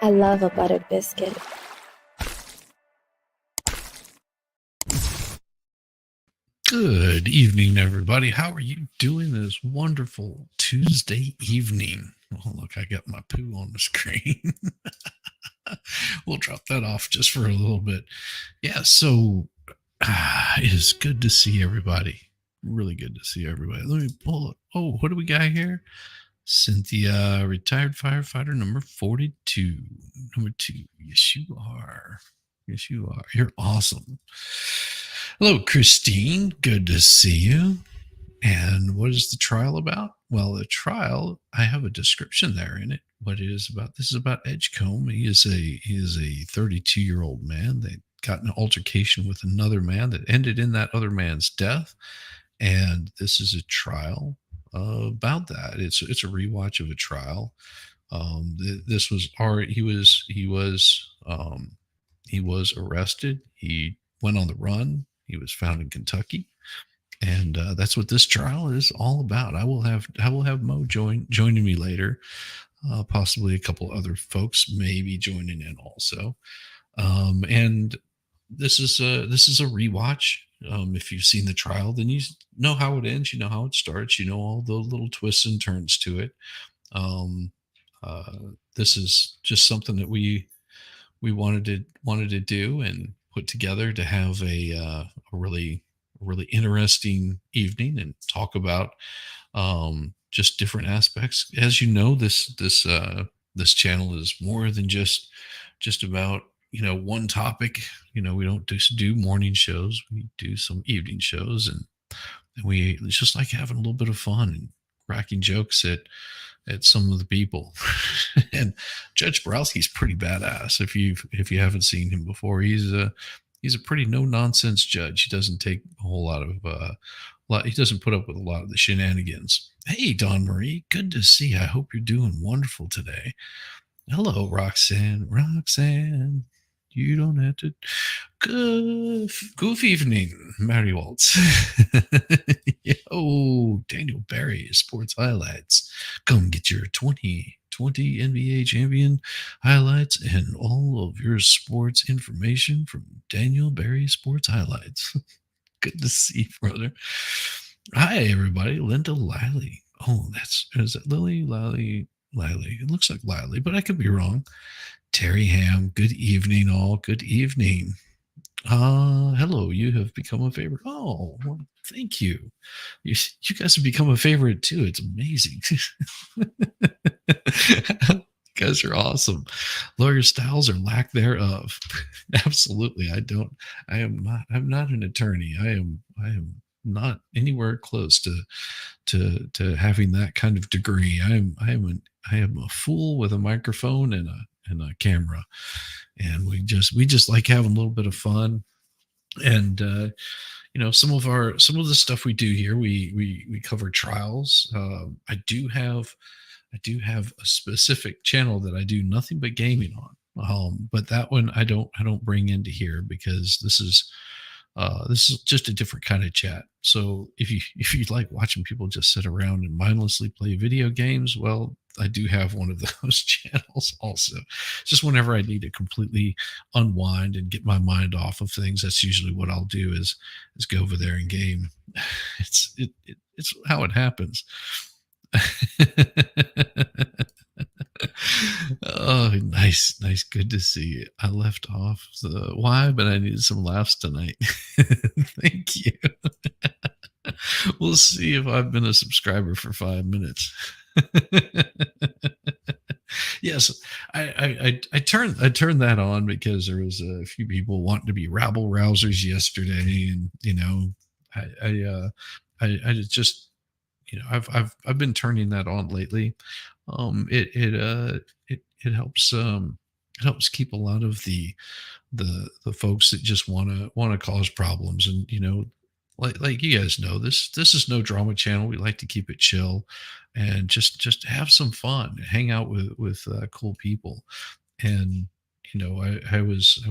I love a buttered biscuit. Good evening, everybody. How are you doing this wonderful Tuesday evening? Oh, look, I got my poo on the screen. We'll drop that off just for a little bit. Yeah, so it is good to see everybody. Really good to see everybody. Let me pull it. Oh, what do we got here? Cynthia, retired firefighter number 42. Number 2. Yes, you are. Yes, you are. You're awesome. Hello, Christine. Good to see you. And what is the trial about? Well, the trial, I have a description there in it. What it is about? This is about Edgecomb. He is a 32-year-old man that got in an altercation with another man that ended in that other man's death. And this is a trial about that. It's a rewatch of a trial. This was already he was arrested. He went on the run. He was found in Kentucky, and that's what this trial is all about. I will have Mo joining me later, possibly a couple other folks maybe joining in also. And this is a rewatch. If you've seen the trial, then you know how it ends. You know how it starts. You know all the little twists and turns to it. Um, uh, this is just something that we wanted to do and put together to have a really interesting evening and talk about just different aspects. As you know, this channel is more than just about one topic. We don't just do morning shows. We do some evening shows, and we it's just like having a little bit of fun and cracking jokes at some of the people. And Judge Borowski's pretty badass. If you haven't seen him before, he's a pretty no nonsense judge. He doesn't take a whole lot of he doesn't put up with a lot of the shenanigans. Hey, Don Marie, good to see you. I hope you're doing wonderful today. Hello, Roxanne. Roxanne, you don't have to. Goof evening, Mary Waltz. Yo, Daniel Barry, Sports Highlights. Come get your 2020 NBA champion highlights and all of your sports information from Daniel Barry Sports Highlights. Good to see you, brother. Hi, everybody. Linda Liley. Oh, is it Lily? Liley. It looks like Liley, but I could be wrong. Terry Ham. Good evening, all. Good evening. Hello. You have become a favorite. Oh, well, thank you. You guys have become a favorite too. It's amazing. You guys are awesome. Lawyer styles or lack thereof. Absolutely. I'm not an attorney. I am not anywhere close to having that kind of degree. I am a fool with a microphone and a camera, and we just like having a little bit of fun. And some of the stuff we do here, we cover trials. I do have a specific channel that I do nothing but gaming on. But that one I don't bring into here because this is just a different kind of chat. So if you like watching people just sit around and mindlessly play video games, well, I do have one of those channels also. Just whenever I need to completely unwind and get my mind off of things, that's usually what I'll do is go over there and game. It's how it happens. Oh, nice. Good to see you. I left off the why, but I needed some laughs tonight. Thank you. We'll see if I've been a subscriber for 5 minutes. Yes, I turned that on because there was a few people wanting to be rabble rousers yesterday, and I just I've been turning that on lately. It helps keep a lot of the folks that just want to cause problems. And like you guys know, this is no drama channel. We like to keep it chill and just have some fun, hang out with cool people. And I was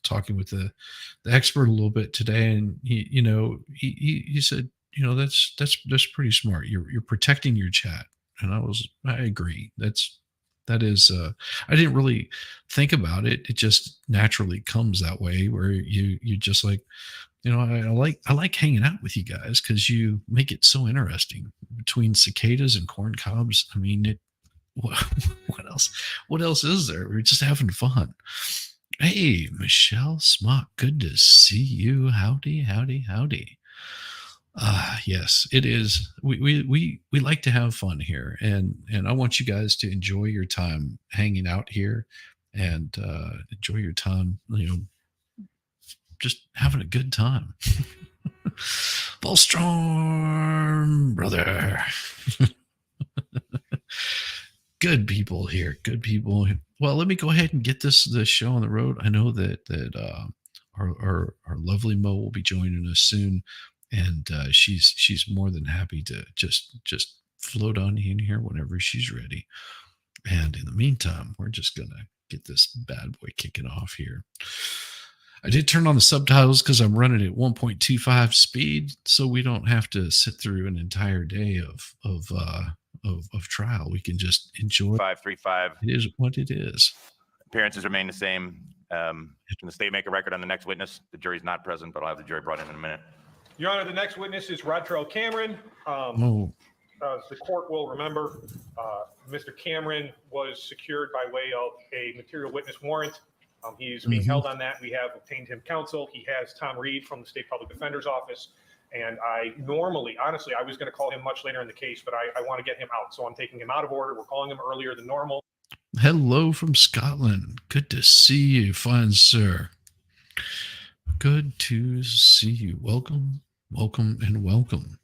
talking with the expert a little bit today, and he said, that's pretty smart. You're protecting your chat. And I agree. That is, I didn't really think about it. It just naturally comes that way where you just like, I like hanging out with you guys because you make it so interesting between cicadas and corn cobs. I mean, what, what else? What else is there? We're just having fun. Hey, Michelle Smock, good to see you. Howdy, howdy, howdy. Yes, it is. We like to have fun here, and I want you guys to enjoy your time hanging out here, and enjoy your time. Just having a good time. Volstrom, brother. Good people here. Good people. Well, let me go ahead and get the show on the road. I know that our lovely Mo will be joining us soon, and she's more than happy to just float on in here whenever she's ready. And in the meantime, we're just gonna get this bad boy kicking off here. I did turn on the subtitles because I'm running at 1.25 speed, so we don't have to sit through an entire day of trial. We can just enjoy. 535. It is what it is. Appearances remain the same. Can the state make a record on the next witness? The jury's not present, but I'll have the jury brought in a minute. Your Honor, the next witness is Rodtrell Cameron. As the court will remember, Mr. Cameron was secured by way of a material witness warrant. He's being held on that. We have obtained him counsel. He has Tom Reed from the State Public Defender's Office. And I normally, honestly, I was going to call him much later in the case, but I want to get him out. So I'm taking him out of order. We're calling him earlier than normal. Hello from Scotland. Good to see you, fine sir. Good to see you. Welcome, welcome, and welcome.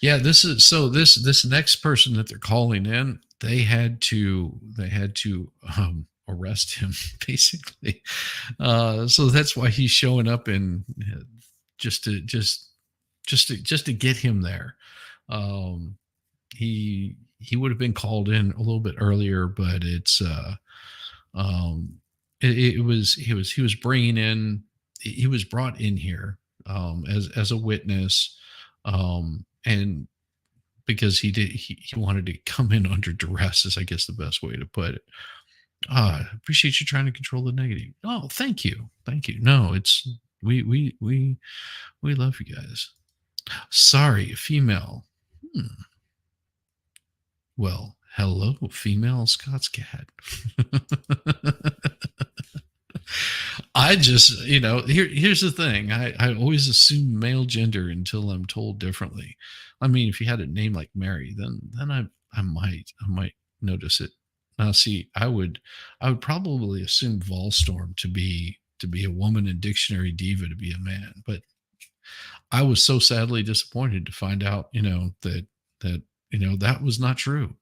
Yeah, this next person that they're calling in, they had to arrest him basically. So that's why he's showing up in just to get him there. He would have been called in a little bit earlier, but he was brought in here as a witness, and because he wanted to come in under duress is I guess the best way to put it. Appreciate you trying to control the negative. Oh, thank you. No, it's we love you guys. Sorry, female. Well, hello, female Scott's cat. I just, here's the thing. I always assume male gender until I'm told differently. I mean, if you had a name like Mary, then I might notice it. Now, see, I would probably assume Volstorm to be a woman and Dictionary Diva to be a man, but I was so sadly disappointed to find out, that that was not true.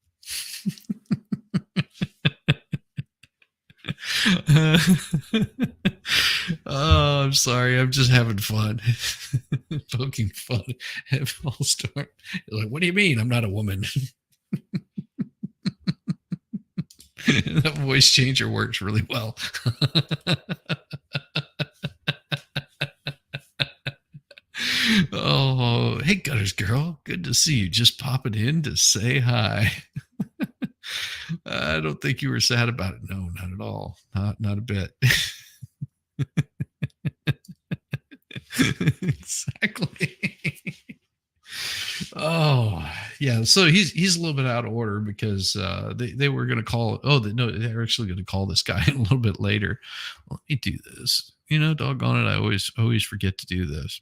Oh, I'm sorry. I'm just having fun, poking fun at Volstorm. Like, what do you mean? I'm not a woman. That voice changer works really well. Oh, hey, Gutters girl. Good to see you. Just popping in to say hi. I don't think you were sad about it. No, not at all. Not a bit. Exactly. Oh, yeah. So he's a little bit out of order because they were going to call. They're actually going to call this guy in a little bit later. Let me do this. Doggone it. I always forget to do this.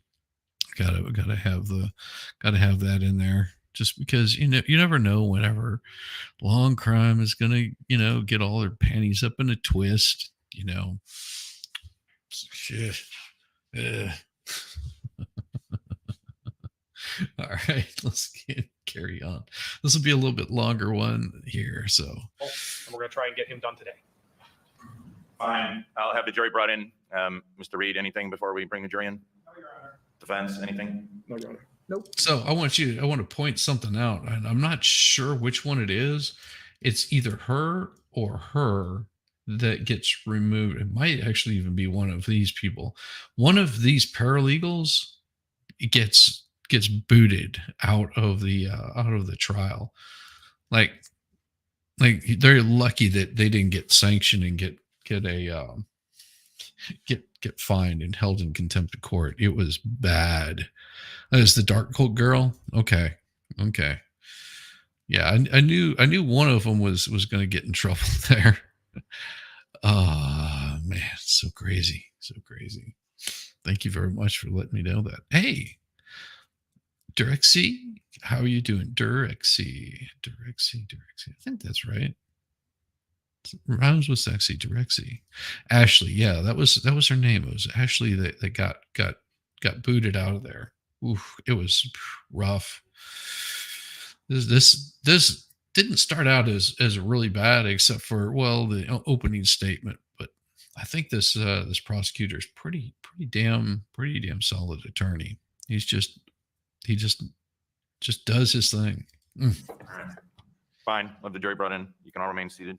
Gotta have that in there. Just because you never know whenever long crime is gonna get all their panties up in a twist. Shit. All right, let's carry on. This will be a little bit longer one here, so and we're gonna try and get him done today. Fine. I'll have the jury brought in. Mr. Reed, anything before we bring the jury in? No, Your Honor. Defense, anything? No, Your Honor. Nope. So I want to point something out, and I'm not sure which one it is. It's either her or her that gets removed. It might actually even be one of these people. One of these paralegals gets booted out of the trial. Like, like they're lucky that they didn't get sanctioned and get fined and held in contempt of court. It was bad. That is the dark coat girl. Okay. Yeah, I knew one of them was going to get in trouble there. Oh man, it's so crazy. Thank you very much for letting me know that. Hey, Direxy, how are you doing? Direxy. I think that's right. It rhymes with sexy. Direxy. Ashley, yeah, that was her name. It was Ashley that got booted out of there. Oof, it was rough. This didn't start out as really bad, except for the opening statement. But I think this prosecutor is pretty damn solid attorney. He just does his thing. Fine. Let the jury brought in. You can all remain seated.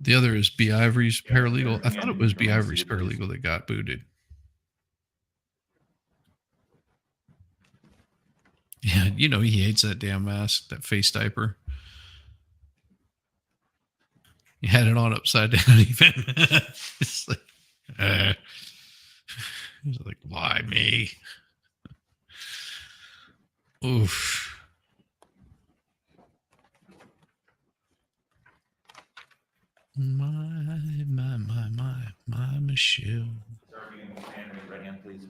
The other is B. Ivory's paralegal. I thought it was B. Ivory's paralegal that got booted. Yeah, he hates that damn mask, that face diaper. He had it on upside down even. It's like, he's like, why me? Oof. My Michelle. Right hand, please.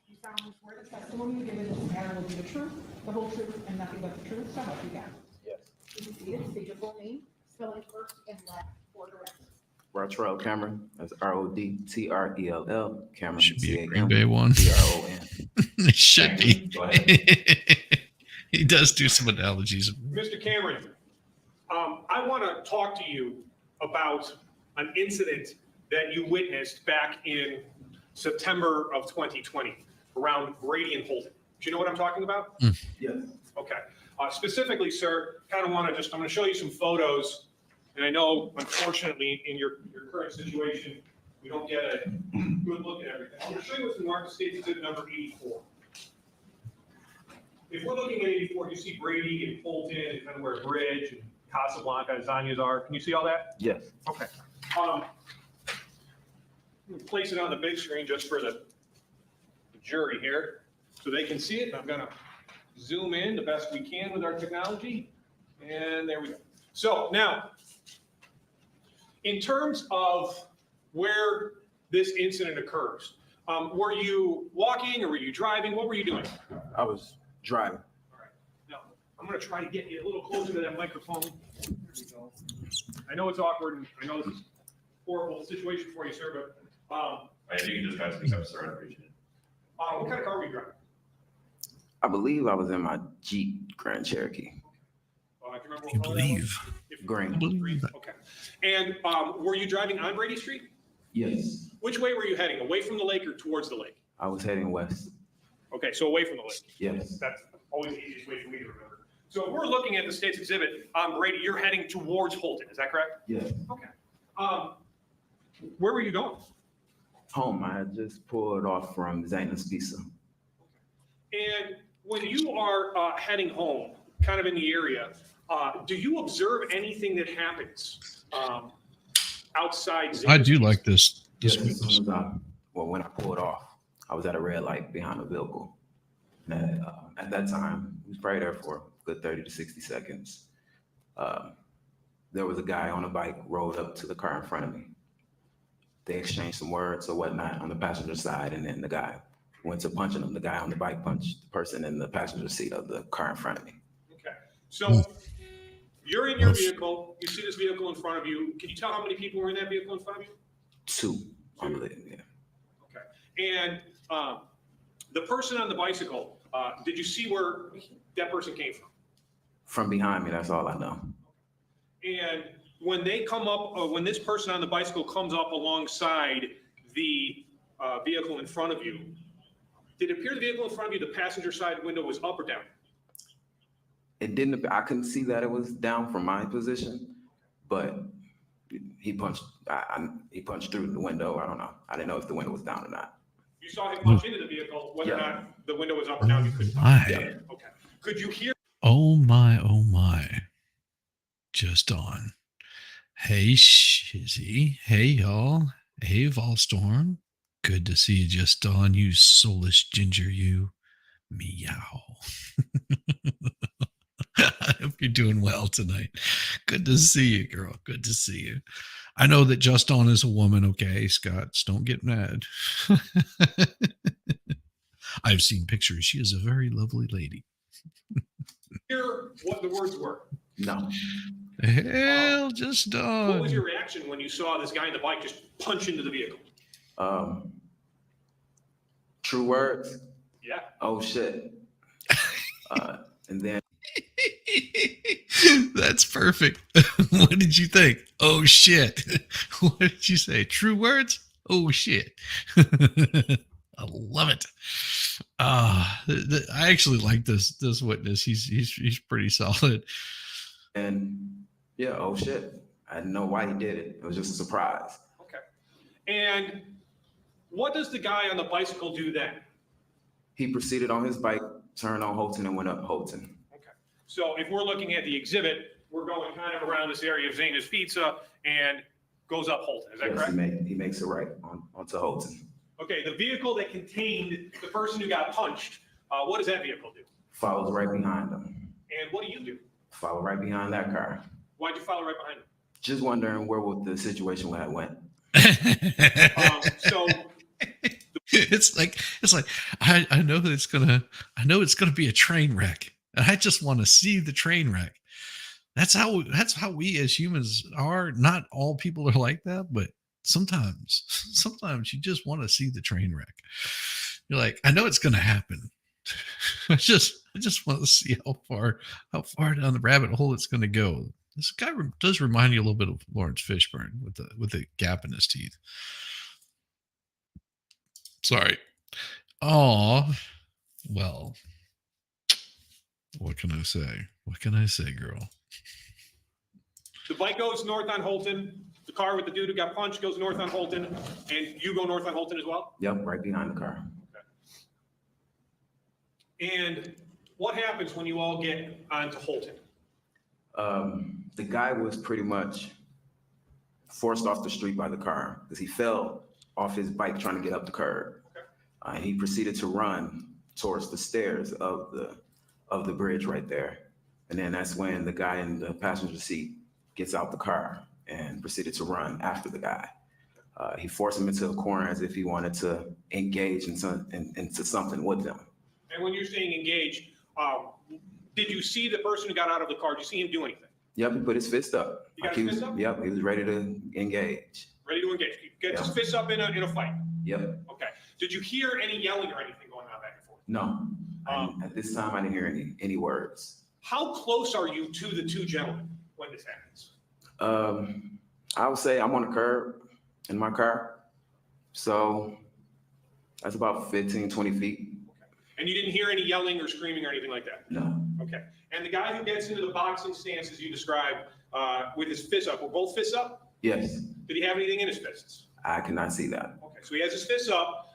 You solemnly swear the testimony you give in this matter will be the truth, the whole truth, and nothing but the truth, so help you God. Yes. Please be seated. State your full name, spelling first and last for the record. Rotrell Cameron. That's Rodtrell. Cameron. Should be a Green Bay one. CRON. It should be. Go ahead. He does do some analogies. Mr. Cameron, I want to talk to you about an incident that you witnessed back in September of 2020 around Brady and Holton. Do you know what I'm talking about? Yes. Okay. Specifically, sir, I'm going to show you some photos. And I know, unfortunately, in your current situation, we don't get a good look at everything. I'm going to show you what's in Market States Exhibit number 84. If we're looking at 84, you see Brady and Holton and kind of where Bridge and Casablanca and Zania's are. Can you see all that? Yes. Okay. Place it on the big screen just for the jury here so they can see it. I'm going to zoom in the best we can with our technology. And there we go. So now, in terms of where this incident occurs, were you walking or were you driving? What were you doing? I was driving. All right. Now, I'm going to try to get you a little closer to that microphone. There we go. I know it's awkward, and I know this is a horrible situation for you, sir, but If you can just kind of speak up, sir, I appreciate it. what kind of car were you driving? I believe I was in my Jeep Grand Cherokee. I can remember You what color that was. believe? Green. Green. Okay. And were you driving on Brady Street? Yes. Which way were you heading? Away from the lake or towards the lake? I was heading west. Okay, so away from the lake. Yes. That's always the easiest way for me to remember. So if we're looking at the state's exhibit on Brady, you're heading towards Holton. Is that correct? Yes. Okay. Where were you going? Home. I had just pulled off from Zana's Pizza. And when you are heading home, kind of in the area, do you observe anything that happens outside? I do like this. Yes, as soon as when I pulled off, I was at a red light behind a vehicle. And, at that time, he was probably there for a good 30 to 60 seconds. There was a guy on a bike rolled up to the car in front of me. They exchanged some words or whatnot on the passenger side, and then the guy went to punching him. The guy on the bike punched the person in the passenger seat of the car in front of me. Okay. So you're in your vehicle. You see this vehicle in front of you. Can you tell how many people were in that vehicle in front of you? Two, I believe, yeah. Okay. And the person on the bicycle, did you see where that person came from? From behind me, that's all I know. And when they come up, when this person on the bicycle comes up alongside the vehicle in front of you, did it appear the vehicle in front of you, the passenger side window was up or down? It didn't. I couldn't see that it was down from my position, but he punched. He punched through the window. I don't know. I didn't know if the window was down or not. You saw him punch into the vehicle, whether or Yeah. not the window was up or down, you couldn't tell. My. Yeah. Okay. Could you hear? Oh my, oh my. Just on. Hey, Shizzy. Hey, y'all. Hey, Volstorm. Good to see you, just on, you soulless ginger, you. Meow. I hope you're doing well tonight. Good to see you, girl. Good to see you. I know that Just On is a woman, okay, Scotts. Don't get mad. I've seen pictures. She is a very lovely lady. Hear what the words were? No. Hell, Just On. What was your reaction when you saw this guy on the bike just punch into the vehicle? True words. Yeah. Oh shit. And then That's perfect. What did you think? Oh shit. What did you say? True words? Oh shit. I love it. I actually like this witness. He's pretty solid. and yeah, oh shit. I didn't know why he did it. It was just a surprise. Okay. And what does the guy on the bicycle do then? He proceeded on his bike, turned on Holton, and went up Holton. Okay. So if we're looking at the exhibit, we're going kind of around this area of Zena's Pizza and goes up Holton. Is that Yes, correct? he makes it right onto Holton. Okay. The vehicle that contained the person who got punched, what does that vehicle do? Follows right behind him. And what do you do? Follow right behind that car. Why'd you follow right behind him? Just wondering where would the situation had went. So it's like I know that it's gonna be a train wreck, and I just want to see the train wreck. That's how we as humans are. Not all people are like that, but sometimes you just want to see the train wreck. You're like, I know it's gonna happen. I just want to see how far down the rabbit hole it's gonna go. This guy does remind you a little bit of Lawrence Fishburne with the gap in his teeth. Sorry. Oh, well, what can I say? What can I say, girl? the bike goes north on Holton. The car with the dude who got punched goes north on Holton, and you go north on Holton as well? Yep, right behind the car. And what happens when you all get onto Holton? The guy was pretty much forced off the street by the car because he fell off his bike trying to get up the curb. And he proceeded to run towards the stairs of the bridge right there. And then that's when the guy in the passenger seat gets out the car and proceeded to run after the guy. He forced him into a corner as if he wanted to engage into something with them. And when you're saying engage, did you see the person who got out of the car? Did you see him do anything? Yep, he put his fist up. He got He his was, fist up? Yep, he was ready to engage. Ready to engage. He gets his Yeah. fists up in a fight. Yep. Okay. Did you hear any yelling or anything going on back and forth? No. At this time, I didn't hear any words. How close are you to the two gentlemen when this happens? I would say I'm on the curb in my car. So that's about 15, 20 feet. And you didn't hear any yelling or screaming or anything like that? No. Okay. And the guy who gets into the boxing stance, as you described, with his fists up, were both fists up? Yes. Did he have anything in his fists? I cannot see that. Okay. So he has his fists up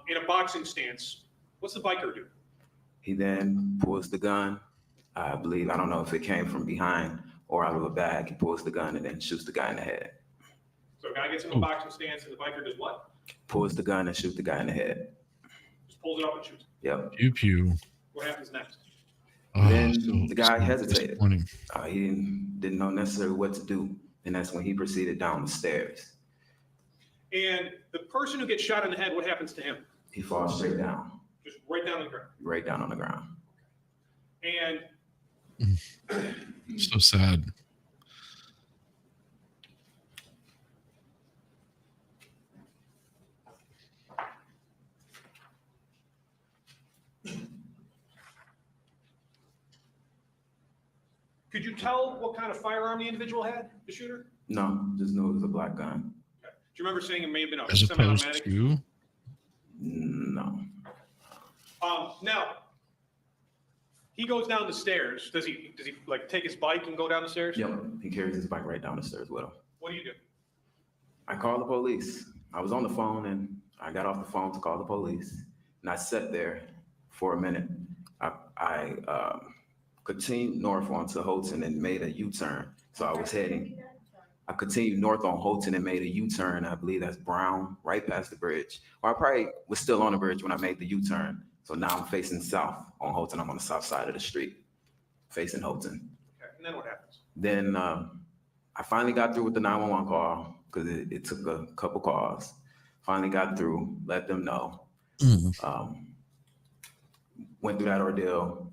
in a boxing stance. What's the biker do? He then pulls the gun. I believe, I don't know if it came from behind or out of a bag. He pulls the gun and then shoots the guy in the head. So a guy gets in a boxing stance and the biker does what? Pulls the gun and shoots the guy in the head. Just pulls it up and shoots. Yep. Pew pew. What happens next? Then the guy hesitated. disappointing. He didn't know necessarily what to do. And that's when he proceeded down the stairs. And the person who gets shot in the head, what happens to him? He falls straight down, Just right down on the ground. right down on the ground. And So sad. could you tell what kind of firearm the individual had, the shooter? No, just knew it was a black gun. Okay. Do you remember saying it may have been a As opposed semi-automatic? to No. Now, He goes down the stairs. Does he like take his bike and go down the stairs? Yep, he carries his bike right down the stairs with him. What do you do? I called the police. I was on the phone and I got off the phone to call the police. And I sat there for a minute. I continued north onto Holton and made a U-turn. So I continued north on Holton and made a U-turn. I believe that's Brown, right past the bridge. Or I probably was still on the bridge when I made the U-turn. So now I'm facing south on Holton. I'm on the south side of the street, facing Holton. Okay, and then what happens? Then I finally got through with the 911 call because it took a couple calls. Finally got through, let them know. Went through that ordeal.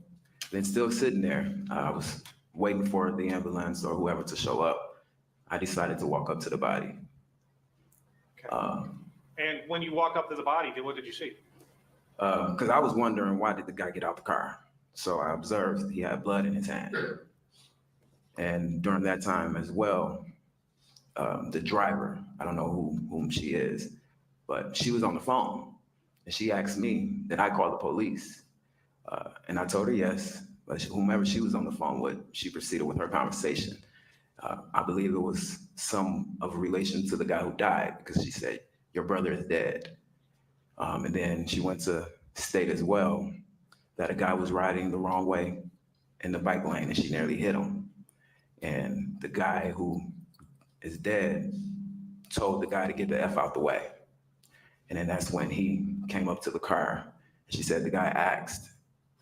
Then still sitting there, I was waiting for the ambulance or whoever to show up. I decided to walk up to the body. Okay. And when you walk up to the body, what did you see? Because I was wondering, why did the guy get out the car? So I observed he had blood in his hand. And during that time as well, the driver, I don't know whom she is, but she was on the phone. And she asked me, did I call the police? And I told her yes, but whomever she was on the phone with, she proceeded with her conversation. I believe it was some of relation to the guy who died, because she said, your brother is dead. And then she went to state as well that a guy was riding the wrong way in the bike lane and she nearly hit him. And the guy who is dead told the guy to get the F out the way. And then that's when he came up to the car. She said, the guy asked,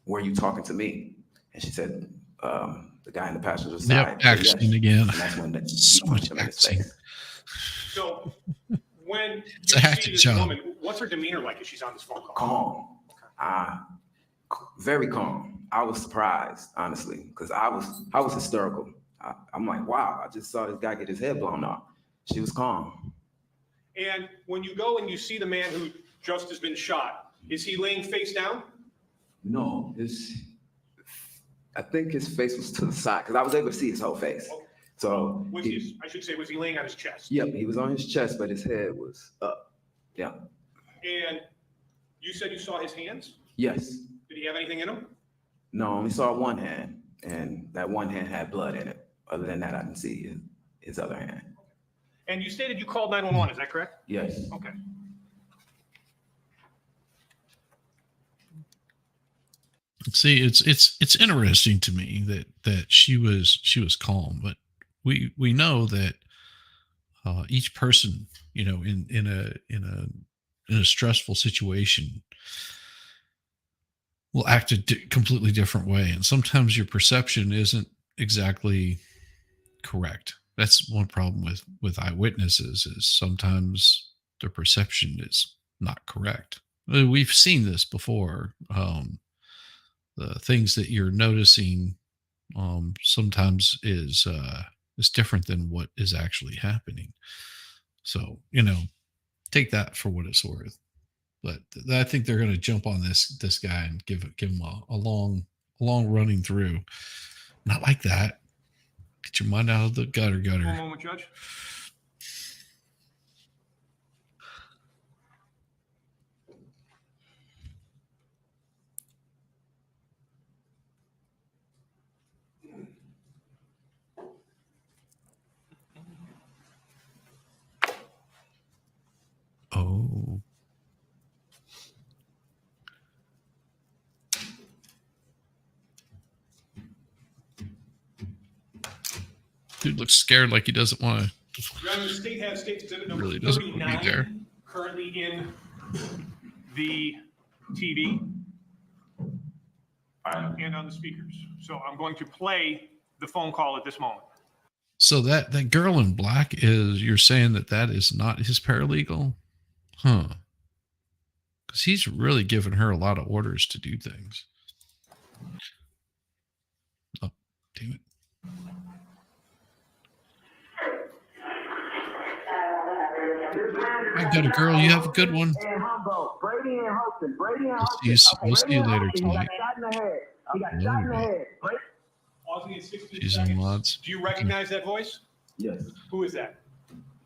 were you talking to me? And she said, the guy in the passenger side. Accent yes. Again. And that's when so much accent. So when it's you a see this woman, what's her demeanor like as she's on this phone call? Calm. Very calm. I was surprised, honestly, because I was hysterical. I'm like, wow, I just saw this guy get his head blown off. She was calm. And when you go and you see the man who just has been shot, is he laying face down? No, I think his face was to the side because I was able to see his whole face. Okay. So was he laying on his chest? Yep, he was on his chest, but his head was up. Yeah. And you said you saw his hands? Yes. Did he have anything in him? No, I only saw one hand, and that one hand had blood in it. Other than that, I didn't see his other hand. And you stated you called 911, is that correct? Yes. Okay. See, it's interesting to me that she was calm, but we know that each person, you know, in a stressful situation will act a completely different way, and sometimes your perception isn't exactly correct. That's one problem with eyewitnesses, is sometimes their perception is not correct. We've seen this before. The things that you're noticing sometimes is different than what is actually happening. So, you know, take that for what it's worth. But I think they're going to jump on this guy and give him a long running through. Not like that. Get your mind out of the gutter. One moment, Judge. Oh. Dude looks scared, like he doesn't want to. The state has state exhibit number Really doesn't want to be 39 there. currently in the TV and on the speakers. So I'm going to play the phone call at this moment. So that girl in black you're saying that is not his paralegal? Huh. Because he's really given her a lot of orders to do things. Oh, damn it. I got a girl. You have a good one. Brady and Holton. We'll see you later tonight. He got shot in the head. Pausing in 16 She's on seconds. mods. Do you recognize that voice? Yes. Who is that?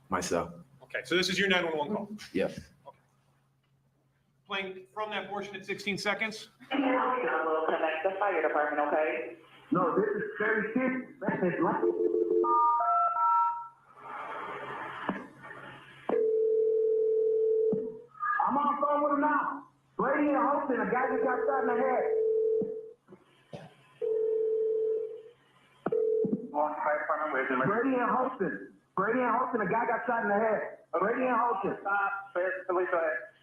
Myself. Okay, so this is your 911 call. Yes. Playing from that portion at 16 seconds. We'll come back the fire department, okay? No, this is very serious. That's his life. I'm on the phone with him now. Brady and Holton, a guy just got shot in the head. Fire department, where's the Brady and Holton. Brady and Holton, a guy got shot in the head. Brady and Holton.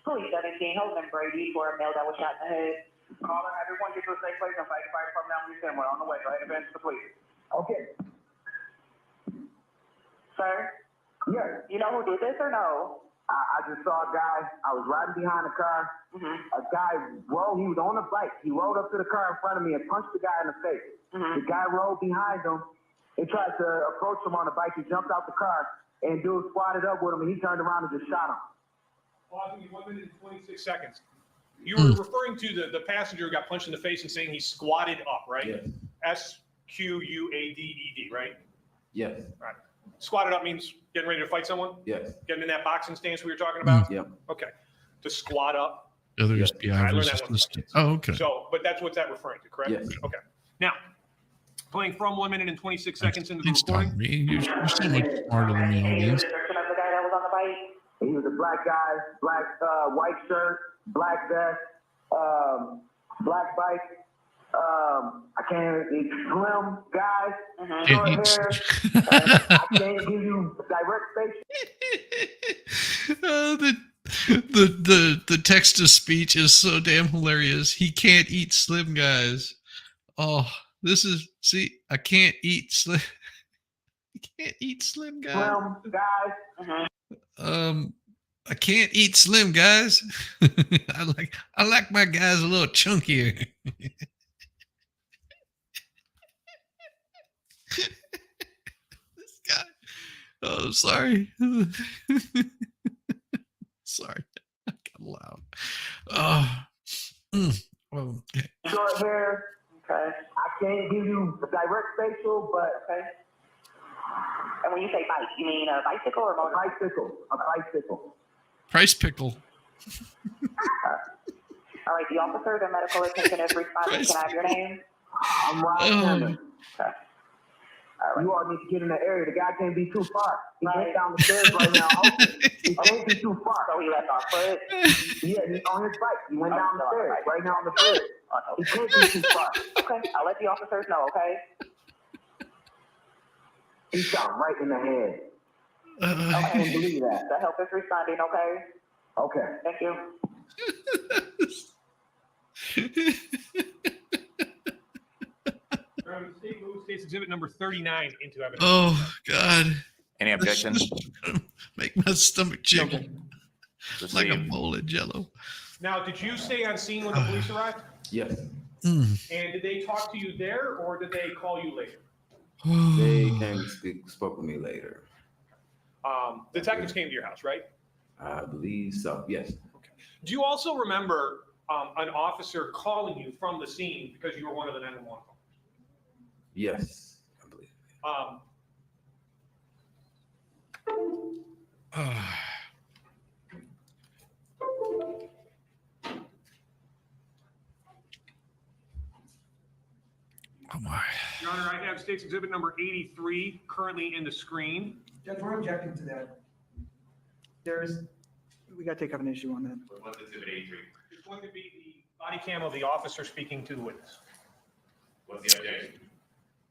Police 17, Holton and Brady for a male that was shot in the head. Call it, everyone get to a safe place and fight the fire department down with your we're on the way. Go ahead and advance to the police. Okay. Sir, Yes. you know who did this or no? I just saw a guy. I was riding behind the car. A guy rolled. He was on a bike. He rolled up to the car in front of me and punched the guy in the face. The guy rolled behind him. He tried to approach him on the bike. He jumped out the car, and dude squatted up with him, and he turned around and just shot him. Pausing you 1 minute and 26 seconds. You were referring to the passenger who got punched in the face and saying he squatted up, right? Yes. SQUADED, right? Yes. Right. Squatted up means getting ready to fight someone? Yes. Getting in that boxing stance we were talking about? Yep. Okay. To squat up. Others Yes. I BI learned that one. resistant. Oh, okay. So, but that's what's that referring to, correct? Yes. Okay. Now, playing from 1 minute and 26 seconds into the Please tell recording. me. You're so much smarter than me on Any these. description of the guy that was on the bike? He was a black guy, black white shirt, black vest, black bike. I can't. He's slim guy, short Can't hair. eat- I can't give you direct station. Oh, the text to speech is so damn hilarious. He can't eat slim guys. Oh, this is I can't eat slim. I can't eat slim guys. Slim guy. I can't eat slim guys. I like my guys a little chunkier. This guy. Oh, sorry. Sorry. I got loud. Oh, okay. Short hair. Okay. I can't give you a direct facial, but Okay. And when you say bike, you mean a bicycle or a motorcycle? bicycle. A bicycle. Price pickle. All right, the officer, the medical attention is responding. Can I have your name? I'm riding. Oh. Okay. All right. You all need to get in the area. The guy can't be too far. He Right. went down the stairs right now. He can't be too far. So he left off foot? Yeah, he's on his bike. He went Oh, down the no, stairs right. right now on the bridge. He can't be too far. Okay, I'll let the officers know, okay? He shot him right in the head. I Uh, can't believe that. The help is responding, okay? Okay. Thank you. State Louis State's exhibit number 39 into evidence. oh God. Any objections? Make my stomach jiggle like a Received. bowl of jello. Now, did you stay on scene when the police arrived? Yes. Mm. And did they talk to you there or did they call you later? They came and spoke with me later. Detectives came to your house, right? I believe so. Yes. Do you also remember an officer calling you from the scene because you were one of the 911 calls? Yes. I believe. Oh my. Your Honor, I have State's exhibit number 83 currently in the screen. Judge, we're objecting to that. We gotta take up an issue on that. What's exhibit 83? It's going to be the body cam of the officer speaking to the witness. What's the objection?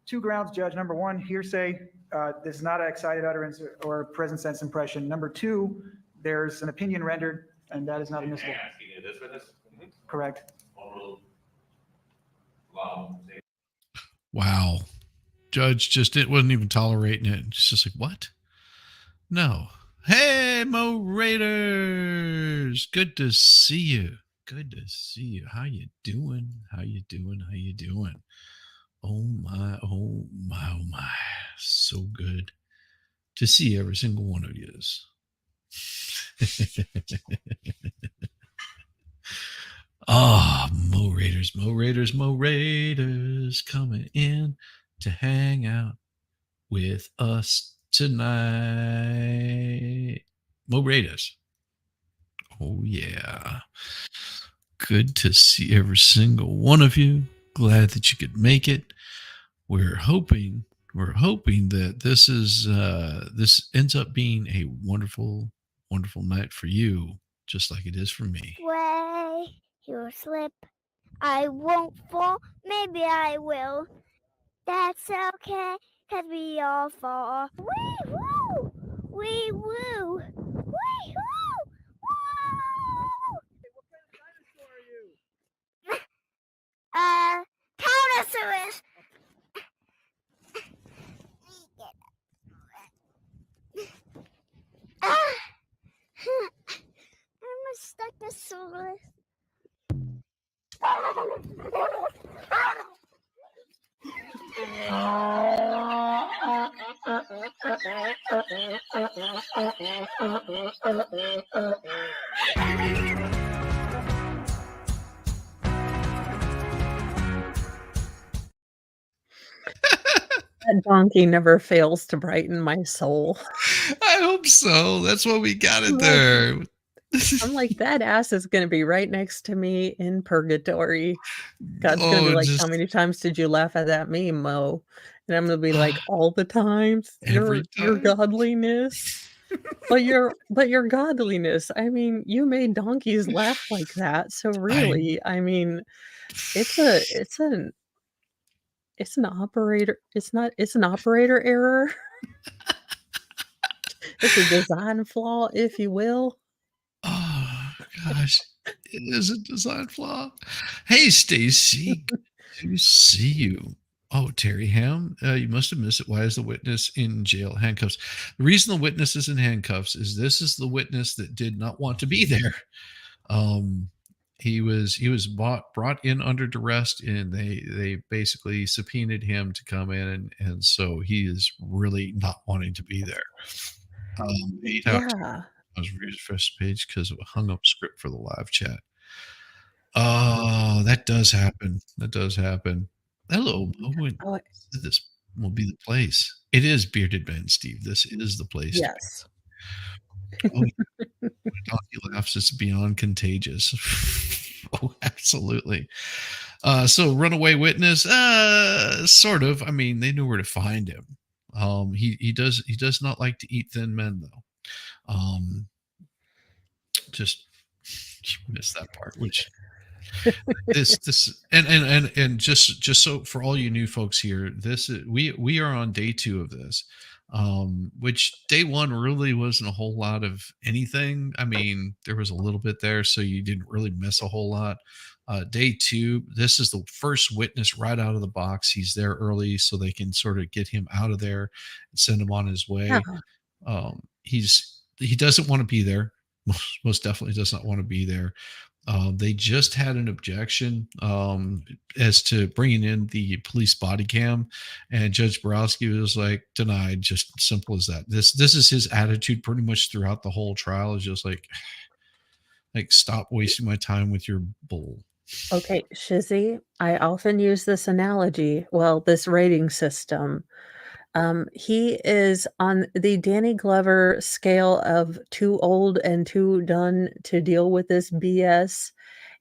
2 grounds, Judge. Number 1, hearsay. This is not an excited utterance or present sense impression. Number 2, there's an opinion rendered, and that is not admissible. Hang on, speaking to this witness? Correct. Wow. Judge just it wasn't even tolerating it. It's just like, what? No. Hey, Mo Raiders. Good to see you. Good to see you. How you doing? How you doing? How you doing? Oh my, oh my, oh my. So good to see every single one of you. Ah, Mo Raiders, Mo Raiders, Mo Raiders coming in to hang out with us tonight. Mo Raiders. Oh, yeah. Good to see every single one of you. glad that you could make it. We're hoping that this ends up being a wonderful, wonderful night for you, just like it is for me. Way you'll slip. I won't fall. Maybe I will. That's okay, 'cause we all fall. Wee woo! Wee woo! Wee woo! Woo! Countersaurus. I'm a Stegosaurus. That donkey never fails to brighten my soul. I hope so. That's why we got it I'm like- there. I'm like, that ass is going to be right next to me in purgatory. God's going to be like, how many times did you laugh at that meme, Mo? And I'm going to be like, all the times. Every Your time. godliness. but your godliness. I mean, you made donkeys laugh like that. So really, I mean, it's an operator. It's an operator error. It's a design flaw, if you will. Oh gosh, it is a design flaw. Hey, Stacy, good to see you. Oh, Terry Ham, you must have missed it. Why is the witness in jail handcuffs? The reason the witness is in handcuffs is this is the witness that did not want to be there. He was brought in under duress, and they basically subpoenaed him to come in, and so he is really not wanting to be there. 8 out of 10. I was reading the first page because of a hung up script for the live chat. Oh, that does happen. That does happen. Hello, Mo. This will be the place. It is Bearded Man, Steve. This is the place. Yes. Oh, when a donkey laughs, it's beyond contagious. Oh, absolutely. So runaway witness, sort of. I mean, they knew where to find him. He does not like to eat thin men, though. Just missed that part, which this and just so for all you new folks here, this is, we are on day 2 of this, which day 1 really wasn't a whole lot of anything. I mean, there was a little bit there, so you didn't really miss a whole lot. Day 2, this is the first witness right out of the box. He's there early so they can sort of get him out of there and send him on his way. He doesn't want to be there. Most definitely does not want to be there. They just had an objection as to bringing in the police body cam, and Judge Borowski was like, denied, just simple as that. This is his attitude pretty much throughout the whole trial, is just like stop wasting my time with your bull. Okay, Shizzy, I often use this analogy, this rating system. He is on the Danny Glover scale of too old and too done to deal with this BS.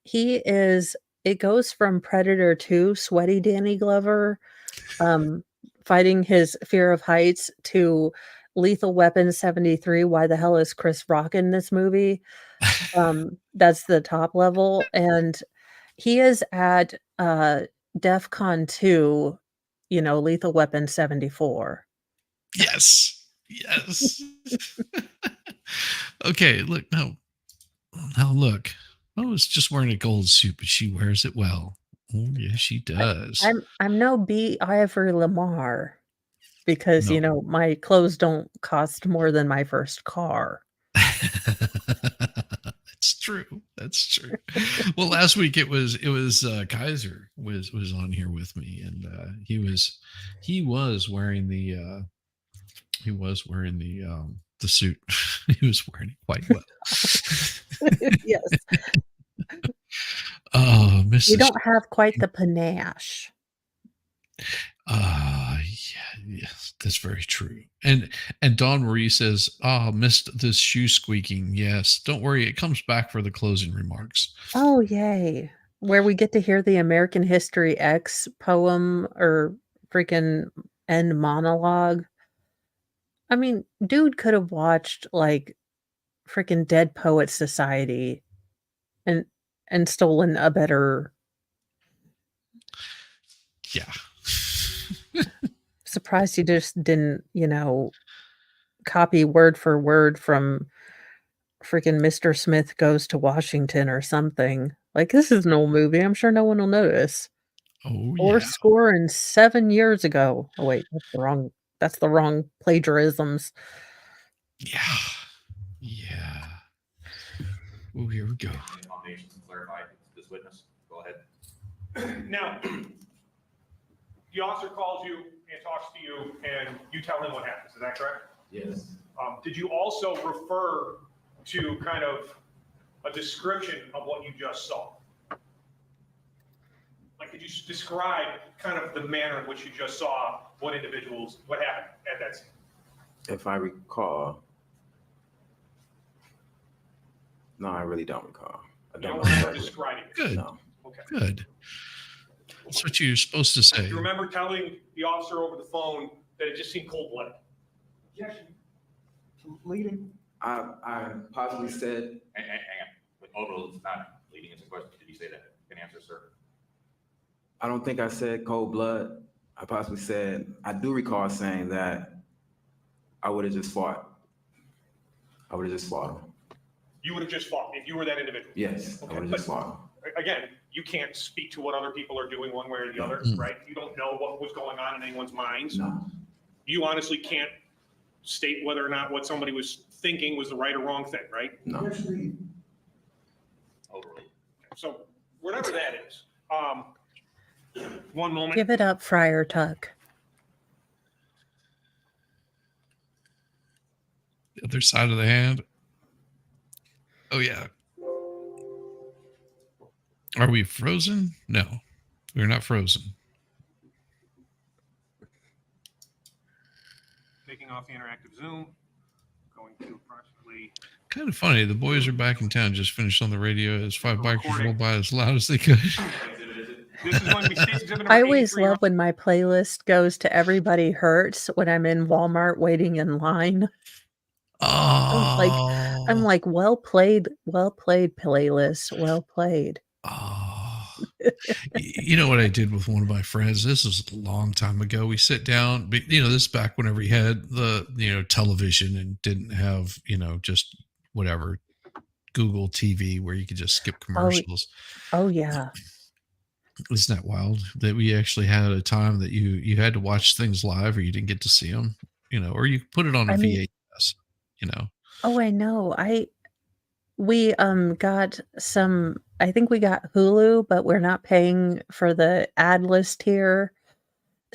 It goes from Predator 2, sweaty Danny Glover, fighting his fear of heights, to Lethal Weapon 73, why the hell is Chris Rock in this movie? That's the top level. And he is at DEFCON 2, Lethal Weapon 74. Yes. Okay, look, now look. Oh, it's just wearing a gold suit, but she wears it well. Oh, yes, she does. I'm no B. Ivory Lamar, because my clothes don't cost more than my first car. That's true. Well, last week it was Kaiser was on here with me, and he was wearing the suit. He was wearing it quite well. Yes. Oh, Mrs. You don't have quite the panache. Yes, that's very true. And Dawn Marie says, missed this shoe squeaking. Yes, don't worry, it comes back for the closing remarks. Oh, yay. where we get to hear the American History X poem or freaking end monologue. I mean, dude could have watched like freaking Dead Poet Society and stolen a better. Yeah. Surprised he just didn't, copy word for word from freaking Mr. Smith Goes to Washington or something. Like, this is an old movie. I'm sure no one will notice. Oh, Or yeah. score and 7 years ago. Oh, wait, that's the wrong plagiarisms. Yeah. Yeah. Oh, here we go. Foundations to clarify this witness. Go ahead. Now, the officer calls you and talks to you, and you tell him what happens. Is that correct? Yes. Did you also refer to kind of a description of what you just saw? Like, could you describe kind of the manner in which you just saw what happened at that scene? If I recall, no, I really don't recall. I You don't don't know remember exactly. describing it? Good. No. Okay. Good. That's what you're supposed to say. Do you remember telling the officer over the phone that it just seemed cold-blooded? Objection. Leading. I possibly said, Hang on. With overall, it's not leading into question. Did you say that? Can answer, sir? I don't think I said cold blood. I possibly said, I do recall saying that I would have just fought. I would have just fought him. You would have just fought if you were that individual? Yes, I Okay, would have just but- fought him. Again, you can't speak to what other people are doing one way or the other, Mm. right? You don't know what was going on in anyone's minds. No, You honestly can't state whether or not what somebody was thinking was the right or wrong thing, right? no. Overall. So whatever that is, one moment. Give it up, Friar Tuck. The other side of the hand. Oh, yeah. Are we frozen? No, we're not frozen. Taking off the interactive Zoom, going to approximately. Kind of funny. The boys are back in town. Just finished on the radio as 5 bikers rolled by as loud as they could. This is going to be state's exhibit number I always 83. love when my playlist goes to Everybody Hurts when I'm in Walmart waiting in line. Oh, I'm like, well played, playlist, well played. Oh. You know what I did with one of my friends? This was a long time ago. We sit down, but this is back whenever he had the television and didn't have just whatever Google TV where you could just skip commercials. Oh yeah. Isn't that wild that we actually had a time that you had to watch things live or you didn't get to see them, or you put it on a VHS, Oh, I know. We got some, I think we got Hulu, but we're not paying for the ad list here.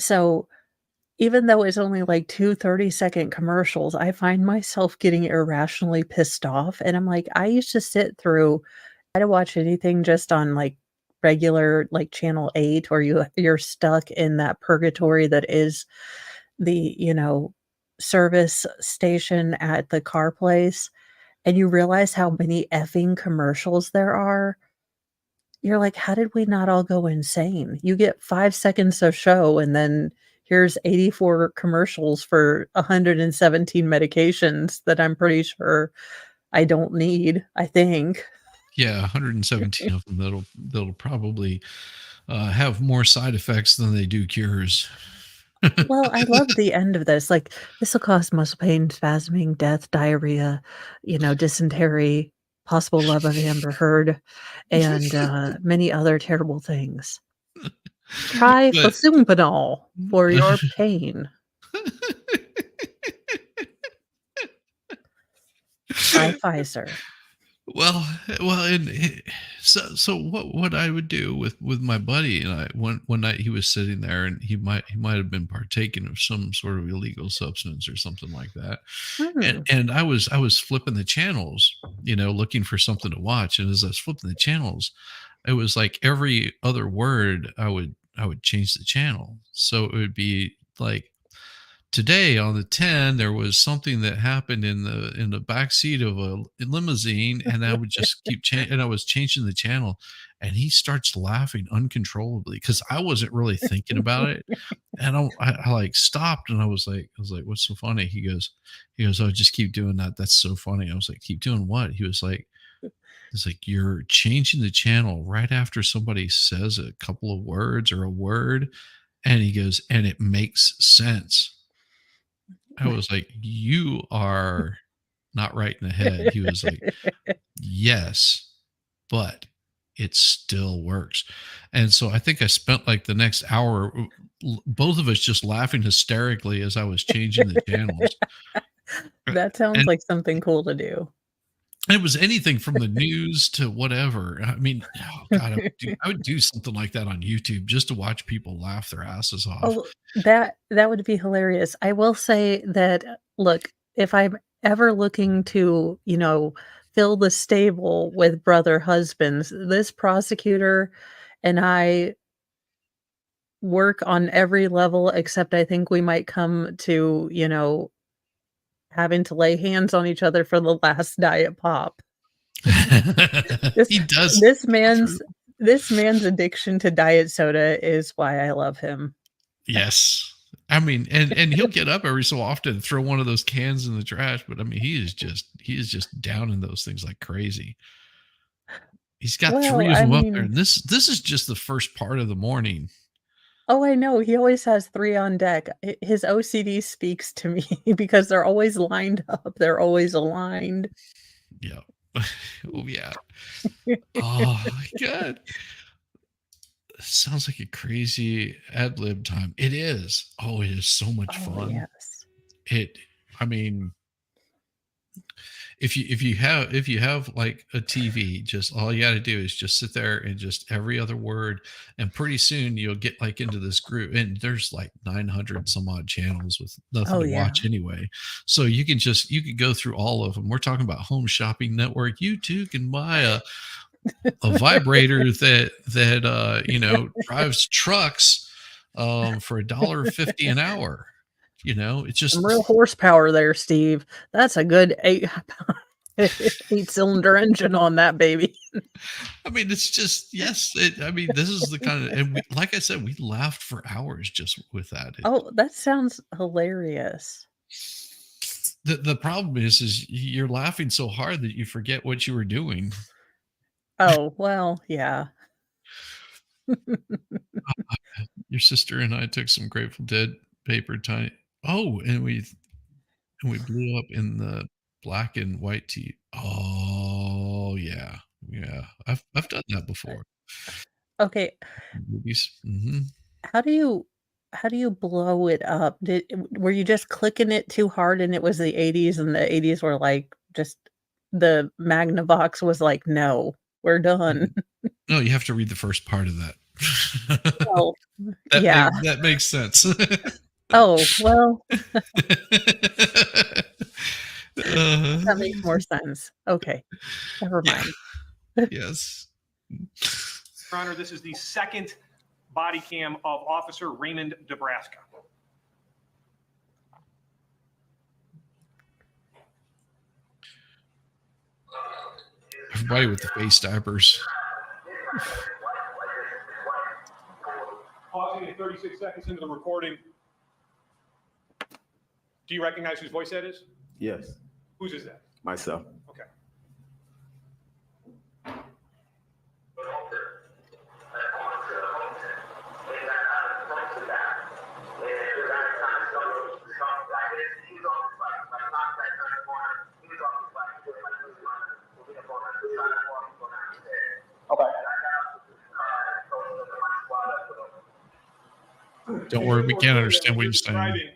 So even though it's only like 2 30-second commercials, I find myself getting irrationally pissed off. And I'm like, I used to sit through, I had to watch anything just on like regular, like channel 8, or you're stuck in that purgatory that is the, service station at the car place. And you realize how many effing commercials there are. You're like, how did we not all go insane? You get 5 seconds of show, and then here's 84 commercials for 117 medications that I'm pretty sure I don't need, I think. Yeah, 117 of them that'll probably have more side effects than they do cures. Well, I love the end of this. Like, this will cause muscle pain, spasming, death, diarrhea, dysentery, possible love of Amber Heard, and many other terrible things. Try Fosumbanol for your pain. Try Pfizer. Well, and so what I would do with my buddy and I one night he was sitting there and he might have been partaking of some sort of illegal substance or something like that, and I was flipping the channels, looking for something to watch, and as I was flipping the channels, it was like every other word I would change the channel, so it would be like today on the 10, there was something that happened in the back seat of a limousine, and I would just keep and I was changing the channel, and he starts laughing uncontrollably because I wasn't really thinking about it, and I like stopped, and I was like, what's so funny? He goes, oh, just keep doing that. That's so funny. I was like, keep doing what? He was like, it's like you're changing the channel right after somebody says a couple of words or a word, and he goes, and it makes sense. I was like, you are not right in the head. He was like, yes, but it still works. And so I think I spent like the next hour, both of us just laughing hysterically as I was changing the channels. That sounds like something cool to do. It was anything from the news to whatever. I mean, oh God, I would do something like that on YouTube just to watch people laugh their asses off. Oh, that would be hilarious. I will say that, look, if I'm ever looking to, fill the stable with brother husbands, this prosecutor and I work on every level, except I think we might come to, having to lay hands on each other for the last diet pop. He does. This man's addiction to diet soda is why I love him. Yes. I mean, and he'll get up every so often and throw one of those cans in the trash, but I mean, he is just down in those things like crazy. He's got 3 of them up there. And this is just the first part of the morning. Oh, I know. He always has 3 on deck. His OCD speaks to me because they're always lined up. They're always aligned. Yeah. Oh, yeah. Oh, my God. Sounds like a crazy ad lib time. It is. Oh, it is so much fun. Yes. I mean, if you have like a TV, just all you got to do is just sit there and just every other word, and pretty soon you'll get like into this group, and there's like 900 some odd channels with nothing to watch anyway. So you can go through all of them. We're talking about Home Shopping Network. You too can buy a vibrator that drives trucks for $1.50 an hour. It's just some real horsepower there, Steve. That's a good 8-cylinder engine on that baby. I mean, it's just, yes. This is the kind of, and like I said, we laughed for hours just with that. Oh, that sounds hilarious. The problem is you're laughing so hard that you forget what you were doing. Oh, well, yeah. Your sister and I took some Grateful Dead paper tiny. Oh, and we blew up in the black and white tea. Oh, yeah. Yeah. I've done that before. Okay. Movies. Mm-hmm. How do you blow it up? Were you just clicking it too hard and it was the 80s, and the 80s were like, just the Magnavox was like, no, we're done. No, you have to read the first part of that. Well, yeah. That makes sense. Oh, well. That makes more sense. Okay. Never mind. Yes. Your Honor, this is the second body cam of Officer Raymond Nebraska. Everybody with the face diapers. Pausing at 36 seconds into the recording. Do you recognize whose voice that is? Yes. Whose is that? Myself. Okay. Don't worry, we can't understand what you're saying.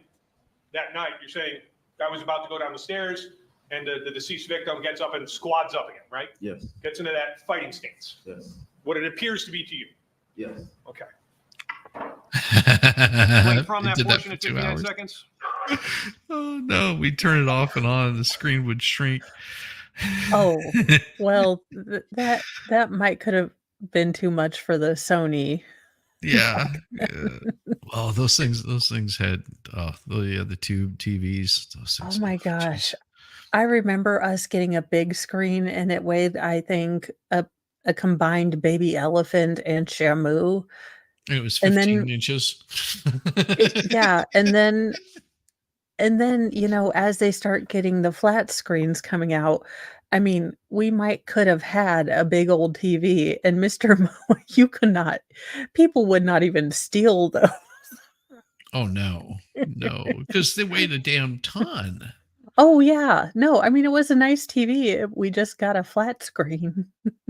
That night, you're saying guy was about to go down the stairs, and the deceased victim gets up and squads up again, right? Yes. Gets into that fighting stance. Yes. What it appears to be to you. Yes. Okay. Went from that portion at 59 seconds. Oh no, we turn it off and on, the screen would shrink. Oh, well, that might could have been too much for the Sony. Yeah. Oh, those things had the tube TVs. Those Oh things. my Oh, gosh. jeez. I remember us getting a big screen and it weighed, I think, a combined baby elephant and Shamu. It was And then 15 inches. yeah, and then, as they start getting the flat screens coming out, I mean, we could have had a big old TV and Mr. Mo, you could not people would not even steal those. Oh no, no, because they weighed a damn ton. Oh, yeah. No, I mean, it was a nice TV. We just got a flat screen.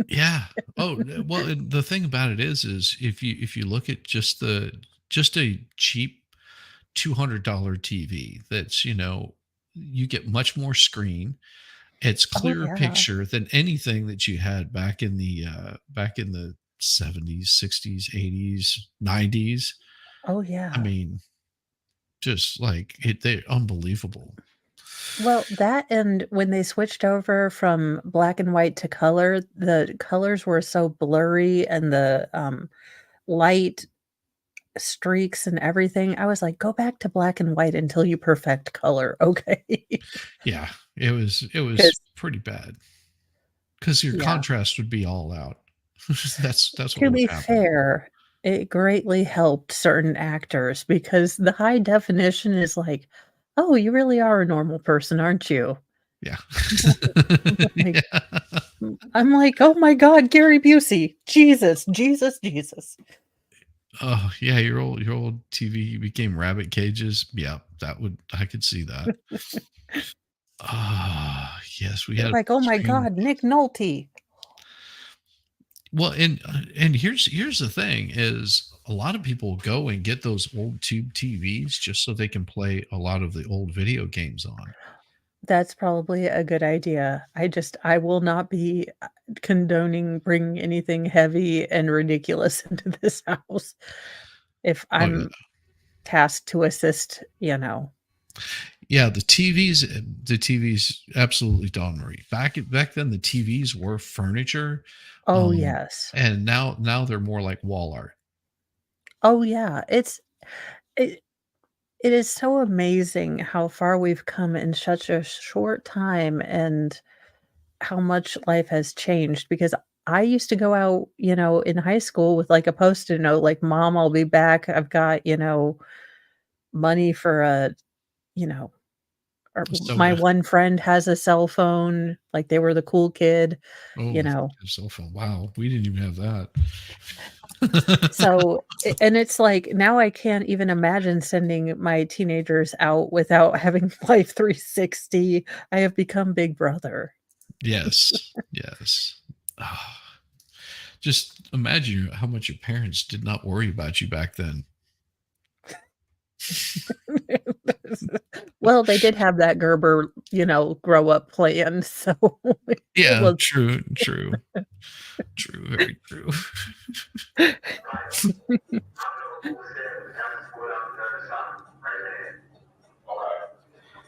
Yeah. Oh, well, and the thing about it is if you look at just a cheap $200 TV, that's you get much more screen. It's Oh, clearer yeah. picture than anything that you had back in the 70s, 60s, 80s, 90s. Oh, I yeah. mean, just like they're unbelievable. Well, that and when they switched over from black and white to color, the colors were so blurry and the, light streaks and everything. I was like, "Go back to black and white until you perfect color, okay?" Yeah, it was 'Cause pretty bad because your yeah. contrast would be all out. That's what To would be happen. fair, it greatly helped certain actors because the high definition is like, "Oh, you really are a normal person, aren't you?" Yeah. Like Yeah. I'm like, "Oh my god, Gary Busey. Jesus, Jesus, Jesus." Oh, yeah, your old TV became rabbit cages. Yeah, I could see that. Ah, yes, we They're had a like, "Oh my screen. god, Nick Nolte." Well, and here's the thing is a lot of people go and get those old tube TVs just so they can play a lot of the old video games on. That's probably a good idea. I will not be, condoning bringing anything heavy and ridiculous into this house if Oh yeah. I'm tasked to assist. Yeah, the TVs absolutely Dawn Marie. Back then the TVs were furniture. Oh, Um yes. and now they're more like wall art. Oh, yeah. It it is so amazing how far we've come in such a short time and how much life has changed because I used to go out, in high school with, like, a Post-it note, like, "Mom, I'll be back. I've got, money for a" you know, or my Soda. one friend has a cell phone, like, they were the cool kid, Oh, you know? cell phone. Wow, we didn't even have that. So and it's like, now I can't even imagine sending my teenagers out without having Life 360. I have become Big Brother. Yes, yes. Ah, just imagine how much your parents did not worry about you back then. Well, they did have that Gerber, grow up plan, so it Yeah, was true, true, true, very true.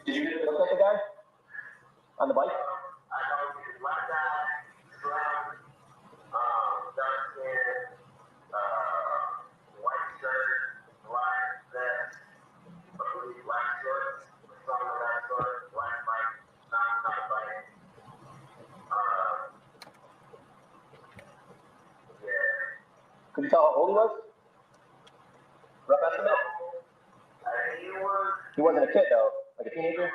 Did you look like a guy on the bike? Could you tell how old he was? Rough estimate? He wasn't a kid though, like a teenager?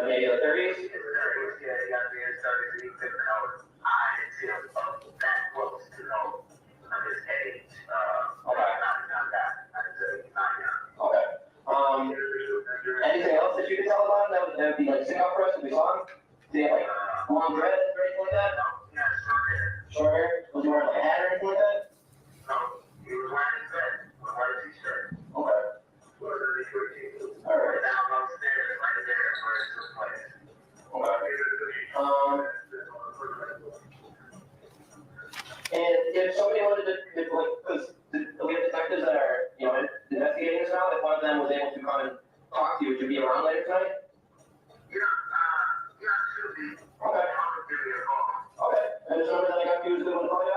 Maybe the 30s? Okay. Anything else that you could tell about him that would be like stick out for us if we saw him? Did he have like long dreads or anything like that? Short hair? Was he wearing like a hat or anything like that? Okay. Alright. Okay. And if somebody wanted to, because we have detectives that are, investigating this now, if one of them was able to come and talk to you, would you be around later tonight? Okay. Okay. And there's somebody that I got to use to go to call you?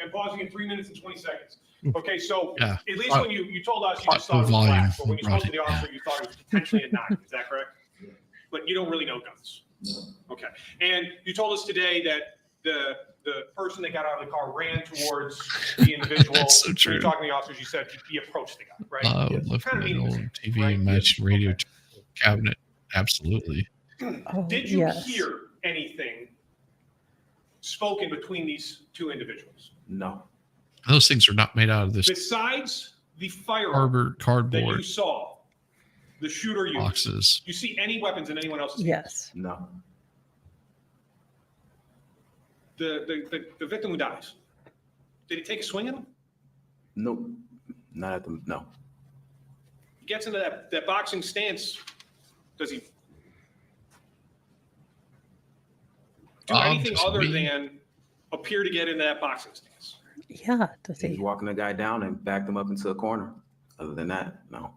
I'm pausing in 3 minutes and 20 seconds. Okay, so Yeah. at least when you told us, you just The thought it was volume black, but when you brought spoke to the it officer, you thought it was potentially a knife. Is that correct? But you don't really know guns. Okay, and you told us today that the person that got out of the car ran towards the individual. That's so When true. you're talking to the officers, you said he approached the guy, right? I would love Kind of an meaning the old same, TV right? and matched radio Okay. cabinet. Absolutely. Oh, Did you yes. hear anything spoken between these two individuals No. Those things are not made out of this besides the firearm that you cardboard saw the shooter use? boxes. Do you see any weapons in anyone else's hands? Yes. No. The victim who dies, did he take a swing at him? Nope. Not at the, no. He gets into that boxing stance. Does he do anything Does other he? than appear to get into that boxing stance? Yeah. Does He's he? walking the guy down and backed him up into a corner. Other than that, no.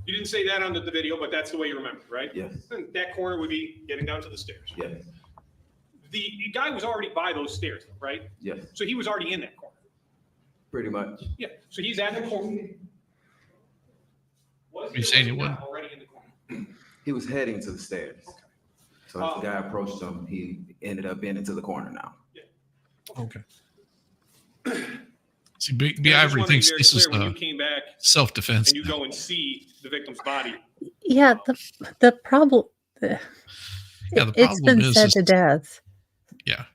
You didn't say that on the video, but that's the way you remember, right? Yes. And that corner would be getting down to the stairs. Yes. The guy was already by those stairs, right? Yes. So he was already in that corner. Pretty much. Yeah. So he's at the corner. Was You he or saying was he he not wasn't? already in the corner? He was heading to the stairs. So as the guy approached him, he ended up being into the corner now. Okay. See, B And I just Ivory wanna be thinks very this is clear, when you came back self-defense. and you go and see the victim's body. Yeah. The problem. Yeah, the It's problem been is said to death. yeah.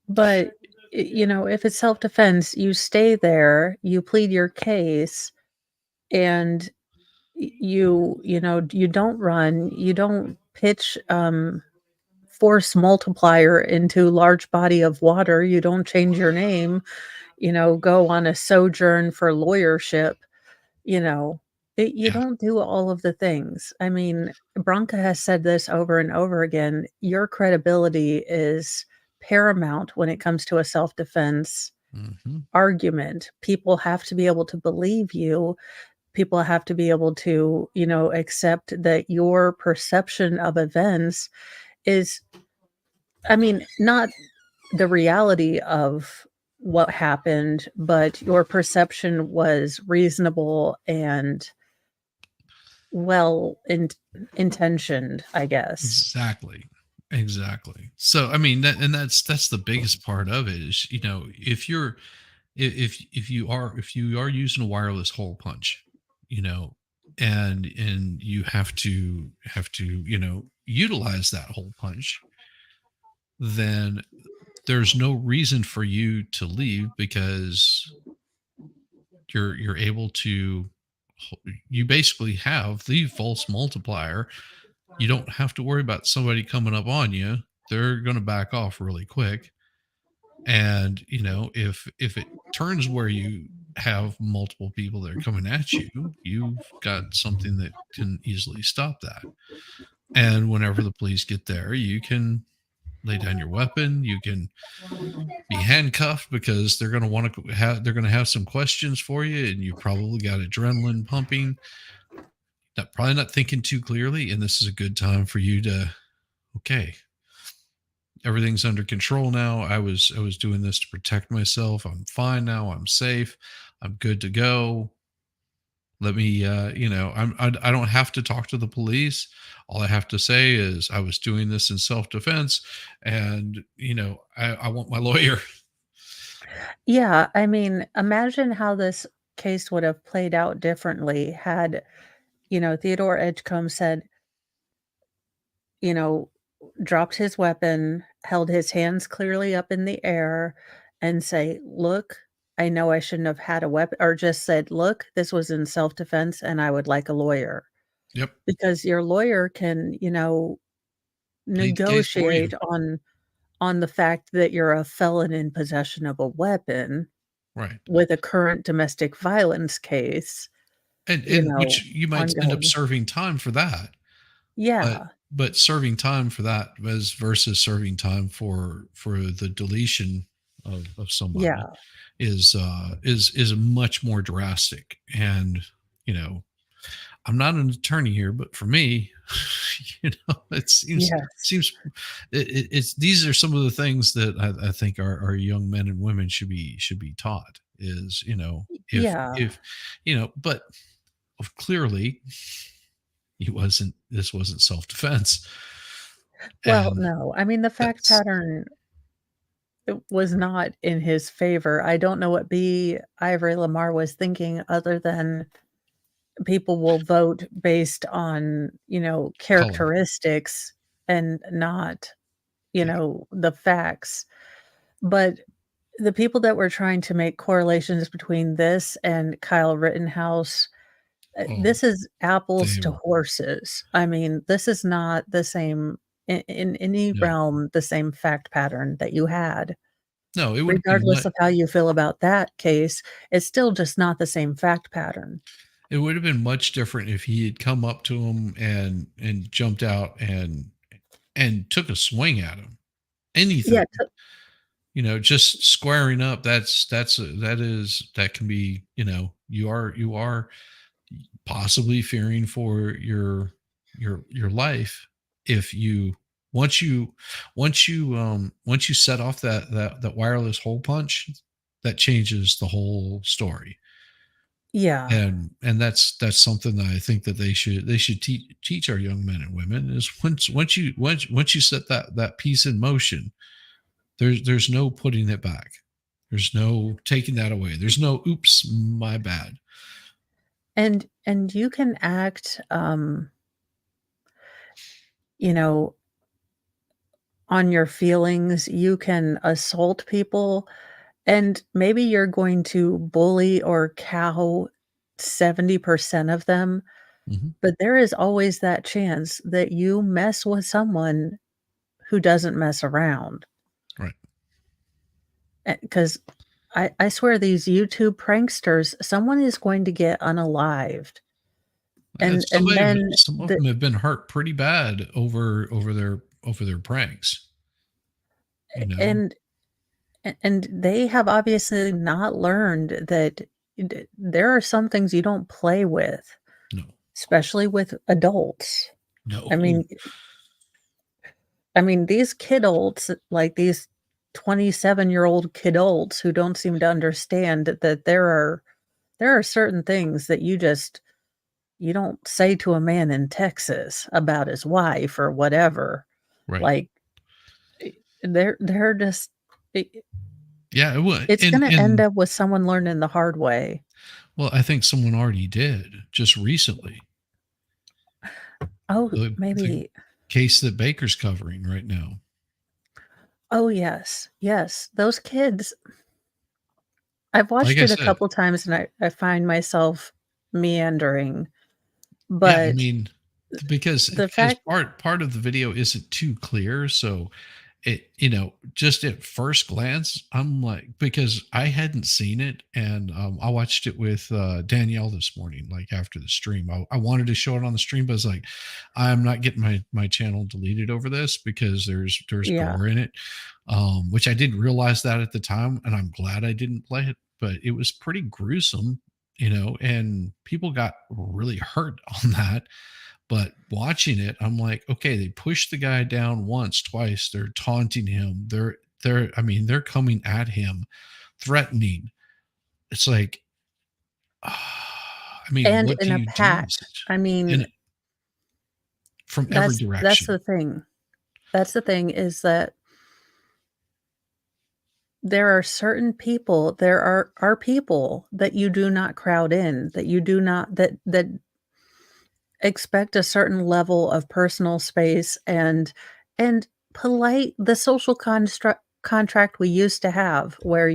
But, you know, if it's self-defense, you stay there, you plead your case, and you know, you don't run, you don't pitch force multiplier into large body of water, you don't change your name, you know, go on a sojourn for lawyership, you know. You Yeah. don't do all of the things. I mean, Bronca has said this over and over again. Your credibility is paramount when it comes to a self-defense Mhm. argument. People have to be able to believe you. People have to be able to, you know, accept that your perception of events is, I mean, not the reality of what happened, but your perception was reasonable and well intentioned, I guess. Exactly. So I mean that's the biggest part of it is, you know, if you are using a wireless hole punch, you know, and you have to you know, utilize that hole punch, then there's no reason for you to leave because you're able to, you basically have the false multiplier. You don't have to worry about somebody coming up on you. They're going to back off really quick. And, you know, if it turns where you have multiple people that are coming at you, you've got something that can easily stop that. And whenever the police get there, you can lay down your weapon. You can be handcuffed because they're going to want to have some questions for you, and you probably got adrenaline pumping. Probably not thinking too clearly, and this is a good time for you to, okay, everything's under control now. I was doing this to protect myself. I'm fine now. I'm safe. I'm good to go. Let me, you know, I don't have to talk to the police. All I have to say is I was doing this in self-defense, and, you know, I want my lawyer. Yeah, I mean, imagine how this case would have played out differently had, you know, Theodore Edgecomb said, you know, dropped his weapon, held his hands clearly up in the air, and say, "Look, I know I shouldn't have had a weapon," or just said, "Look, this was in self-defense and I would like a lawyer." Yep. Because your lawyer can, you know, Plead the case for you. negotiate on the fact that you're a felon in possession of a weapon Right. with a current domestic violence case. And You know, which you might end up ongoing. serving time for that. Yeah. But serving time for that versus serving time for the deletion of somebody Yeah. is much more drastic. And, you know, I'm not an attorney here, but for me, it seems Yes. it's these are some of the things that I think our young men and women should be taught. Is Yeah. if but clearly this wasn't self defense. Well, And no. I mean, the fact that's pattern it was not in his favor. I don't know what B. Ivory Lamar was thinking other than people will vote based on, color. characteristics and not, Yeah. the facts. But the people that were trying to make correlations between this and Kyle Rittenhouse, Oh, this is apples they to were horses. I mean, this is not the same in any no, realm, the same fact pattern that you had. no. It would have been Regardless of how you feel about that case, it's still just not the same fact pattern. It would have been much different if he had come up to him and jumped out and took a swing at him. Anything, Yeah, just squaring up. That can be, you are possibly fearing for your life if you once you set off that wireless hole punch, that changes the whole story. yeah. And that's something that I think that they should teach our young men and women is once you set that piece in motion, there's no putting it back. There's no taking that away. There's no oops, my bad. And you can act, you know, on your feelings. You can assault people, and maybe you're going to bully or cow 70% of them, Mhm. but there is always that chance that you mess with someone who doesn't mess around. Right. Because I swear these YouTube pranksters, someone is going to get unalived. And then Some of the them have been hurt pretty bad over their pranks. and and they have obviously not learned that there are some things you don't play with, No. especially with adults. No. I mean, these kidults, like these 27-year-old kidults who don't seem to understand that there are certain things that you don't say to a man in Texas about his wife or whatever. Right. Like, they're just Yeah, it would. it's gonna end And up with someone learning the hard way. well, I think someone already did just recently. Oh, The maybe. case that Baker's covering right now. Oh, yes. Yes, those kids. I've Like watched I it a said, couple times, and I find myself meandering, yeah, I but mean, because the fact part of the video isn't too clear, so it just at first glance, I'm like, because I hadn't seen it, and I watched it with Danielle this morning, like after the stream. I wanted to show it on the stream, but I was like, I'm not getting my channel deleted over this because there's yeah. gore in it, which I didn't realize that at the time, and I'm glad I didn't play it, but it was pretty gruesome, and people got really hurt on that. But watching it, I'm like, okay, they pushed the guy down once, twice. They're taunting him. They're coming at him, threatening. It's like, And what in do a you do? pack. I mean, From every that's direction. the thing. That's the thing is that there are certain people, there are people that you do not crowd in, that you do not that expect a certain level of personal space and polite the social contract we used to have where,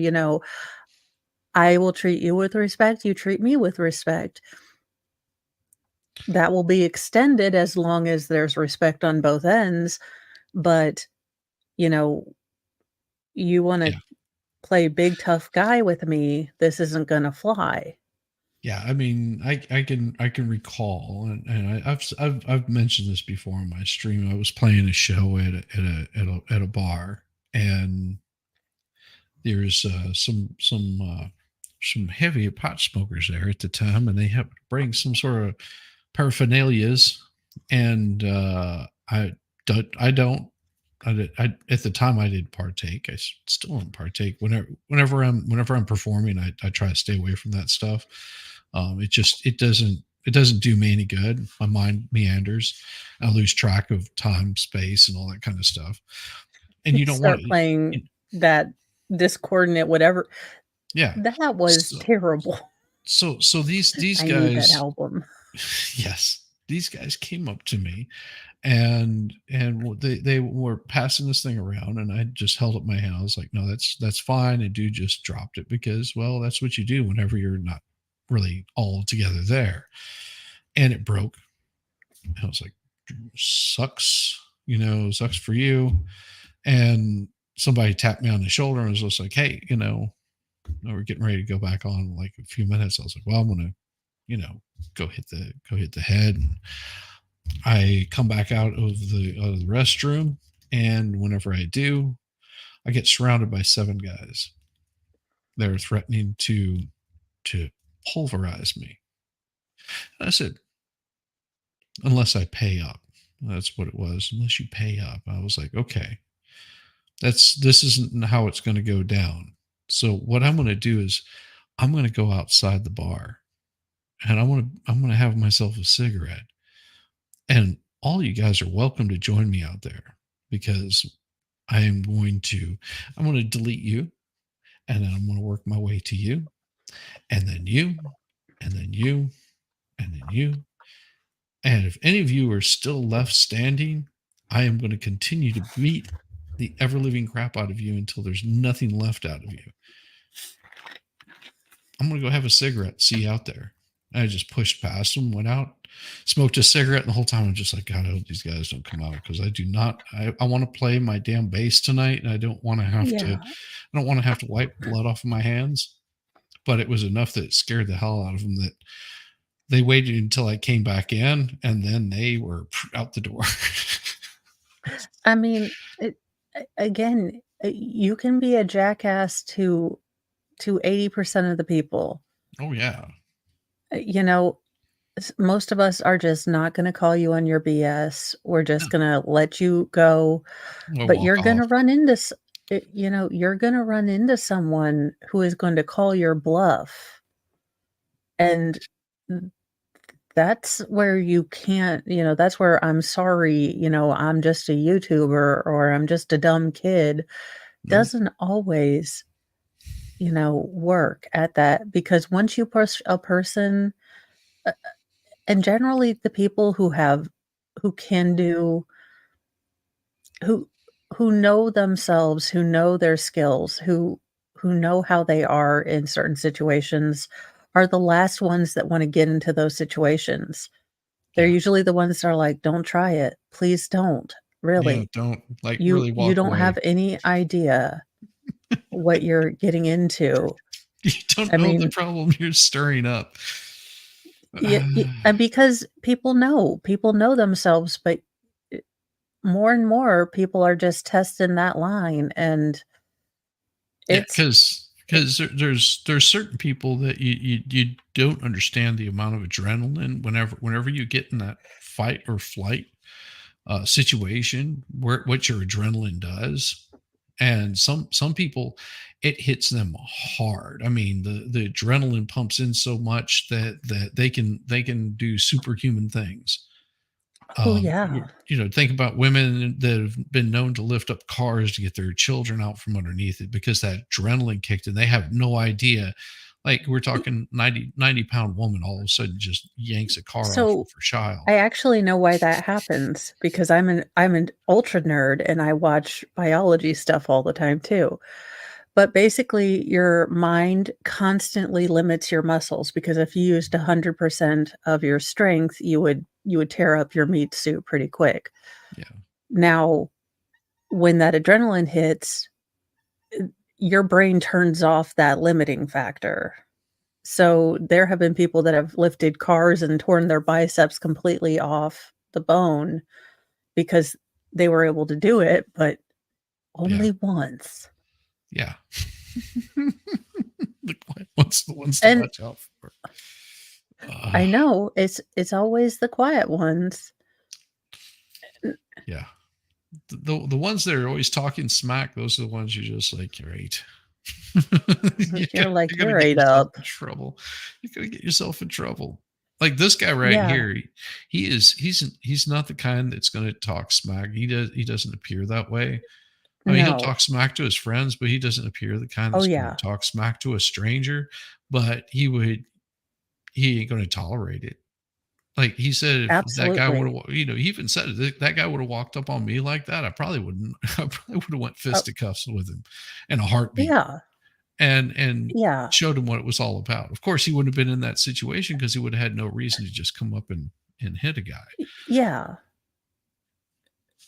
I will treat you with respect, you treat me with respect. That will be extended as long as there's respect on both ends, but, you know, you wanna Yeah. play big tough guy with me, this isn't gonna fly. Yeah. I mean, I can recall, and I've mentioned this before on my stream. I was playing a show at a bar, and there's some heavy pot smokers there at the time, and they have to bring some sort of paraphernalias, and at the time I did partake. I still don't partake. Whenever I'm performing, I try to stay away from that stuff. It doesn't do me any good. My mind meanders. I lose track of time, space, and all that kind of stuff. And you don't want Start playing that discordant, whatever. Yeah, That was terrible. So these I guys, need that album. yes, these guys came up to me, and they were passing this thing around, and I just held up my hand. I was like, no, that's fine. And dude just dropped it because, well, that's what you do whenever you're not really all together there. And it broke. I was like, sucks, sucks for you. And somebody tapped me on the shoulder and was just like, hey, we're getting ready to go back on in like a few minutes. I was like, well, I'm gonna, go hit the head. And I come back out of the restroom, and whenever I do, I get surrounded by 7 guys. They're threatening to pulverize me. And I said, unless I pay up. That's what it was. Unless you pay up. I was like, okay, this isn't how it's going to go down. So what I'm going to do is I'm going to go outside the bar, and I'm going to have myself a cigarette. And all you guys are welcome to join me out there, because I'm going to delete you, and then I'm going to work my way to you, and then you, and then you, and then you. And if any of you are still left standing, I am going to continue to beat the ever-living crap out of you until there's nothing left out of you. I'm going to go have a cigarette, see you out there. And I just pushed past them, went out, smoked a cigarette, and the whole time I'm just like, God, I hope these guys don't come out, because I want to play my damn bass tonight, and I don't want to have to wipe blood off of my hands. But it was enough that it scared the hell out of them that they waited until I came back in, and then they were out the door. I mean, again, you can be a jackass to 80% of the people. Oh, yeah. Most of us are just not going to call you on your BS. We're just going to let you go. But you're going to run into, you're going to run into someone who is going to call your bluff. And that's where you can't, that's where I'm sorry, I'm just a YouTuber, or I'm just a dumb kid. Doesn't always, work at that, because once you push a person, and generally the people who know themselves, who know their skills, who know how they are in certain situations, are the last ones that want to get into those situations. They're usually the ones that are like, don't try it. Please don't. Really. Yeah, don't You walk don't away. have any idea what you're getting into. You don't know the problem you're stirring up. Yeah, and because people know themselves, but more and more people are just testing that line, and because there's certain people that you don't understand the amount of adrenaline whenever you get in that fight or flight situation, what your adrenaline does. And some people, it hits them hard. I mean, the adrenaline pumps in so much that they can do superhuman things. Oh yeah. Think about women that have been known to lift up cars to get their children out from underneath it, because that adrenaline kicked in. They have no idea. Like, we're talking 90-pound woman all of a sudden just yanks a car off of her child. I actually know why that happens, because I'm an ultra nerd, and I watch biology stuff all the time too. But basically, your mind constantly limits your muscles, because if you used 100% of your strength, you would tear up your meat suit pretty quick. Yeah. Now, when that adrenaline hits, your brain turns off that limiting factor. So there have been people that have lifted cars and torn their biceps completely off the bone because they were able to do it, but only once. Yeah. What's the ones to watch out for? I know it's always the quiet ones. Yeah. The ones that are always talking smack, those are the ones you're just like, great. You're like, gonna you're get right yourself up. in trouble. You're gonna get yourself in trouble. Like this guy right Yeah. here, he's not the kind that's gonna talk smack. He doesn't appear that way. I mean, he'll No. talk smack to his friends, but he doesn't appear the kind Oh, that's yeah. gonna talk smack to a stranger. But he ain't gonna tolerate it. Like he said, if that guy Absolutely. would have, he even said it, that guy would have walked up on me like that, I probably wouldn't. I probably would have went fisticuffs with him in a heartbeat. Yeah. And Yeah. showed him what it was all about. Of course, he wouldn't have been in that situation because he would have had no reason to just come up and hit a guy. Yeah.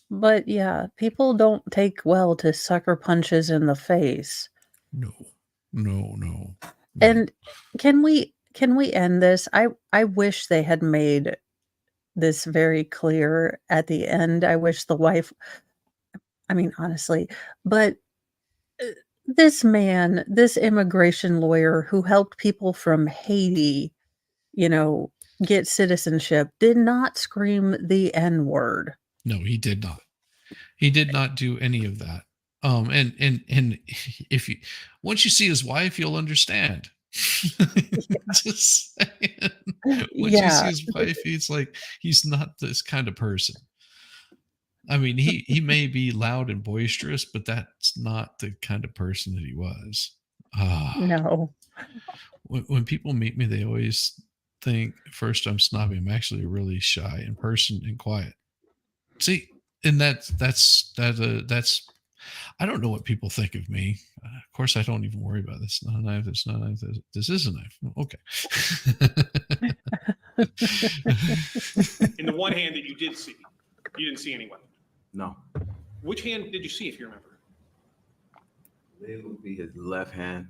But yeah, people don't take well to sucker punches in the face. No. And can we end this? I wish they had made this very clear at the end. I wish the wife, I mean, honestly, but this man, this immigration lawyer who helped people from Haiti, get citizenship, did not scream the N-word. No, he did not. He did not do any of that. And if you once you see his wife, you'll understand. Just saying. Once you see his wife, he's like, he's not this kind of person. I mean, he may be loud and boisterous, but that's not the kind of person that he was. No. When people meet me, they always think first I'm snobby. I'm actually really shy in person and quiet. See, and that's I don't know what people think of me. Of course, I don't even worry about this. Not a knife. It's not a knife. This is a knife. Okay. In the one hand that you did see, you didn't see anyone. No. Which hand did you see, if you remember? It would be his left hand.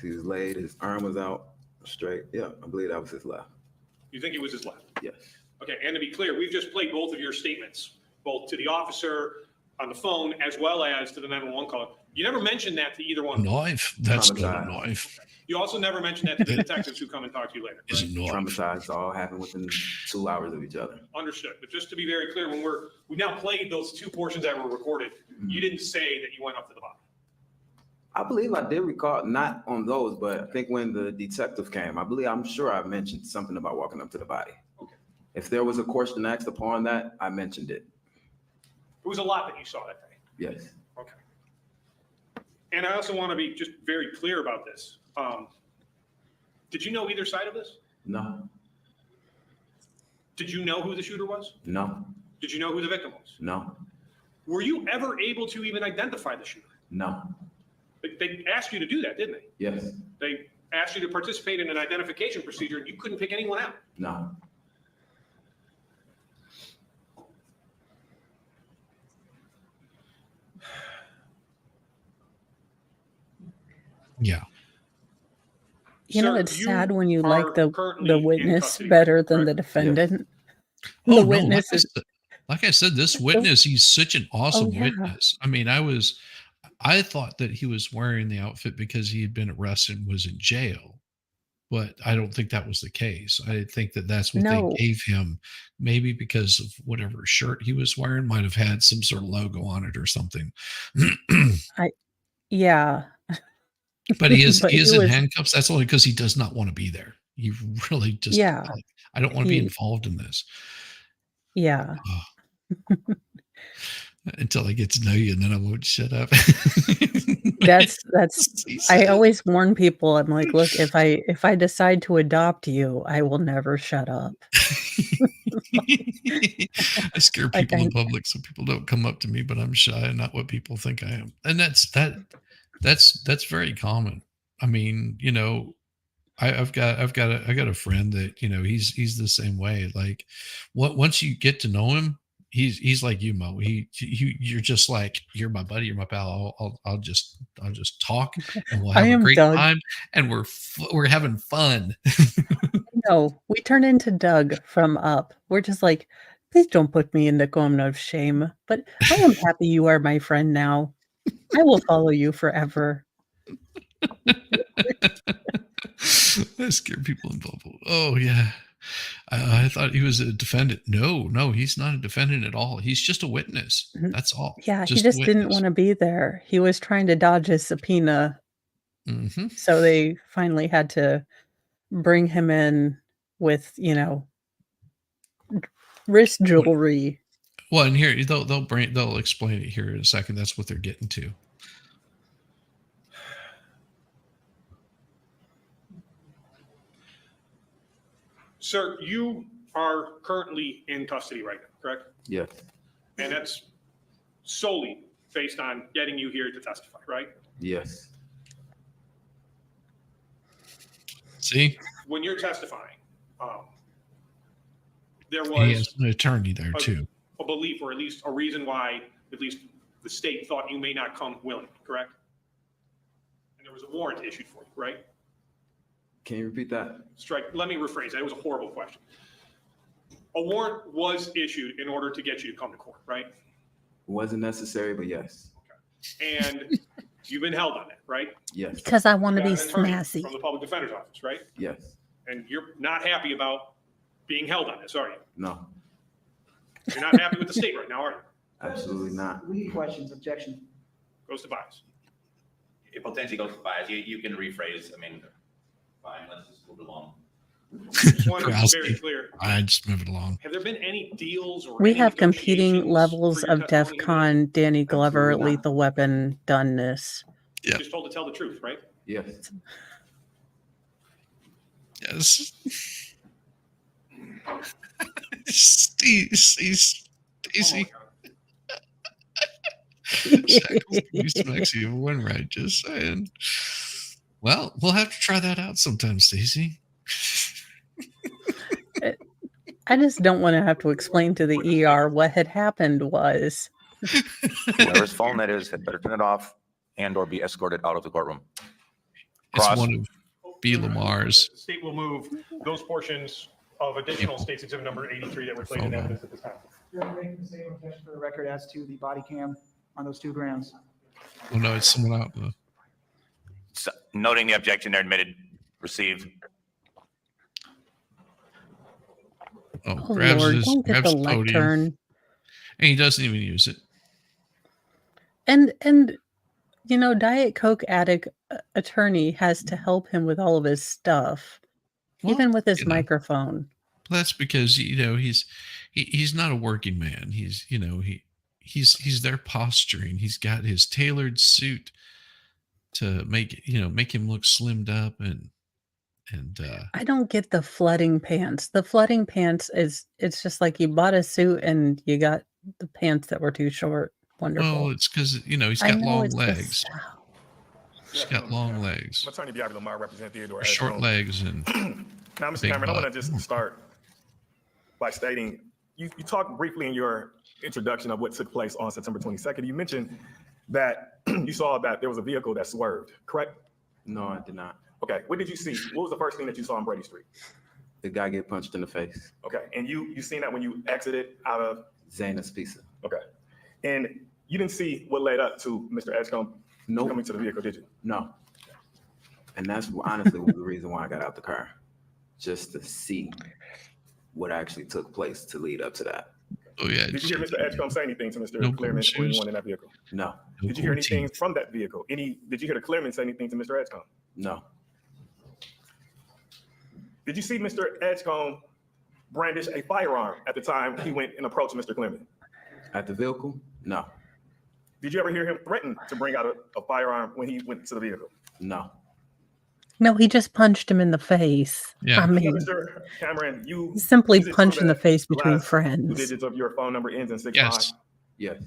He was laid, his arm was out straight. Yeah, I believe that was his left. You think it was his left? Yes. Okay, and to be clear, we've just played both of your statements, both to the officer on the phone as well as to the 911 call. You never mentioned that to either one. Knife. That's not a knife. You also never mentioned that to the detectives who come and talk to you later. Is it not? Traumatized, all happened within 2 hours of each other. Understood. But just to be very clear, when we've now played those two portions that were recorded, you didn't say that you went up to the body. I believe I did recall, not on those, but I think when the detective came, I'm sure I mentioned something about walking up to the body. Okay. If there was a question asked upon that, I mentioned it. It was a lot that you saw that day. Yes. Okay. And I also want to be just very clear about this. Did you know either side of this? No. Did you know who the shooter was? No. Did you know who the victim was? No. Were you ever able to even identify the shooter? No. They asked you to do that, didn't they? Yes. They asked you to participate in an identification procedure and you couldn't pick anyone out. No. Yeah. Sir, It's you sad when you are like currently the in witness custody, better than correct? the defendant. Oh, The no, witness is like I said, this witness, he's such an awesome yeah. witness. I mean, I thought that he was wearing the outfit because he had been arrested and was in jail, but I don't think that was the case. I think that that's what No. they gave him, maybe because of whatever shirt he was wearing might have had some sort of logo on it or something. Yeah. But he is But he is he in was- handcuffs. That's only because he does not want to be there. He really just Yeah. like, I don't want to be He- involved in this. Yeah. Until I get to know you, and then I won't shut up. That's He I said. always warn people, I'm like, look, if I decide to adopt you, I will never shut up. I scare Like, people in public so people don't come up to me, but I'm shy and not what people think I am. And that's very common. I mean, I got a friend that, he's the same way. Like once you get to know him, he's like you, Mo. You're just like, you're my buddy, you're my pal. I'll just talk and we'll I have a am great Doug. time and we're having fun. No, we turn into Doug from Up. We're just like, please don't put me in the corner of shame, but I am happy you are my friend now. I will follow you forever. I scare people in bubble. Oh yeah. I thought he was a defendant. No, he's not a defendant at all. He's just a witness. That's all. Yeah, he Just a just didn't witness. want to be there. He was trying to dodge a subpoena. Mm-hmm. So they finally had to bring him in with, wrist jewelry. Well, and here they'll explain it here in a second. That's what they're getting to. Sir, you are currently in custody right now, correct? Yes. And that's solely based on getting you here to testify, right? Yes. See? When you're testifying, there He has was an attorney there too. a belief, or at least a reason why, at least the state thought you may not come willing, correct? And there was a warrant issued for you, right? Can you repeat that? Let me rephrase that. It was a horrible question. A warrant was issued in order to get you to come to court, right? Wasn't necessary, but yes. Okay. And you've been held on that, right? Yes. Because I want to You be got an attorney snazzy. from the public defender's office, right? Yes. And you're not happy about being held on this, are you? No. You're not happy with the state right now, are you? Absolutely not. Lead questions, objection. Goes to bias. It potentially goes to bias. You can rephrase. I mean, fine, let's just move along. Just want to be Rousey. very clear. I just move it along. Have there been any deals or We any have competing negotiations levels for your of testimony today? DEFCON, Danny Glover, Absolutely not. lethal weapon doneness. You're just told to tell the truth, right? Yes. Yes. Stacy. Shackles makes you one right. Just saying. Well, we'll have to try that out sometime, Stacy. I just don't want to have to explain to the ER what had happened was. Whoever's phone that is had better turn it off and or be escorted out of the courtroom. It's Cross. one of B. Lamar's. The state will move those portions of additional states exhibit number 83 that were placed in evidence at this time. You're making the same objection for the record as to the body cam on those 2 grounds. Oh no, it's someone out. So, noting the objection, they're admitted. Received. Oh Grabs Lord, his, don't get grabs the the podium, lectern. and he doesn't even use it. And Diet Coke addict attorney has to help him with all of his stuff, Well, even with his microphone. That's because he's not a working man. He's there posturing. He's got his tailored suit to make him look slimmed up and I don't get the flooding pants. The flooding pants it's just like you bought a suit and you got the pants that were too short. Wonderful. well, it's because he's I got know long it's the legs. style. He's got long legs, I'm attorney Biabi Lamar, represent Theodore short Edgecomb. legs, and Now, Mr. big Cameron, I butt. want to just start by stating you talked briefly in your introduction of what took place on September 22nd. You mentioned that you saw that there was a vehicle that swerved, correct? No, I did not. Okay. What did you see? What was the first thing that you saw on Brady Street? The guy get punched in the face. Okay. And you seen that when you exited out of Zana's Pizza. Okay. And you didn't see what led up to Mr. Edgecomb Nope. coming to the vehicle, did you? No. And that's honestly the reason why I got out the car, just to see what actually took place to lead up to that. oh yeah, Did you hear Mr. Edgecomb say anything to Mr. No Cleereman or shoes. anyone in that vehicle? No, Did you hear anything from that vehicle? Did you hear the Cleereman say anything to Mr. Edgecomb? no, Did you see Mr. Edgecomb brandish a firearm at the time he went and approached Mr. Cleereman? at the vehicle? No, Did you ever hear him threaten to bring out a firearm when he went to the vehicle? no. No, he just punched him in the face. Yeah. I mean, Mr. Cameron, you simply is it true punch in the that face the between last 2 friends. digits of your phone number ends in 65? Yes. Yes.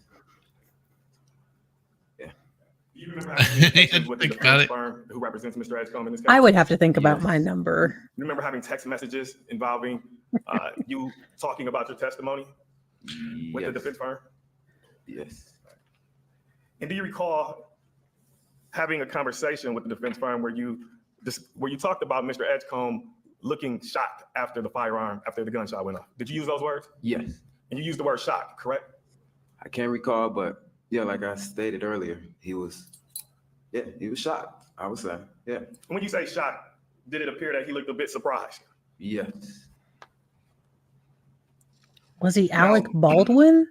Do you remember having communications with the Think about defense it. firm who represents Mr. Edgecomb in this case? I would have to think about Yes. my number. You remember having text messages involving you talking about your testimony with the Yes. defense firm? Yes. And do you recall having a conversation with the defense firm where you talked about Mr. Edgecomb looking shocked after the gunshot went off? Did you use those words? Yes. And you used the word shocked, correct? I can't recall, but yeah, like I stated earlier, he was shocked, I would say. Yeah. And when you say shocked, did it appear that he looked a bit surprised? Yes. Was he Alec Baldwin?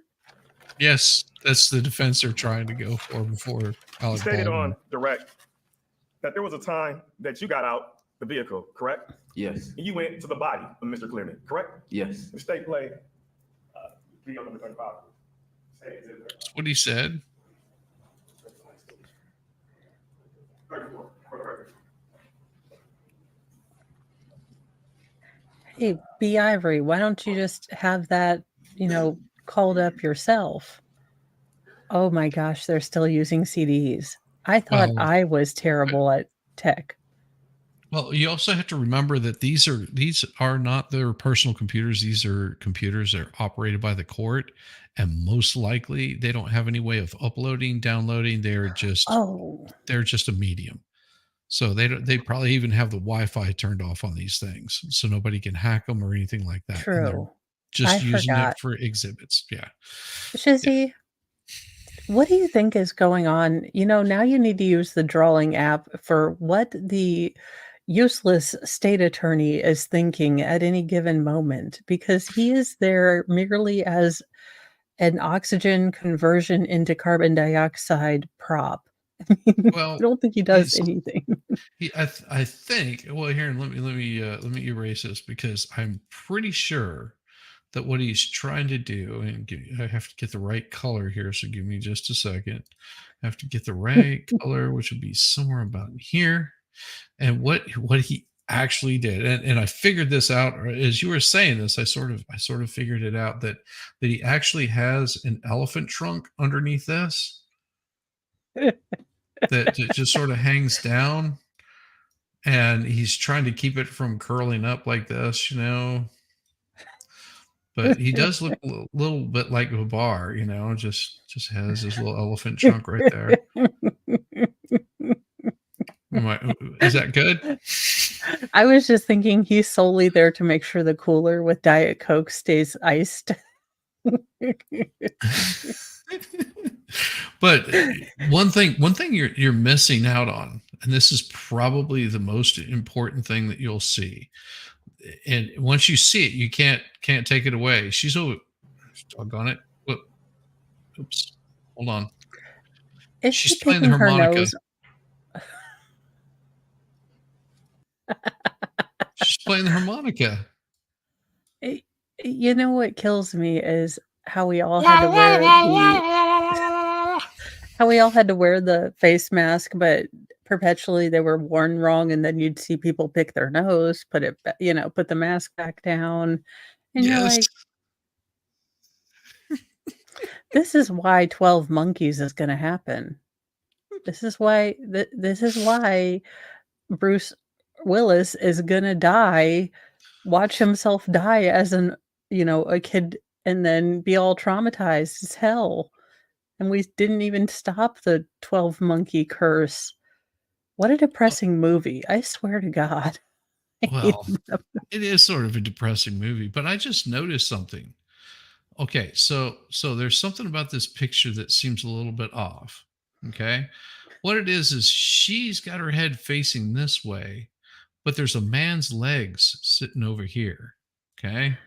Yes, that's the defense they're trying to go for before You Alec stated Baldwin. on direct that there was a time that you got out the vehicle, correct? Yes. And you went to the body of Mr. Cleereman, correct? Yes. The state play video number 35. That's what he said. 34, for the record. Hey, B. Ivory, why don't you just have that, called up yourself? Oh my gosh, they're still using CDs. I thought Well, I was terrible at tech. Well, you also have to remember that these are not their personal computers. These are computers that are operated by the court, and most likely they don't have any way of uploading, downloading. They're just a medium. So they probably even have the Wi-Fi turned off on these things, so nobody can hack them or anything like that. And they're True. just I using forgot. it for exhibits. Yeah. Shizzy, what do you think is going on? Now you need to use the drawing app for what the useless state attorney is thinking at any given moment, because he is there merely as an oxygen conversion into carbon dioxide prop. Well, I don't think he does anything. I think. Well, here, let me erase this, because I'm pretty sure that what he's trying to do, and I have to get the right color here, so give me just a second. I have to get the right color, which would be somewhere about here. And what he actually did, and I figured this out as you were saying this. I sort of figured it out that he actually has an elephant trunk underneath this that just sort of hangs down, and he's trying to keep it from curling up like this, But he does look a little bit like a bar, just has his little elephant trunk right there. Is that good? I was just thinking he's solely there to make sure the cooler with Diet Coke stays iced. But one thing you're missing out on, and this is probably the most important thing that you'll see. And once you see it, you can't take it away. She's over. Doggone it. Whoop. Oops. Hold on. She's playing the harmonica. She's playing the harmonica. You know what kills me is how we all had to wear the face mask, but perpetually they were worn wrong, and then you'd see people pick their nose, put the mask back down, and you're like, this is why 12 Monkeys is going to happen. This is why Bruce Willis is going to die, watch himself die as a kid, and then be all traumatized as hell. And we didn't even stop the 12 Monkey curse. What a depressing movie. I swear to God. Well, it is sort of a depressing movie, but I just noticed something. Okay, so there's something about this picture that seems a little bit off. Okay. What it is she's got her head facing this way, but there's a man's legs sitting over here. Okay.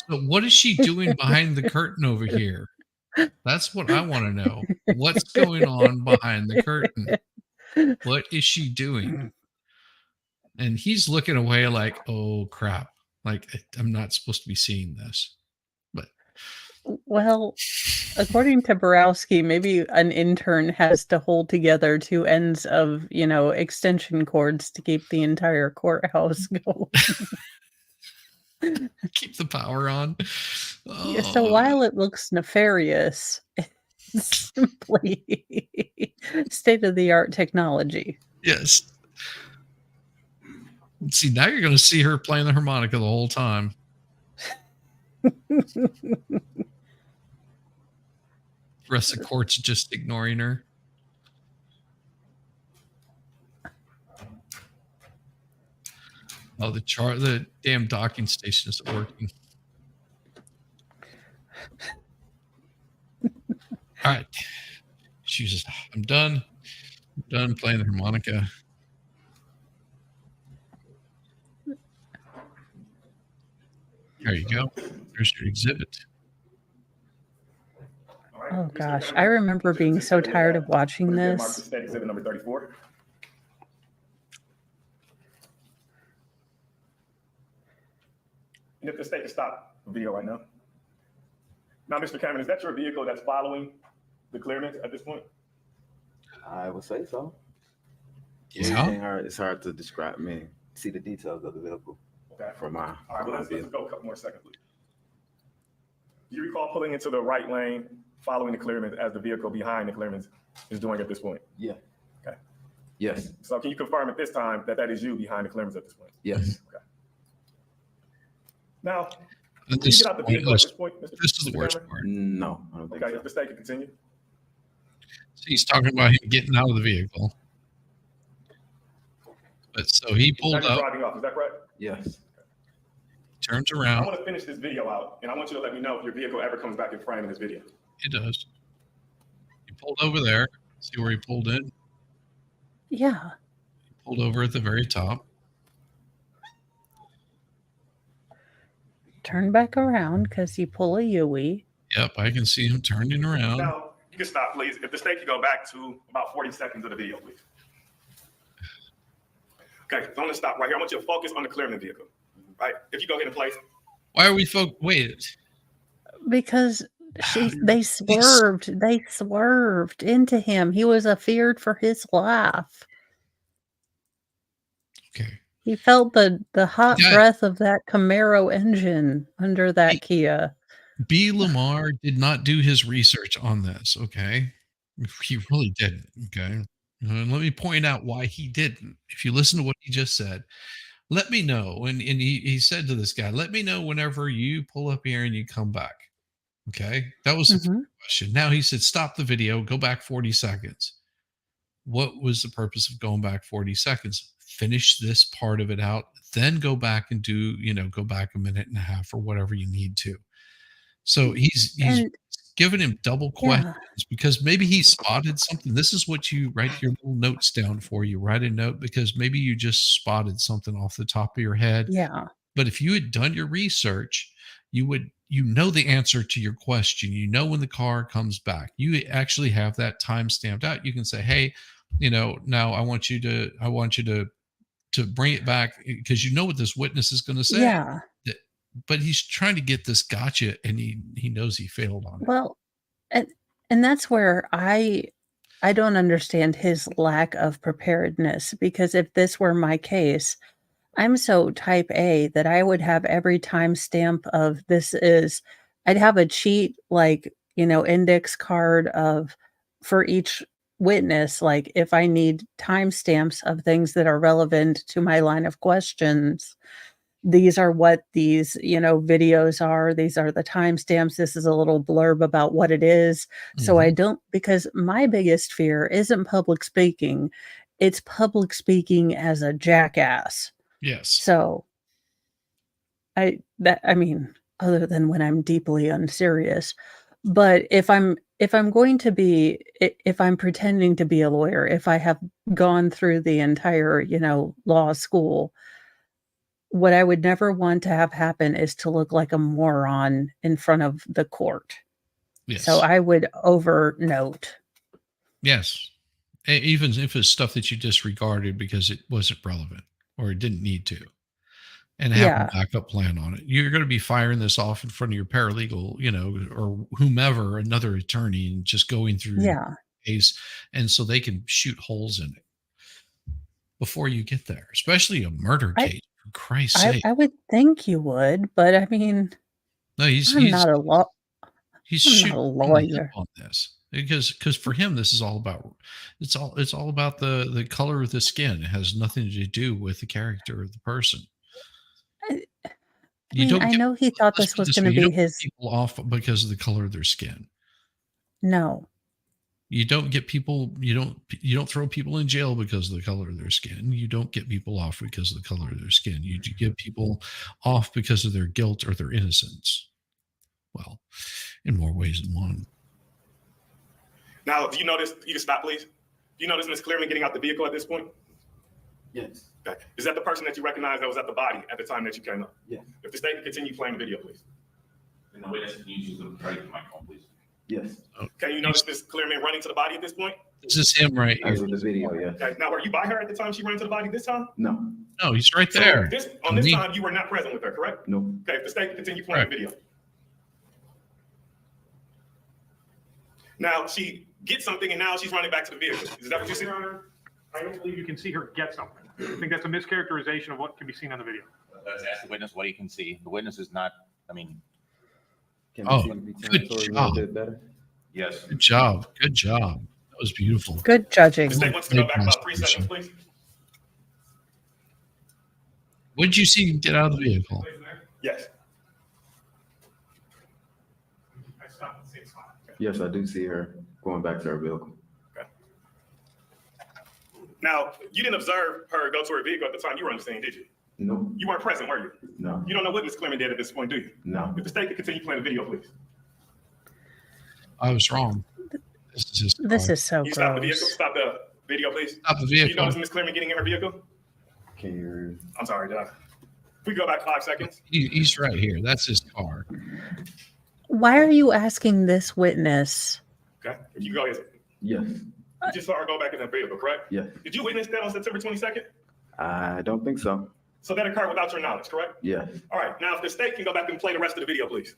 So what is she doing behind the curtain over here? That's what I want to know. What's going on behind the curtain? What is she doing? And he's looking away like, oh crap. Like, I'm not supposed to be seeing this. But well, according to Borowski, maybe an intern has to hold together two ends of, extension cords to keep the entire courthouse going. Keep the power on. Oh. So while it looks nefarious, it's simply state-of-the-art technology. Yes. See, now you're going to see her playing the harmonica the whole time. The rest of the court's just ignoring her. Oh, the damn docking station isn't working. All right. She says, I'm done. I'm done playing the harmonica. There you go. There's your exhibit. All right, Oh Mr. gosh, Cameron, I remember being so exhibit tired that. of watching We're gonna mark the this. state exhibit number 34. And if the state can stop the video right now. Now, Mr. Cameron, is that your vehicle that's following the Cleeremans at this point? I would say so. Yeah. It's hard to describe me, see the details of the vehicle Okay. from my. All right, well, let's go a couple more seconds, please. Do you recall pulling into the right lane, following the Cleeremans as the vehicle behind the Cleeremans is doing at this point? Yeah. Okay. Yes. So can you confirm at this time that that is you behind the Cleeremans at this point? Yes. Okay. Now, And can you get out the vehicle at this point, Mr. This is the worst Cameron? part. No, I don't think Okay, so. if the state can continue. So he's talking about him getting out of the vehicle. But so he Now pulled you're up, driving off, is that correct? Yes. turns I around. want to finish this video out, and I want you to let me know if your vehicle ever comes back in frame in this video. It does. He pulled over there. See where he pulled in? Yeah. He pulled over at the very top. Turn back around because you pull a Yui. Yep, I can see him turning around. Now, you can stop, please. If the state can go back to about 40 seconds of the video, please. Okay, so I'm gonna stop right here. I want you to focus on the Cleerman vehicle, right? If you go ahead and place. Why are we wait? Because they swerved into him. He was afeared for his life. Okay. He felt the hot Yeah. breath of that Camaro engine under that Kia. B. Lamar did not do his research on this, okay? He really didn't, okay? And let me point out why he didn't. If you listen to what he just said, let me know. And he said to this guy, let me know whenever you pull up here and you come back. Okay? That was the first question. Now he said, stop the video, go back 40 seconds. What was the purpose of going back 40 seconds? Finish this part of it out, then go back and do, go back a minute and a half or whatever you need to. So he's giving him double questions because maybe he spotted something. This is what you write your little notes down for. You write a note because maybe you just spotted something off the top of your head. Yeah. But if you had done your research, you know the answer to your question. You know when the car comes back. You actually have that time stamped out. You can say, hey, now I want you to bring it back because you know what this witness is going to say. Yeah. But he's trying to get this gotcha, and he knows he failed on it. Well, and that's where I don't understand his lack of preparedness, because if this were my case, I'm so type A that I would have every timestamp of I'd have a cheat, index card for each witness. Like if I need timestamps of things that are relevant to my line of questions, these are what these, videos are. These are the timestamps. This is a little blurb about what it is. So I don't, because my biggest fear isn't public speaking. It's public speaking as a jackass. Yes. So other than when I'm deeply unserious, but if I'm pretending to be a lawyer, if I have gone through the entire, law school, what I would never want to have happen is to look like a moron in front of the court. Yes. So I would overnote. Yes. Even if it's stuff that you disregarded because it wasn't relevant or it didn't need to, and have a backup plan on it. You're going to be firing this off in front of your paralegal, or whomever, another attorney, and just going through the case. And so they can shoot holes in it before you get there, especially a murder case. For Christ's sake. I would think you would, but I mean, no, he's not a lawyer on this because for him, this is all about, it's all about the color of the skin. It has nothing to do with the character of the person. I know he thought this was going to be his people off because of the color of their skin. No. You don't get people, you don't throw people in jail because of the color of their skin. You don't get people off because of the color of their skin. You get people off because of their guilt or their innocence. Well, in more ways than one. Now, do you notice, you can stop, please. Do you notice Ms. Cleerman getting out the vehicle at this point? Yes. Okay. Is that the person that you recognize that was at the body at the time that you came up? Yes. If the state can continue playing the video, please. And the witness can use the microphone, please. Yes. Can you notice this Cleereman running to the body at this point? This is him right As here. with the video, yes. Okay. Now, were you by her at the time she ran to the body this time? No. No, he's right So there. on this Me. time, you were not present with her, correct? No. Okay. If the state can continue playing the video. Now she gets something and now she's running back to the vehicle. Is that what you see? Your Honor, I don't believe you can see her get something. I think that's a mischaracterization of what can be seen on the video. Let's ask the witness what he can see. The witness is not, I mean, Can Oh, the be good territorial a job. little bit better? yes. Good job. Good job. That was beautiful. Good judging. The state wants to go back about 3 seconds, please. What did you see him get out of the vehicle? Yes. I stopped at the same spot. Yes, I do see her going back to her vehicle. Now, you didn't observe her go to her vehicle at the time you were on the scene, did you? No. You weren't present, were you? No. You don't know what Ms. Cleereman did at this point, do you? No. If the state could continue playing the video, please. I was wrong. This is his This car. is so You stop the vehicle. gross. Stop the video, please. Stop the Do you vehicle. notice Ms. Cleereman getting in her vehicle? Can you? I'm sorry, John. If we go back 5 seconds. He's right here. That's his car. Why are you asking this witness? Okay. If you go ahead. Yes. You just saw her go back in that vehicle, correct? Yes. Did you witness that on September 22nd? I don't think so. So that occurred without your knowledge, correct? Yes. All right. Now, if the state can go back and play the rest of the video, please.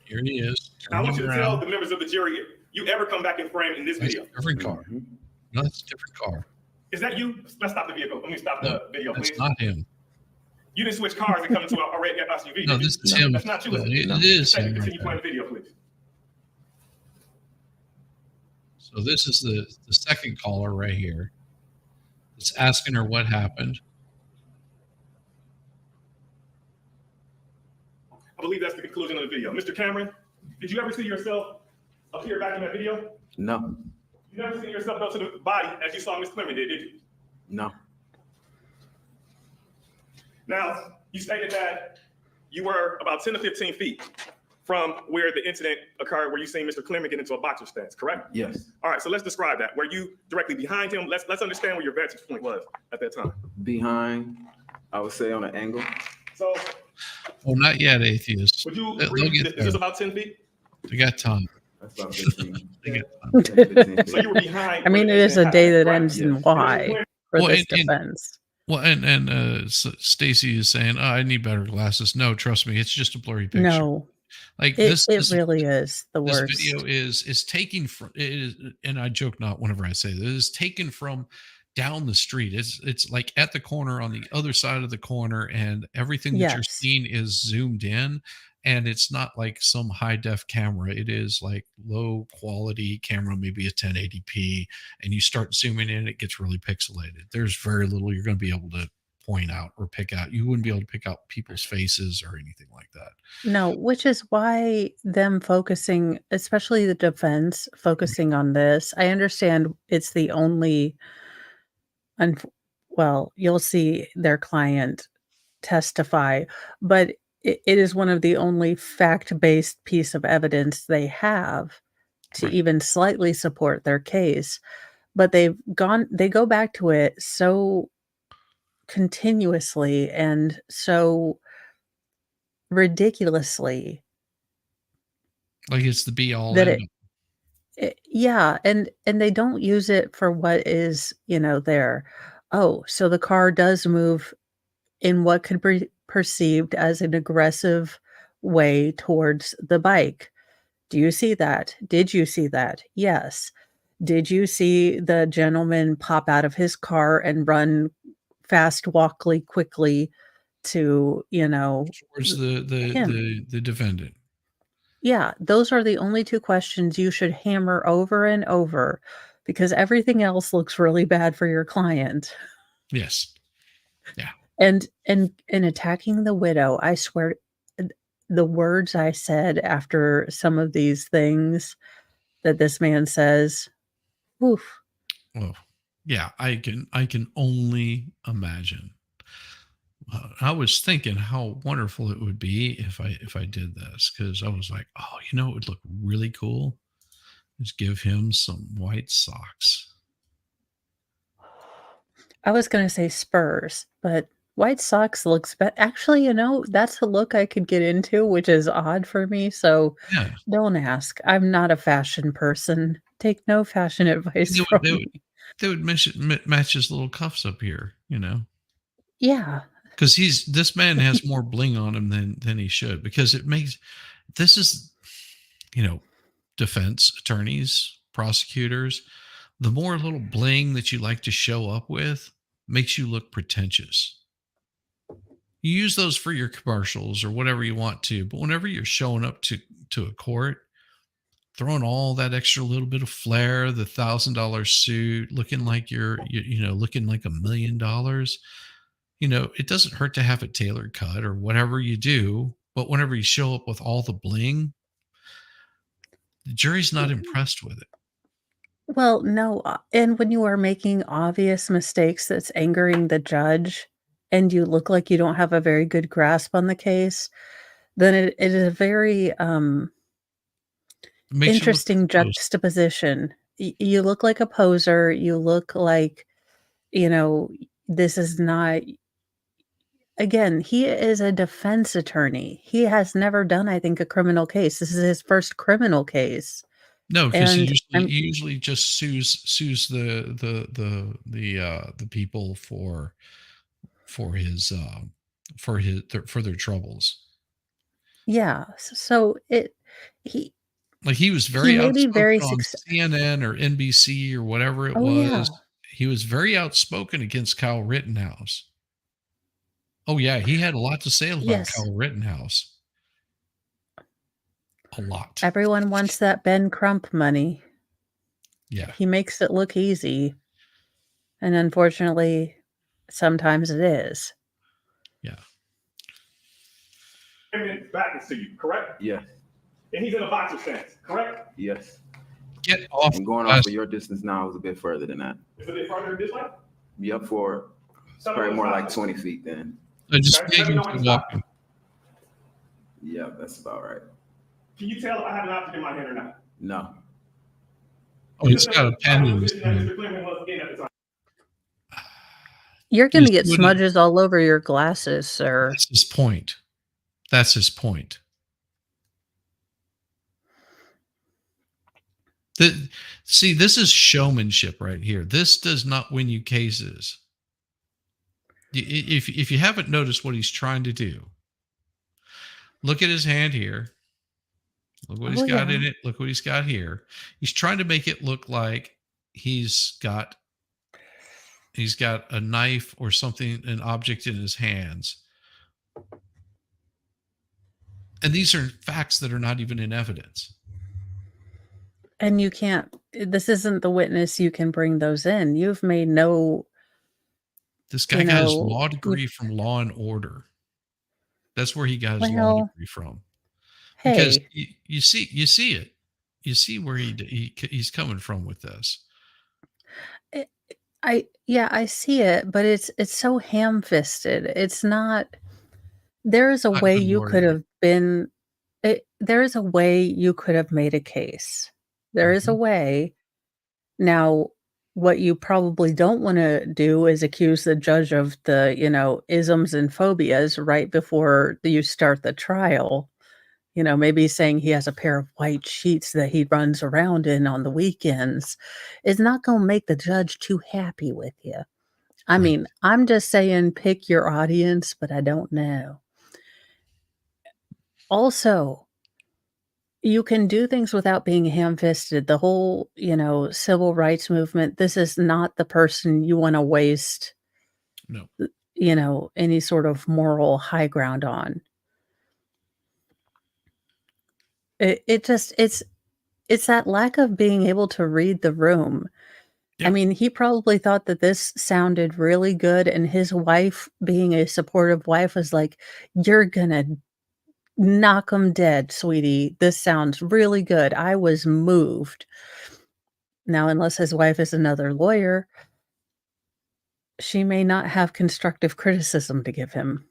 Here he is. Now, I want you to Turning tell around. the members of the jury, you ever come back in frame in this That's video. a different car. Mhm. No, that's a different car. Is that you? Let's stop the vehicle. Let me stop the video, That's please. not him. You didn't switch cars and come into a red SUV. No, did you? this is him. That's not you, is it? It is State, him. continue Right playing there. the video, please. So this is the second caller right here. It's asking her what happened. I believe that's the conclusion of the video. Mr. Cameron, did you ever see yourself appear back in that video? No. You never seen yourself go to the body as you saw Ms. Cleereman did you? No. Now, you stated that you were about 10 to 15 feet from where the incident occurred, where you seen Mr. Cleereman get into a boxer stance, correct? Yes. All right, so let's describe that. Were you directly behind him? Let's understand where your vantage point was at that time. Behind, I would say on an angle. So Oh, not yet, atheist. would you They'll agree get that this is there. about 10 feet? They got time. That's about 15. They got time. 15 So you were behind. I mean, where it the is a incident day that happened, ends right? in Y for Well, this and- defense. Well, and Stacy is saying, "Oh, I need better glasses." No, trust me, it's just a blurry picture. No, Like it this really is the this worst. video is taken from it is, and I joke not whenever I say this, it is taken from down the street. It's like at the corner on the other side of the corner, and everything that you're Yes. seeing is zoomed in, and it's not like some high def camera. It is like low quality camera, maybe a 1080p, and you start zooming in, it gets really pixelated. There's very little you're going to be able to point out or pick out. You wouldn't be able to pick out people's faces or anything like that. No, which is why them focusing, especially the defense, focusing on this. I understand it's the only, well, you'll see their client testify, but it is one of the only fact-based piece of evidence they have to Right. even slightly support their case. But they go back to it so continuously and so ridiculously Like it's the be all that end all. yeah, and they don't use it for what is, there. Oh, so the car does move in what could be perceived as an aggressive way towards the bike. Do you see that? Did you see that? Yes. Did you see the gentleman pop out of his car and run fast, walkly, quickly to, Towards him? the defendant. Yeah, those are the only two questions you should hammer over and over because everything else looks really bad for your client. Yes. And attacking the widow, I swear the words I said after some of these things that this man says, oof. Well, yeah, I can only imagine. I was thinking how wonderful it would be if I did this, because I was like, oh, it would look really cool. Just give him some white socks I was gonna say Spurs, but White Sox looks actually, that's a look I could get into, which is odd for me, so Yeah. don't ask. I'm not a fashion person. Take no fashion advice They would from they would me. they would match his little cuffs up here, Yeah. because this man has more bling on him than he should, because this is, defense attorneys, prosecutors, the more little bling that you like to show up with makes you look pretentious. You use those for your commercials or whatever you want to, but whenever you're showing up to a court, throwing all that extra little bit of flair, the $1,000 suit, looking like looking like $1 million, it doesn't hurt to have it tailored cut or whatever you do. But whenever you show up with all the bling, the jury's not impressed with it. Well, no, and when you are making obvious mistakes that's angering the judge and you look like you don't have a very good grasp on the case, then it is a very It makes you look interesting exposed. juxtaposition. You look like a poser. You look like, you know, this is not, again, he is a defense attorney. He has never done, I think, a criminal case. This is his first criminal case. No, because And he usually just sues the people for their troubles. yeah, so he Like, he was he very may be very outspoken on CNN or NBC or whatever it Oh, yeah. was. He was very outspoken against Kyle Rittenhouse. Oh yeah, he had a lot to say about Yes. Kyle Rittenhouse. A lot. Everyone wants that Ben Crump money. Yeah. He makes it look easy. And unfortunately, sometimes it is. Yeah. Cameron back to you, correct? Yeah. And he's in a boxer stance, correct? Yes. Get off. And going off of your distance now is a bit further than that. Is it further this way? Yep, for it's probably more like 20 feet then. Just Okay, make let me him know when keep to stop. walking. Yeah, that's about right. Can you tell if I have an object in my hand or not? No. Oh, he's got a pen in his That hand. Mr. Cleereman was in at the time. You're going to Yes, get what is- smudges all over your glasses, sir. That's his point. That's his point. See, this is showmanship right here. This does not win you cases. If you haven't noticed what he's trying to do, look at his hand here. Look what he's got in it. Look what he's got here. He's trying to make it look like he's got a knife or something, an object in his hands. And these are facts that are not even in evidence. And you can't, this isn't the witness you can bring those in. You've made no. This guy got his law degree from Law and Order. That's where he got his law degree from. Because you see it. You see where he's coming from with this. I see it, but it's so ham-fisted. It's not. There is a way you could have been. There is a way you could have made a case. There is a way. Now, what you probably don't want to do is accuse the judge of the, isms and phobias right before you start the trial. Maybe saying he has a pair of white sheets that he runs around in on the weekends is not going to make the judge too happy with you. I mean, I'm just saying pick your audience, but I don't know. Also, you can do things without being ham-fisted. The whole, civil rights movement, this is not the person you want to waste, any sort of high ground on. It's that lack of being able to read the room. I mean, he probably thought that this sounded really good, and his wife, being a supportive wife, was like, "You're gonna knock him dead, sweetie. This sounds really good. I was moved." Now, unless his wife is another lawyer, she may not have constructive criticism to give him.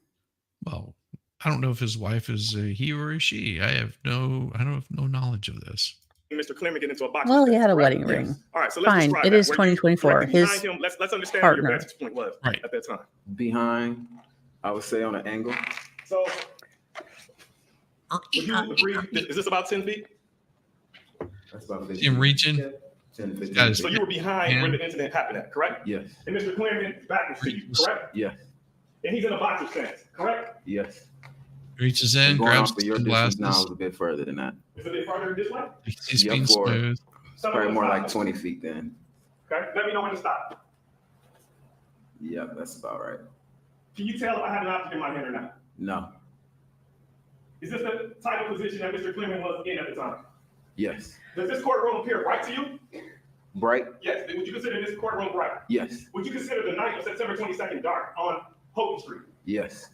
Well, I don't know if his wife is a he or a she. I don't have no knowledge of this. Mr. Cleereman get into a boxing Well, he stance, had a correct? wedding ring. All right, so let's Fine. describe It that. is Were you 2024. directly His behind him? Let's understand what your partner. vantage point was Right. at that time. Behind, I would say on an angle. So, would you agree? Is this about 10 feet? That's about In region, 10, 15. That is- So you were behind where the incident happened at, correct? Yes, And Mr. Cleereman backwards to you, correct? yes, And he's in a boxer stance, correct? yes. reaches in, Going grabs off of your the distance glasses. now is a bit further than that. Is it a bit farther this way? He's Yeah, being for- smooth. Probably more like 20 feet then. Okay, let me know when to stop. Yeah, that's about right. Can you tell if I have an object in my hand or not? No, Is this the type of position that Mr. Cleereman was in at the time? yes. Does this courtroom appear bright to you? Bright? Yes. Would you consider this courtroom bright? Yes, Would you consider the night of September 22nd dark on Holton Street? yes.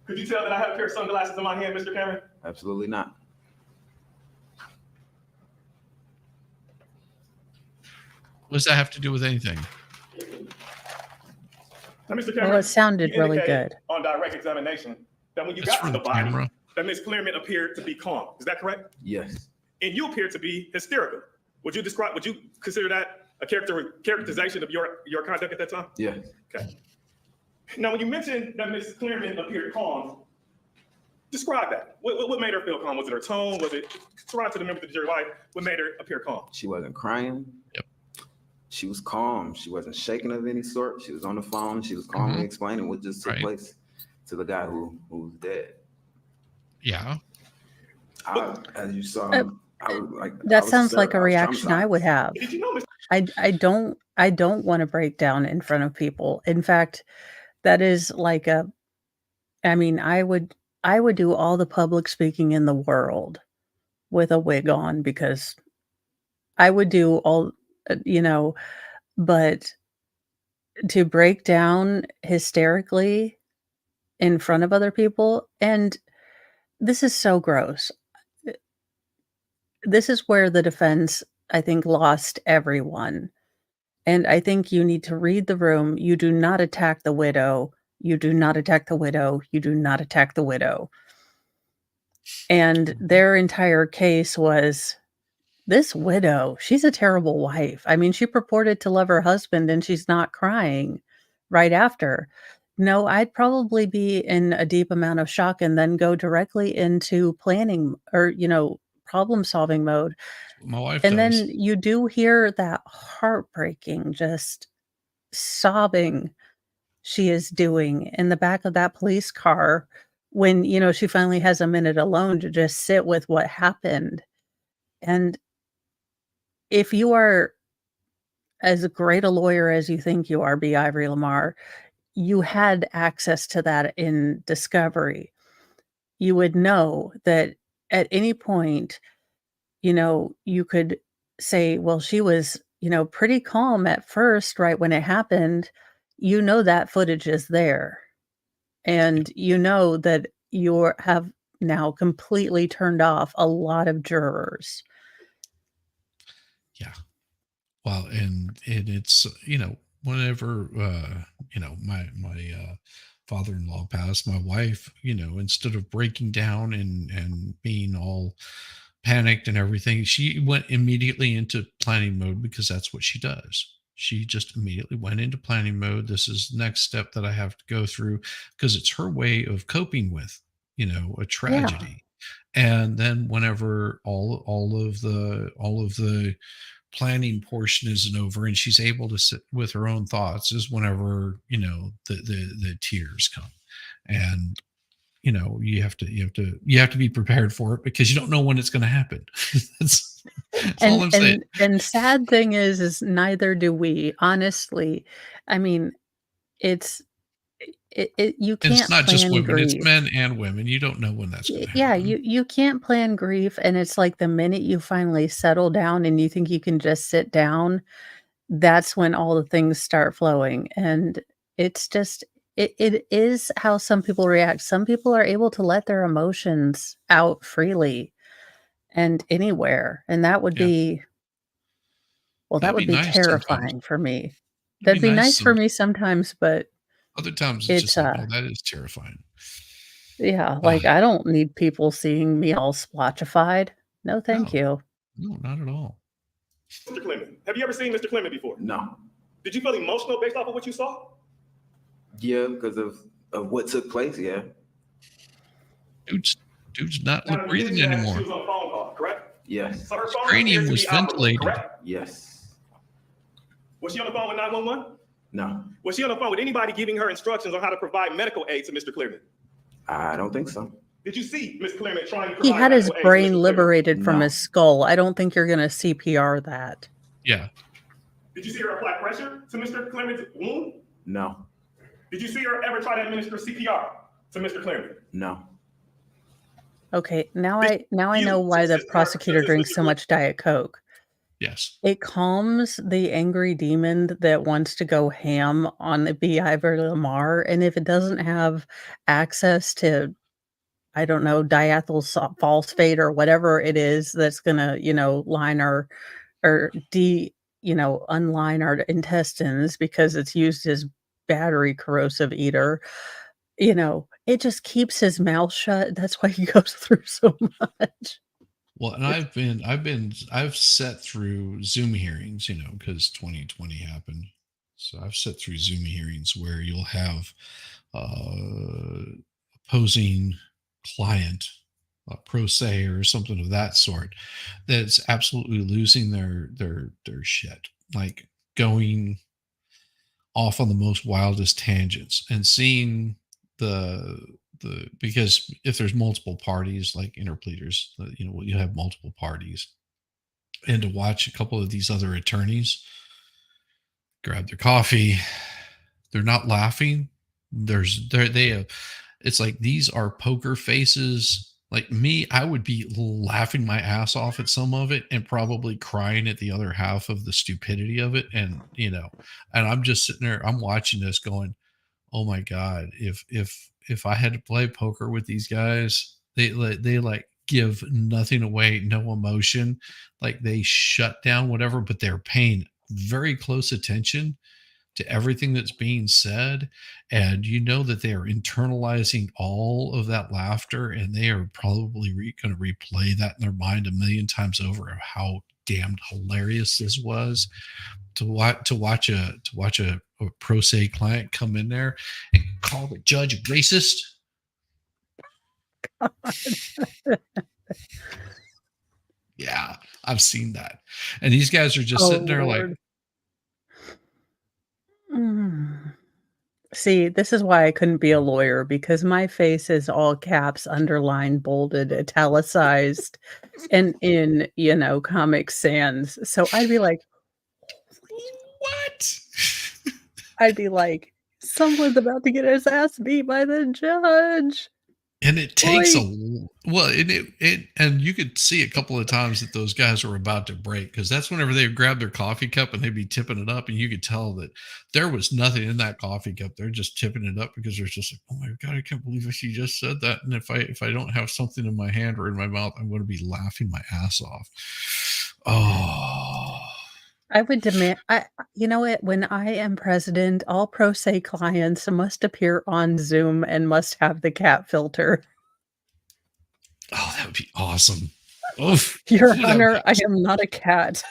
Could you tell that I have a pair of sunglasses in my hand, Mr. Cameron? Absolutely not. What does that have to do with anything? Now, Mr. Cameron, Well, it sounded you really indicated good. on direct examination that when you That's got for to the the body, camera. that Ms. Cleereman appeared to be calm. Is that correct? Yes, And you appeared to be hysterical. Would you consider that a characterization of your conduct at that time? yes. Okay. Now, when you mentioned that Ms. Cleereman appeared calm, describe that. What made her feel calm? Was it her tone? Was it, describe to the members of the jury why, what made her appear calm? She wasn't crying. Yep. She was calm. She wasn't shaking of any sort. She was on the phone. She was calmly Mhm. explaining what just took Right. place to the guy who was dead. Yeah. As you saw, I was like, I That was sounds like disturbed. a I was reaction I would traumatized. have. Did you know Ms. I don't want to break down in front of people. In fact, that is like I mean, I would do all the public speaking in the world with a wig on because I would do all, but to break down hysterically in front of other people, and this is so gross. This is where the defense, I think, lost everyone. And I think you need to read the room. You do not attack the widow. You do not attack the widow. You do not attack the widow. And their entire case was this widow, she's a terrible wife. I mean, she purported to love her husband and she's not crying right after. No, I'd probably be in a deep amount of shock and then go directly into planning or, problem solving mode. My wife And does. then you do hear that heartbreaking, just sobbing she is doing in the back of that police car when, she finally has a minute alone to just sit with what happened. And if you are as great a lawyer as you think you are, B. Ivory Lamar, you had access to that in discovery. You would know that at any point, you could say, well, she was, pretty calm at first, right when it happened. That footage is there. And that you have now completely turned off a lot of jurors. Yeah. Well, and it's, whenever, my father-in-law passed, my wife, instead of breaking down and being all panicked and everything, she went immediately into planning mode because that's what she does. She just immediately went into planning mode. This is the next step that I have to go through because it's her way of coping with, a tragedy. And then whenever all of the planning portion isn't over and she's able to sit with her own thoughts is whenever, the tears come. And you have to be prepared for it because you don't know when it's going to happen. That's all I'm saying. And sad thing is neither do we, honestly. I mean, you And can't it's not just plan women, grief. it's men and women. You don't know when that's going to happen. Yeah, you can't plan grief, and it's like the minute you finally settle down and you think you can just sit down, that's when all the things start flowing. And it's just it is how some people react. Some people are able to let their emotions out freely and anywhere, and that would be That'd be nice terrifying sometimes. for me. It'd That'd be nice for sometimes. me sometimes, but Other times it's just like, it's no, that is terrifying. yeah, like I don't need people seeing me all splotchified. No, thank No. you. No, not at all. Mr. Cleereman, have you ever seen Mr. Cleereman before? No. Did you feel emotional based off of what you saw? Yeah, because of what took place, yeah. Dude's not Now, you breathing mentioned that anymore. She was on a phone call, correct? Yes. So her phone Cranium appears to was be out the loop, ventilated. correct? Yes. Was she on the phone with 911? No. Was she on the phone with anybody giving her instructions on how to provide medical aid to Mr. Cleereman? I don't think so. Did you see Ms. Cleereman trying to He provide had his medical aid to brain Mr. Cleereman? liberated from No. his skull. I don't think you're going to CPR that. Yeah. Did you see her apply pressure to Mr. Cleereman's wound? No. Did you see her ever try to administer CPR to Mr. Cleereman? No. Okay, now I know why the prosecutor drinks so much Diet Coke. Yes. It calms the angry demon that wants to go ham on the B. Ivor Lamar, and if it doesn't have access to, I don't know, diethyl phosphate or whatever it is that's gonna, line our or unline our intestines because it's used as battery corrosive eater, it just keeps his mouth shut. That's why he goes through so much. Well, and I've sat through Zoom hearings, because 2020 happened. So I've sat through Zoom hearings where you'll have opposing client, pro se or something of that sort, that's absolutely losing their shit, like going off on the most wildest tangents, and seeing because if there's multiple parties like interpleaders, you have multiple parties, and to watch a couple of these other attorneys grab their coffee, they're not laughing. It's like these are poker faces. Like me, I would be laughing my ass off at some of it and probably crying at the other half of the stupidity of it. And, and I'm just sitting there, I'm watching this going, oh my God, if I had to play poker with these guys, they like give nothing away, no emotion, like they shut down whatever, but they're paying very close attention to everything that's being said. And that they are internalizing all of that laughter, and they are probably going to replay that in their mind a million times over of how damned hilarious this was. To watch a pro se client come in there and call the judge a racist. Yeah, I've seen that. And these guys are just sitting there Lord. See, this is why I couldn't be a lawyer, because my face is all caps, underlined, bolded, italicized, and in, Comic Sans. So I'd be like, what? I'd be like, someone's about to get his ass beat by the judge. And it takes and you could see a couple of times that those guys were about to break, because that's whenever they grab their coffee cup and they'd be tipping it up, and you could tell that there was nothing in that coffee cup. They're just tipping it up because they're just like, oh my God, I can't believe she just said that. And if I don't have something in my hand or in my mouth, I'm going to be laughing my ass off. Oh. I would demand, you know what? When I am president, all pro se clients must appear on Zoom and must have the cat filter. Oh, that would be awesome. Oof. Your Honor, I am not a cat.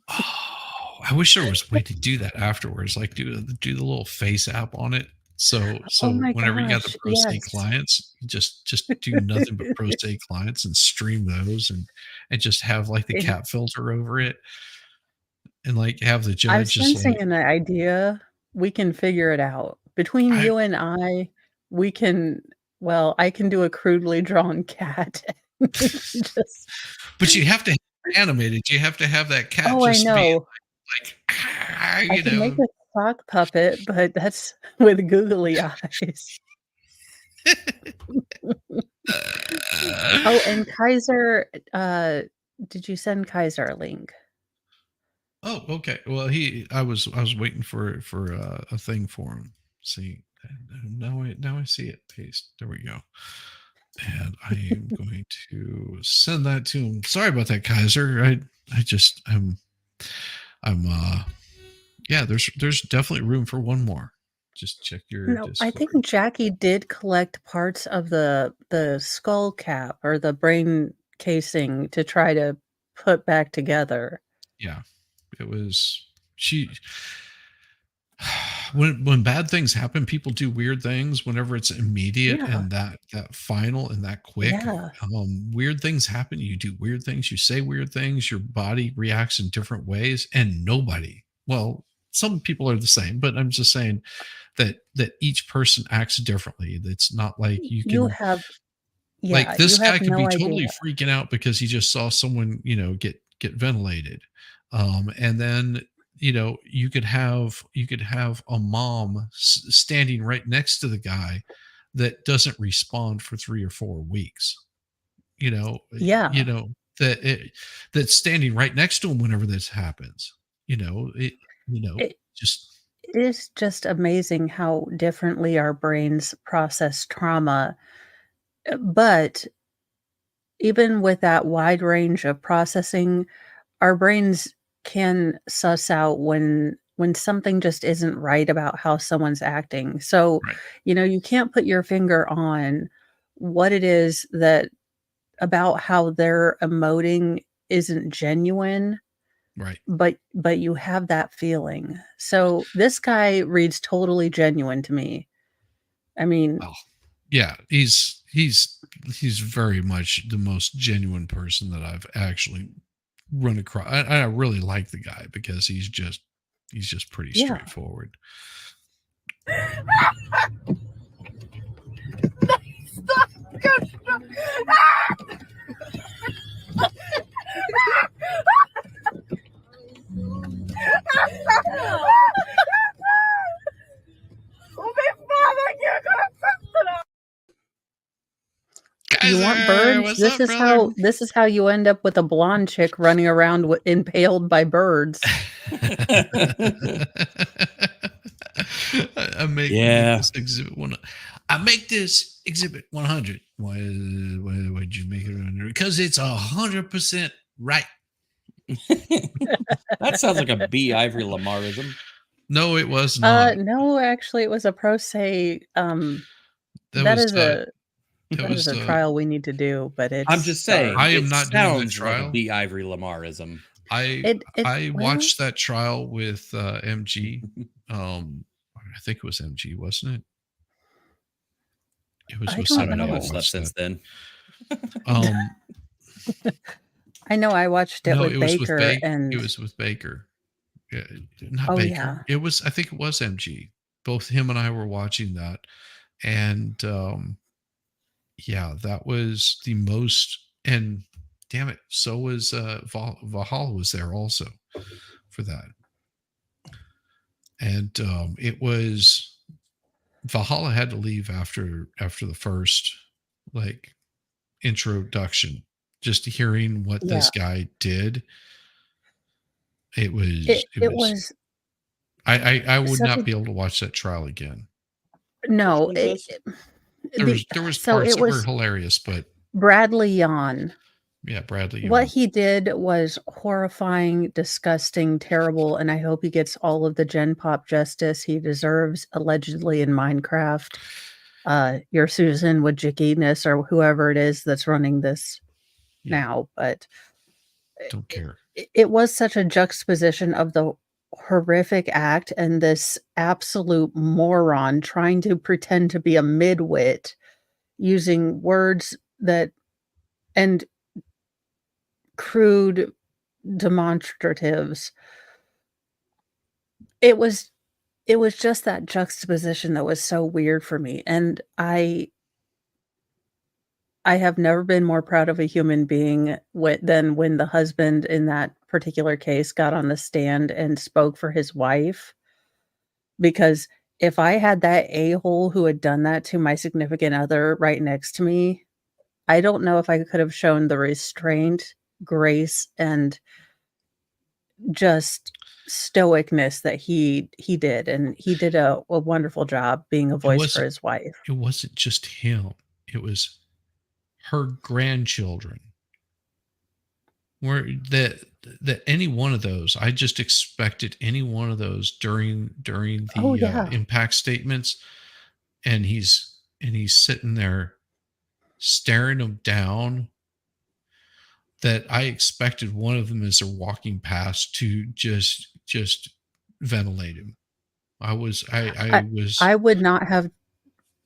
Oh, I wish there was a way to do that afterwards, like do the little face app on it. So whenever you got the pro se clients, just do nothing but pro se clients and stream those and just have like the cat filter over it. And like have the judge. I'm sensing an idea. We can figure it out between you and I. We can. Well, I can do a crudely drawn cat. But you have to have it animated. You have to have that cat. Oh, I know. I can make a sock puppet, but that's with googly eyes. Oh, and Kaiser. Did you send Kaiser a link? Oh, okay. Well, I was waiting for a thing for him. See, now I see it. Paste. There we go. And I am going to send that to him. Sorry about that, Kaiser. Yeah, there's definitely room for one more. Just check your Discord. I think Jackie did collect parts of the skull cap or the brain casing to try to put back together. Yeah, it was when bad things happen, people do weird things whenever it's immediate Yeah. and that final and that quick. Yeah. Weird things happen. You do weird things. You say weird things. Your body reacts in different ways, and some people are the same, but I'm just saying that each person acts differently. It's not like you You can have like this you guy have could no be idea. totally freaking out because he just saw someone, get ventilated. And then, you could have a mom standing right next to the guy that doesn't respond for 3 or 4 weeks. Yeah. That's standing right next to him whenever this happens. It Just it is just amazing how differently our brains process trauma. But even with that wide range of processing, our brains can suss out when something just isn't right about how someone's acting. So, right, you can't put your finger on what it is that about how they're emoting isn't genuine, right. but you have that feeling. So this guy reads totally genuine to me. I mean, Well, yeah, he's very much the most genuine person that I've actually run across. I really like the guy because he's just pretty yeah. straightforward. You want birds? This is how you end up with a blonde chick running around impaled by birds. I make this exhibit one. I make this exhibit 100. Why'd you make it 100? Because it's 100% right. That sounds like a B. Ivory Lamarism. No, it was not. No, actually, it was a pro se. That is a trial we need to do, but it's. I'm just saying. I am not doing that trial. Like a B. Ivory Lamarism. I watched that trial with MG. I think it was MG, wasn't it? It was with somebody else since then. I know I watched it with Baker, and it was with Baker. Yeah, not Baker. Yeah. I think it was MG. Both him and I were watching that, and that was the most. And damn it, so was Valhalla was there also for that. And it was Valhalla had to leave after the first introduction. Just hearing what this guy did, it was. I would not be able to watch that trial again. No, there was parts that were hilarious, but Bradley Yawn. Yeah, Bradley. What he did was horrifying, disgusting, terrible, and I hope he gets all of the Gen Pop justice he deserves, allegedly in Minecraft. Your Susan Wojcicki or whoever it is that's running this now, but don't care. It was such a juxtaposition of the horrific act and this absolute moron trying to pretend to be a midwit using words and crude demonstratives. It was just that juxtaposition that was so weird for me, and I have never been more proud of a human being than when the husband in that particular case got on the stand and spoke for his wife. Because if I had that a-hole who had done that to my significant other right next to me, I don't know if I could have shown the restraint, grace, and just stoicness that he did. And he did a wonderful job being a voice for his wife. It wasn't just him. It was her grandchildren. Where that any one of those, I just expected any one of those during the impact statements, and he's sitting there staring them down. that I expected one of them as they're walking past to just ventilate him. I would not have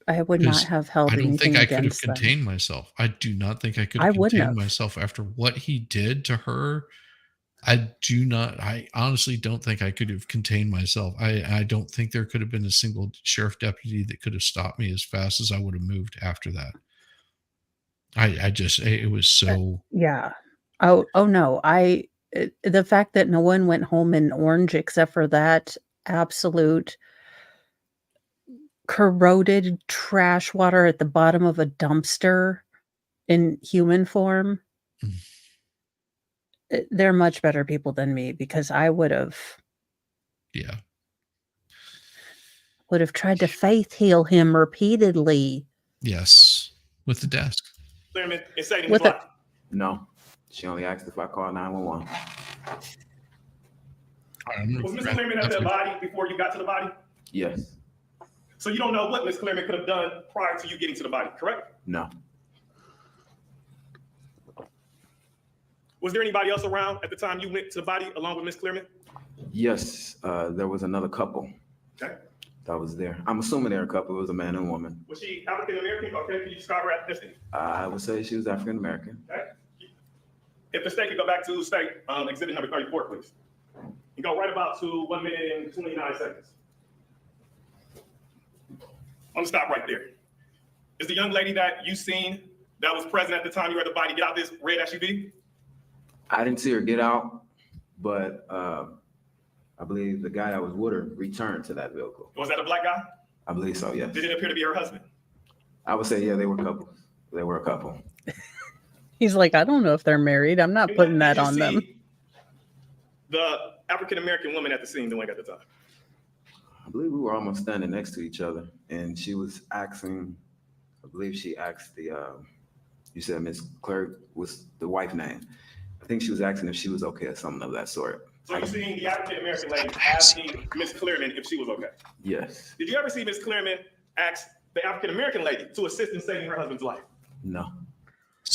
held I don't anything think I could have against them. contained myself. I do not think I could I have wouldn't contained have. myself after what he did to her. I honestly don't think I could have contained myself. I don't think there could have been a single sheriff deputy that could have stopped me as fast as I would have moved after that. It was so. Yeah. Oh no. The fact that no one went home in orange except for that absolute corroded trash water at the bottom of a dumpster in human form. They're much better people than me, because I would have tried to faith heal him repeatedly. Yes, with the desk. Cleereman, inciting his life. No, she only asked if I called 911. Was Ms. Cleereman at the body before you got to the body? Yes. So you don't know what Ms. Cleereman could have done prior to you getting to the body, correct? No. Was there anybody else around at the time you went to the body along with Ms. Cleereman? Yes, there was another couple Okay. that was there. I'm assuming they're a couple. It was a man and a woman. Was she African American? Okay, can you describe her ethnicity? I would say she was African American. Okay. If the state could go back to state exhibit number 34, please. You go right about to 1 minute and 29 seconds. I'm gonna stop right there. Is the young lady that you seen that was present at the time you were at the body get out this red SUV? I didn't see her get out, but I believe the guy that was with her returned to that vehicle. Was that a black guy? I believe so, yes. Did it appear to be her husband? I would say, yeah, they were couples. They were a couple. He's like, I don't know if they're married. I'm not putting that Did you on them. see the African American woman at the scene doing at the time? I believe we were almost standing next to each other, and she was asking, I believe she asked the, you said Miss Clerk was the wife name. I think she was asking if she was okay or something of that sort. So you seen the African American lady asking Miss Cleereman if she was okay? Yes. Did you ever see Miss Cleereman ask the African American lady to assist in saving her husband's life? No.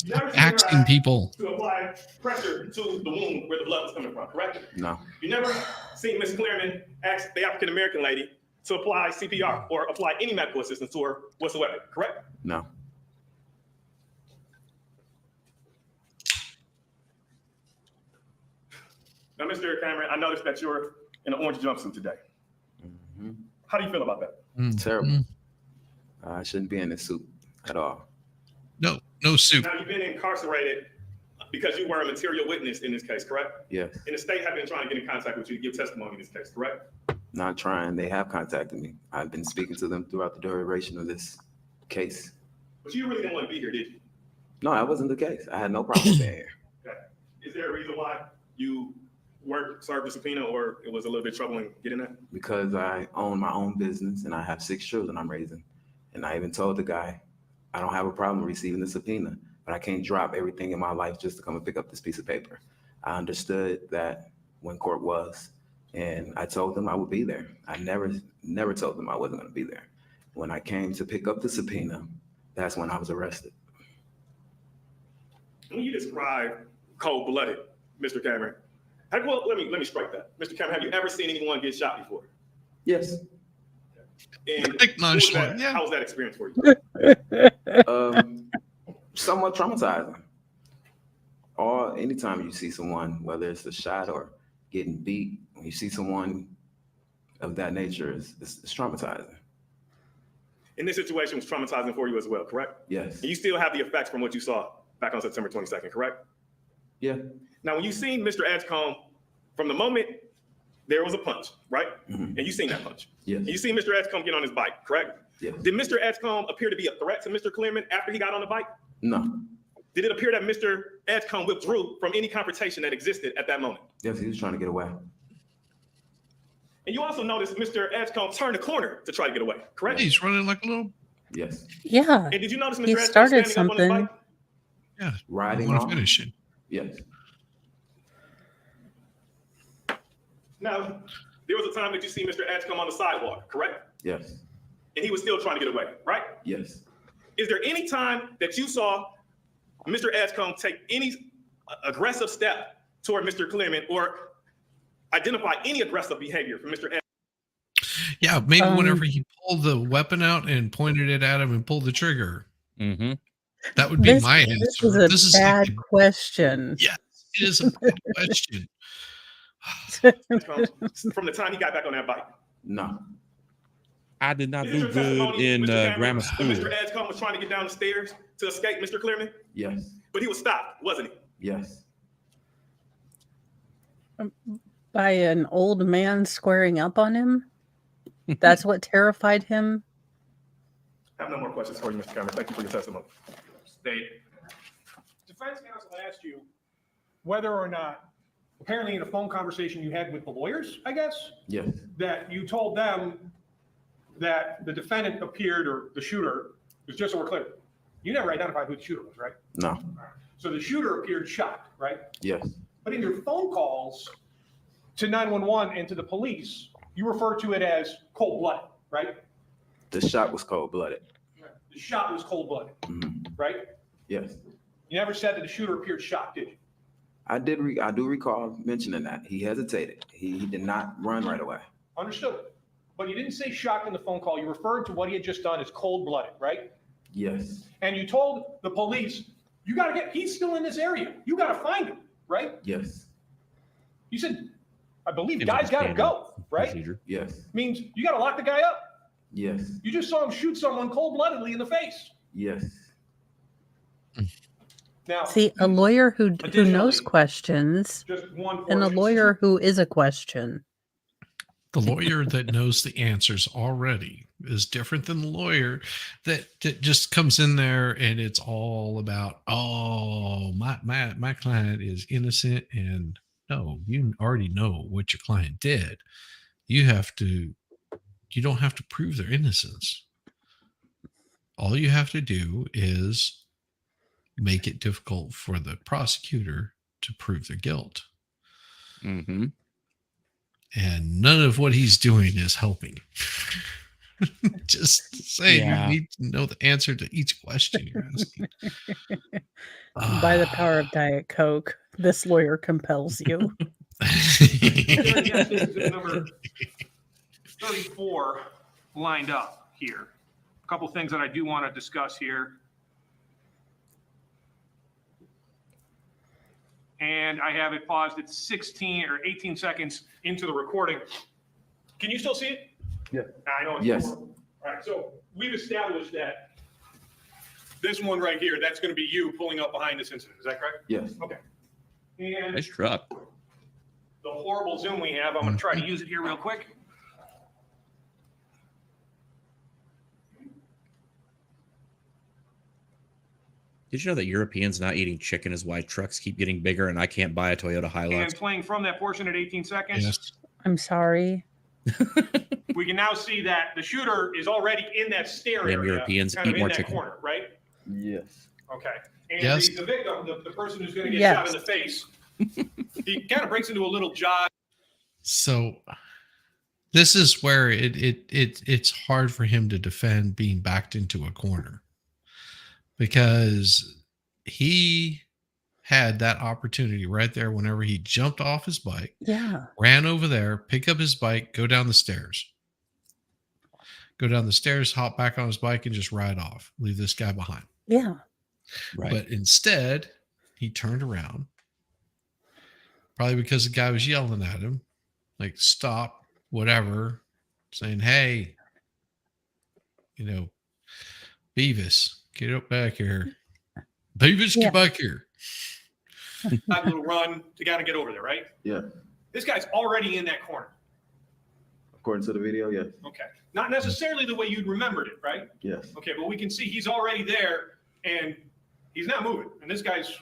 You never seen her Asking ask people. to apply pressure to the wound where the blood was coming from, correct? No. You never seen Miss Cleereman ask the African American lady to apply CPR or apply any medical assistance to her whatsoever, correct? No. Now, Mr. Cameron, I noticed that you're in an orange jumpsuit today. Mm-hmm. How do you feel about that? Terrible. I shouldn't be in this suit at all. No suit. Now, you've been incarcerated because you were a material witness in this case, correct? Yes. And the state have been trying to get in contact with you to give testimony in this case, correct? Not trying. They have contacted me. I've been speaking to them throughout the duration of this case. But you really didn't want to be here, did you? No, that wasn't the case. I had no problem being here. Okay. Is there a reason why you weren't served a subpoena, or it was a little bit troubling getting that? Because I own my own business and I have 6 children I'm raising. And I even told the guy, I don't have a problem receiving the subpoena, but I can't drop everything in my life just to come and pick up this piece of paper. I understood that when court was, and I told them I would be there. I never told them I wasn't going to be there. When I came to pick up the subpoena, that's when I was arrested. When you describe cold-blooded, Mr. Cameron, well, let me strike that. Mr. Cameron, have you ever seen anyone get shot before? Yes. And nonchalant, yeah. how was that experience for you? Somewhat traumatizing. Or anytime you see someone, whether it's a shot or getting beat, when you see someone of that nature, it's traumatizing. And this situation was traumatizing for you as well, correct? Yes. And you still have the effects from what you saw back on September 22nd, correct? Yeah. Now, when you seen Mr. Edgecomb, from the moment there was a punch, right? Mm-hmm. And you seen that punch. Yes. And you seen Mr. Edgecomb get on his bike, correct? Yes. Did Mr. Edgecomb appear to be a threat to Mr. Cleereman after he got on the bike? No. Did it appear that Mr. Edgecomb withdrew from any confrontation that existed at that moment? Yes, he was trying to get away. And you also noticed Mr. Edgecomb turned the corner to try to get away, correct? He's running like a little. Yes. Yeah. And did you notice Mr. He Edgecomb started standing up on his something. bike? Yeah. Riding I want on. to finish it. Yes. Now, there was a time that you see Mr. Edgecomb on the sidewalk, correct? Yes. And he was still trying to get away, right? Yes. Is there any time that you saw Mr. Edgecomb take any aggressive step toward Mr. Cleereman or identify any aggressive behavior from Mr. Yeah, maybe whenever he pulled the weapon out and pointed it at him and pulled the trigger. Mm-hmm. That would be my answer. This is a bad question. Yeah, it is a bad question. From the time he got back on that bike. No. I did not Is do your good testimony, in Mr. Cameron, grammar that school. Mr. Edgecomb was trying to get down the stairs to escape Mr. Cleereman? Yes. But he was stopped, wasn't he? Yes. By an old man squaring up on him? That's what terrified him? I have no more questions for you, Mr. Cameron. Thank you for your testimony. State. Defense counsel asked you whether or not, apparently in a phone conversation you had with the lawyers, I guess, Yes. that you told them that the defendant appeared, or the shooter, was just so we're clear, you never identified who the shooter was, right? No. So the shooter appeared shocked, right? Yes. But in your phone calls to 911 and to the police, you refer to it as cold-blooded, right? The shot was cold-blooded. The shot was cold-blooded, right? Yes. You never said that the shooter appeared shocked, did you? I do recall mentioning that. He hesitated. He did not run right away. Understood. But you didn't say shocked in the phone call. You referred to what he had just done as cold-blooded, right? Yes. And you told the police, he's still in this area. You got to find him, right? Yes. You said, I believe guys got to go, right? Procedure. Yes. Means you got to lock the guy up. Yes. You just saw him shoot someone cold-bloodedly in the face. Yes. Now, See, a lawyer who knows additionally, questions just one and a portion. lawyer who is a question. The lawyer that knows the answers already is different than the lawyer that just comes in there and it's all about, oh, my client is innocent. And no, you already know what your client did. You don't have to prove their innocence. All you have to do is make it difficult for the prosecutor to prove their guilt. Mm-hmm. And none of what he's doing is helping. Just saying, Yeah. you need to know the answer to each question you're asking. By the power of Diet Coke, this lawyer compels you. Number 34 lined up here. A couple things that I do want to discuss here. And I have it paused at 16 or 18 seconds into the recording. Can you still see it? Yeah. I know it's Yes. All right, so we've established that this one right here, that's going to be you pulling up behind this incident. Is that correct? Yes. Okay. And Nice truck. the horrible Zoom we have, I'm going to try to use it here real quick. Did you know that Europeans not eating chicken is why trucks keep getting bigger and I can't buy a Toyota Hilux? And playing from that portion at 18 seconds, Yes. I'm sorry. we can now see that the shooter is already in that stair Damn area, Europeans, kind of eat in more that chicken. corner, right? Yes. Okay. And Yes. the victim, the person who's going to get Yes. shot in the face, he kind of breaks into a little jog. So this is where it's hard for him to defend being backed into a corner, because he had that opportunity right there whenever he jumped off his bike, Yeah. ran over there, pick up his bike, go down the stairs, hop back on his bike and just ride off, leave this guy behind. Yeah. Right. But instead, he turned around, probably because the guy was yelling at him, like, stop, whatever, saying, hey, Beavis, get up back here. Beavis, Yeah. get back here. A little run to kind of get over there, right? Yeah. This guy's already in that corner. According to the video, yes. Okay. Not necessarily the way you'd remembered it, right? Yes. Okay, but we can see he's already there and he's not moving. And this guy's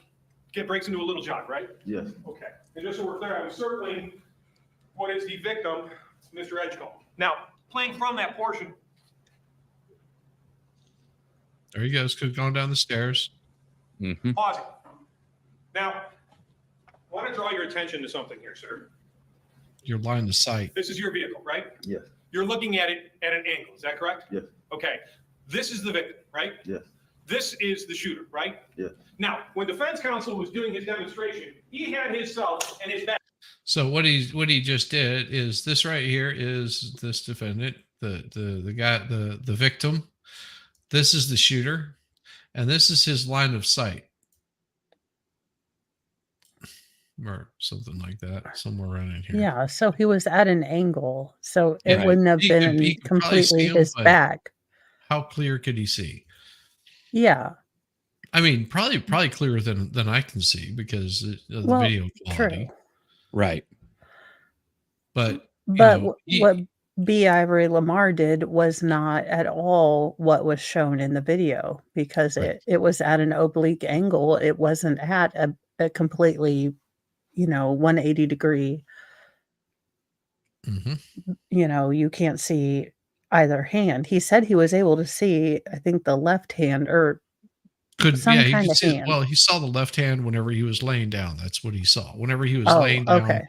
breaks into a little jog, right? Yes. Okay. And just so we're clear, I was circling what is the victim, Mr. Edgecomb. Now, playing from that portion, There he goes, going down the stairs. Mm-hmm. pausing. Now, I want to draw your attention to something here, sir. Your line of sight. This is your vehicle, right? Yes. You're looking at it at an angle. Is that correct? Yes. Okay. This is the victim, right? Yes. this is the shooter, right? Yeah. Now, when defense counsel was doing his demonstration, he had himself and his back. So what he just did is this right here is this defendant, the guy, the victim. This is the shooter, and this is his line of sight, or something like that, somewhere around in here. Yeah, so he was at an angle, so it Yeah, wouldn't have he could- been he could probably see completely him, his but back. How clear could he see? Yeah. I mean, probably clearer than I can see because of the Well, video quality. true. Right. But But know, what B. Ivory Lamar did was not at all what was shown in the video because it was at an oblique angle. It wasn't at a completely, 180 degree. You can't see either hand. He said he was able to see, I think, the left hand or some he kind could of see, hand. well, he saw the left hand whenever he was laying down. That's what he saw. Whenever he was Oh, laying down, okay.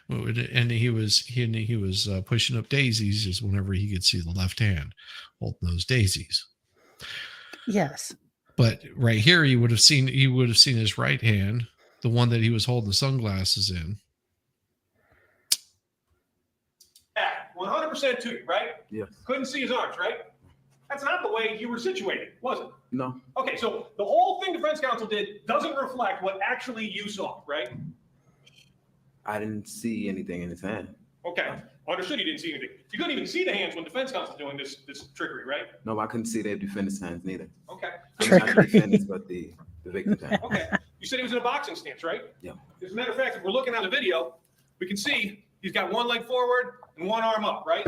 and he was pushing up daisies is whenever he could see the left hand holding those daisies. Yes. But right here, he would have seen his right hand, the one that he was holding the sunglasses in. 100% to you, right? Yes. Couldn't see his arms, right? That's not the way you were situated, was it? No. Okay, so the whole thing defense counsel did doesn't reflect what actually you saw, right? I didn't see anything in his hand. Okay, understood you didn't see anything. You couldn't even see the hands when defense counsel's doing this trickery, right? No, I couldn't see the defendant's hands neither. Okay. I mean, not the defendant's, but the victim's hand. Okay, you said he was in a boxing stance, right? Yeah. As a matter of fact, if we're looking at the video, we can see he's got one leg forward and one arm up, right?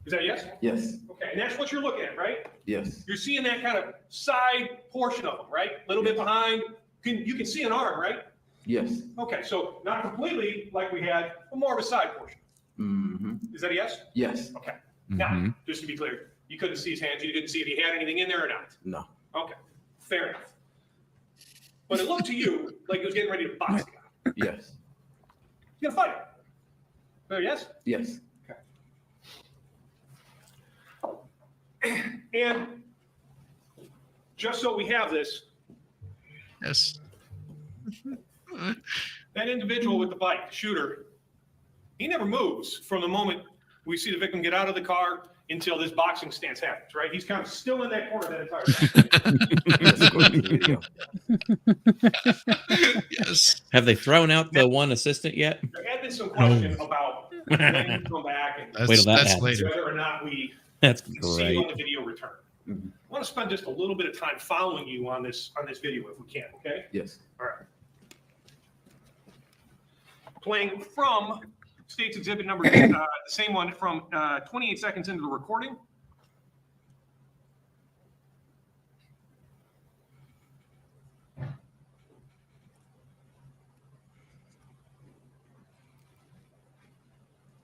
Is that a yes? Yes. Okay, and that's what you're looking at, right? Yes. You're seeing that kind of side portion of him, right? A little bit behind. You can see an arm, right? Yes. Okay, so not completely like we had, but more of a side portion. Is that a yes? Yes. Okay. Now, just to be clear, you couldn't see his hands. You didn't see if he had anything in there or not. No. Okay, fair enough. But it looked to you like he was getting ready to box the guy. Yes. He's gonna fight him. So yes? Yes. And just so we have this, yes, that individual with the bike, the shooter, he never moves from the moment we see the victim get out of the car until this boxing stance happens, right? He's kind of still in that corner that entire time. Yes. Have they thrown out the one assistant yet? There had been some question about when we come back and Wait till that that's happens. later. whether or not we That's see great. you on the video return. I want to spend just a little bit of time following you on this video if we can, okay? Yes. All right. Playing from State's Exhibit number, the same one from 28 seconds into the recording.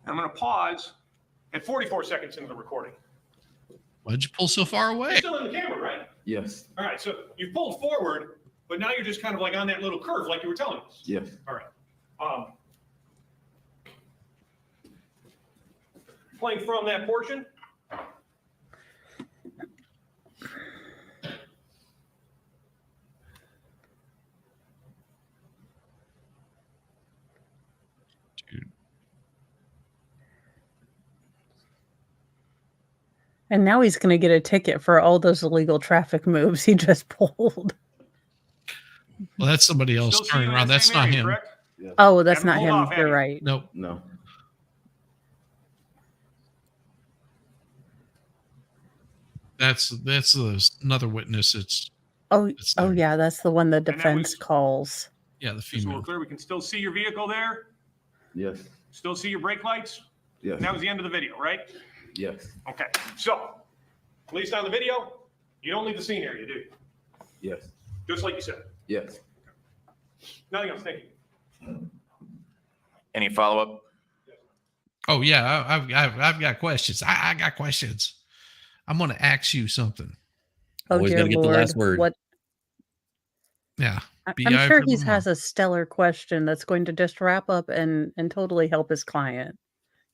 I'm going to pause at 44 seconds into the recording. Why'd you pull so far away? You're still in the camera, right? Yes. All right, so you pulled forward, but now you're just kind of like on that little curve like you were telling us. Yes. All right. Playing from that portion. And now he's going to get a ticket for all those illegal traffic moves he just pulled. Well, that's somebody else Still turning seeing around. that That's same not area, him. correct? Oh, that's Haven't not pulled him. off, have You're you? right. Nope. No. That's another witness. It's Oh, It's oh there. yeah, that's the one the that defense was- calls. yeah, the Just so we're female. clear, we can still see your vehicle there, Yes. still see your brake lights. Yes. And that was the end of the video, right? Yes. Okay, so, at least on the video, you don't leave the scene area, do you? Yes. Just like you said. Yes. Nothing else, thank you. Any follow-up? Oh yeah, I've got questions. I got questions. I'm going to ask you something. Oh Always dear gotta get the Lord, last word. what? Yeah. I'm Be sure Ivory he Lamar. has a stellar question that's going to just wrap up and totally help his client.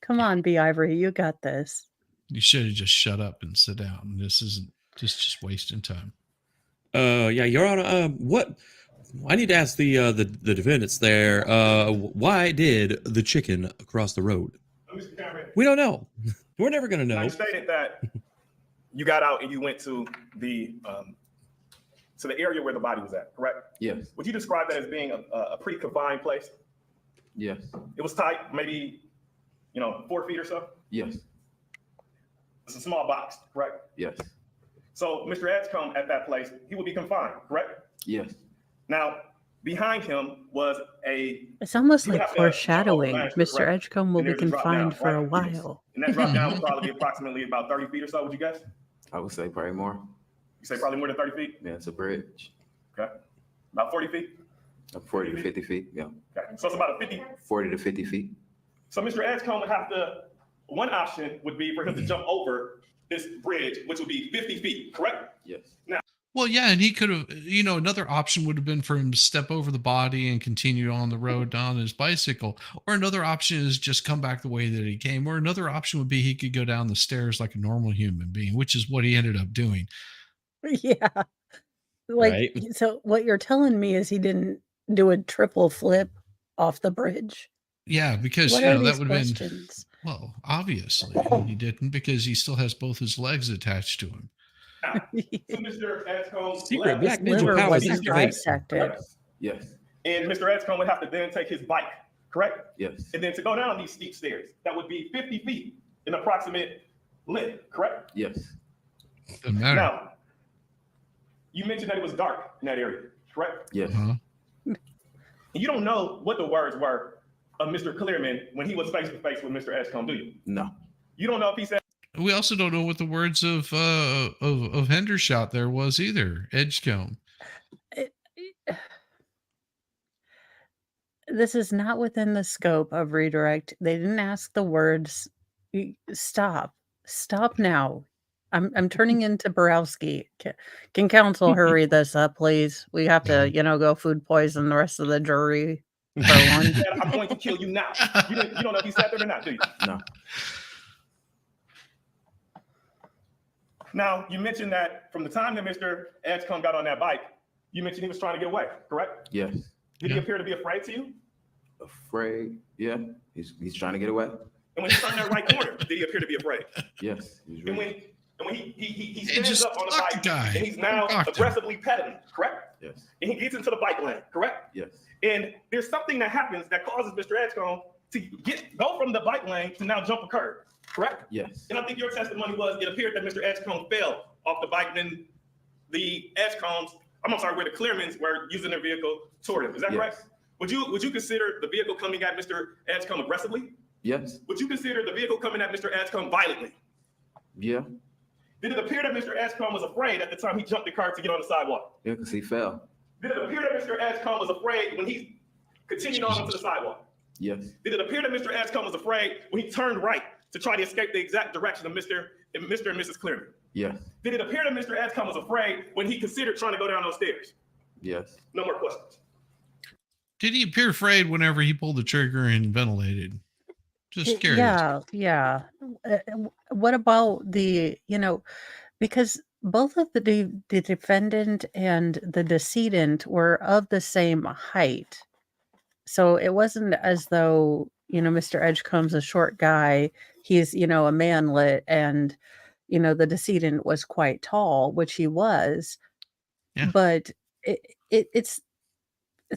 Come on, B. Ivory, you got this. You should have just shut up and sit down. This isn't just wasting time. Yeah, Your Honor. What? I need to ask the defendants there. Why did the chicken cross the road? Mr. Cameron, We don't know. We're never gonna now know. you stated that you got out and you went to the area where the body was at, correct? Yes. Would you describe that as being a pretty confined place? Yes. It was tight, maybe 4 feet or so. Yes. It's a small box, correct? Yes. So Mr. Edgecomb at that place, he would be confined, correct? Yes. Now, behind him was It's almost you would like have to jump over foreshadowing. the banister, Mr. correct? Edgecomb will And be there's a drop down, confined for a right? Yes. while. And that drop down would probably be approximately about 30 feet or so, would you guess? I would say probably more. You say probably more than 30 feet? Yeah, it's a bridge. Okay. About 40 feet? 40 to 50 feet. Yeah. Okay. So it's about a 50. 40 to 50 feet. So Mr. Edgecomb would have to, one option would be for him to jump over this bridge, which would be 50 feet, correct? Yes. Now, Well, yeah, and he could have, another option would have been for him to step over the body and continue on the road on his bicycle. Or another option is just come back the way that he came. Or another option would be he could go down the stairs like a normal human being, which is what he ended up doing. Yeah. Like, Right. so what you're telling me is he didn't do a triple flip off the bridge. Yeah, because, What are that these would have been, questions? well, obviously he didn't because he still has both his legs attached to him. now, so Mr. Edgecomb Secret left, black His ninja liver powers. wasn't These guys. dissected. Yes. and Mr. Edgecomb would have to then take his bike, correct? Yes. And then to go down these steep stairs, that would be 50 feet in approximate length, correct? Yes. Doesn't matter. Now, you mentioned that it was dark in that area, correct? Yes. Uh-huh. And you don't know what the words were of Mr. Cleereman when he was face to face with Mr. Edgecomb, do you? No. You don't know if he said, We also don't know what the words of Hendershot there was either. Edgecomb. This is not within the scope of redirect. They didn't ask the words. Stop. Stop now. I'm turning into Borowski. Can counsel hurry this up, please? We have to, go food poison the rest of the jury for lunch. I'm going to kill you now. You don't know if he said that or not, do you? No. Now, you mentioned that from the time that Mr. Edgecomb got on that bike, you mentioned he was trying to get away, correct? Yes. Did he appear to be afraid to you? Afraid. Yeah. He's trying to get away. And when he turned that right corner, did he appear to be afraid? Yes. He's And really. when he It stands just up on the blocked bike the guy. and he's now Blocked him. aggressively pedaling, correct? Yes. And he gets into the bike lane, correct? Yes. And there's something that happens that causes Mr. Edgecomb to go from the bike lane to now jump a curb, correct? Yes. And I think your testimony was it appeared that Mr. Edgecomb fell off the bike, and then the Edgecombs, where the Cleeremans were using their vehicle toward him. Is that Yes. correct? Would you consider the vehicle coming at Mr. Edgecomb aggressively? Yes. Would you consider the vehicle coming at Mr. Edgecomb violently? Yeah. Did it appear that Mr. Edgecomb was afraid at the time he jumped the curb to get on the sidewalk? Yeah, because he fell. Did it appear that Mr. Edgecomb was afraid when he continued on onto the sidewalk? Yes. Did it appear that Mr. Edgecomb was afraid when he turned right to try to escape the exact direction of Mr. and Mrs. Cleereman? Yes. Did it appear that Mr. Edgecomb was afraid when he considered trying to go down those stairs? Yes. No more questions. Did he appear afraid whenever he pulled the trigger and ventilated? Just curious. Yeah. What about because both of the defendant and the decedent were of the same height. So it wasn't as though, Mr. Edgecomb's a short guy. He's, a manlet, and, the decedent was quite tall, which he was. Yeah. But it's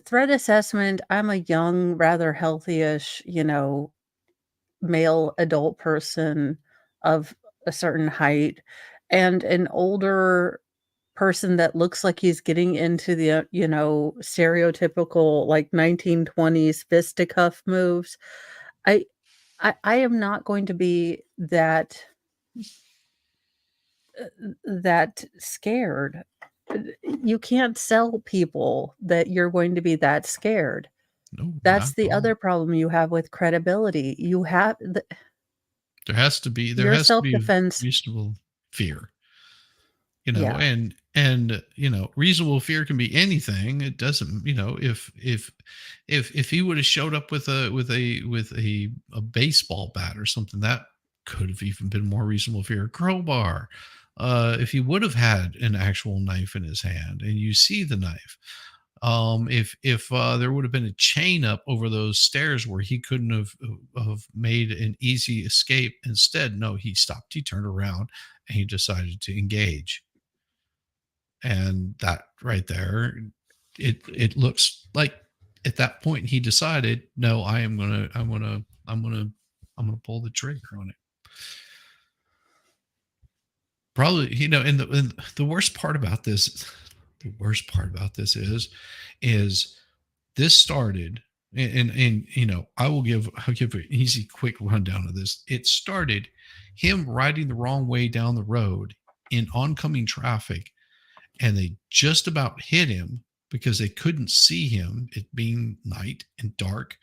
threat assessment. I'm a young, rather healthy-ish, male adult person of a certain height, and an older person that looks like he's getting into the stereotypical like 1920s fisticuff moves. I am not going to be that scared. You can't sell people that you're going to be that scared. No, That's not the at all. other problem you have with credibility. You have There has to be your self-defense. reasonable fear. Yeah. And reasonable fear can be anything. It doesn't, if he would have showed up with a baseball bat or something, that could have even been more reasonable fear, a crowbar. If he would have had an actual knife in his hand and you see the knife, if there would have been a chain up over those stairs where he couldn't have made an easy escape. Instead, no, he stopped, he turned around, and he decided to engage. And that right there, it looks like at that point he decided, no, I'm gonna pull the trigger on it. Probably, and the worst part about this, is this started, and I'll give an easy, quick rundown of this. It started him riding the wrong way down the road in oncoming traffic, and they just about hit him because they couldn't see him, it being night and dark.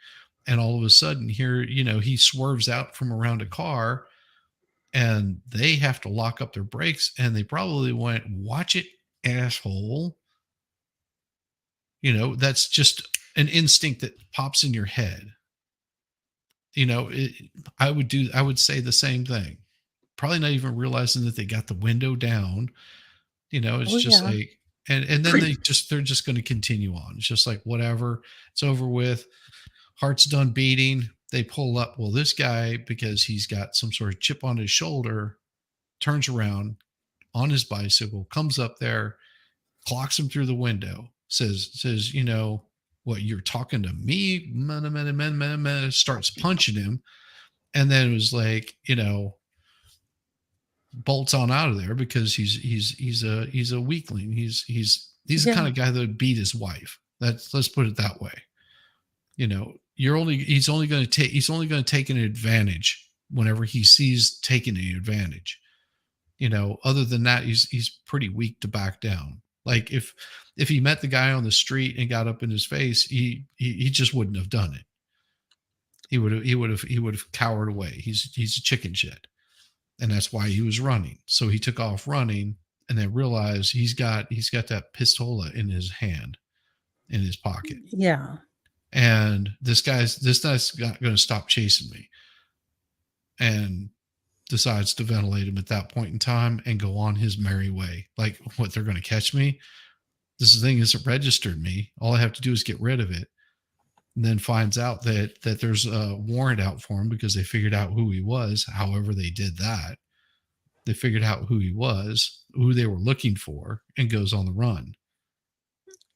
And all of a sudden here, he swerves out from around a car and they have to lock up their brakes, and they probably went, "Watch it, asshole." That's just an instinct that pops in your head. I would say the same thing. Probably not even realizing that they got the window down. It's just like, and then they're just going to continue on. It's just like, whatever, it's over with. Heart's done beating. They pull up. Well, this guy, because he's got some sort of chip on his shoulder, turns around on his bicycle, comes up there, clocks him through the window, says, "What, you're talking to me?" Starts punching him. And then it was like, bolts on out of there because he's a weakling. He's the kind of guy that would beat his wife. Let's put it that way. He's only going to take an advantage whenever he sees taking an advantage. Other than that, he's pretty weak to back down. Like if he met the guy on the street and got up in his face, he just wouldn't have done it. He would have cowered away. He's a chicken shit. And that's why he was running. So he took off running and then realized he's got that pistola in his hand, in his pocket. Yeah. And this guy's not going to stop chasing me, and decides to ventilate him at that point in time and go on his merry way. Like, what, they're going to catch me? This thing isn't registered me. All I have to do is get rid of it. And then finds out that there's a warrant out for him because they figured out who he was. However they did that, they figured out who he was, who they were looking for, and goes on the run.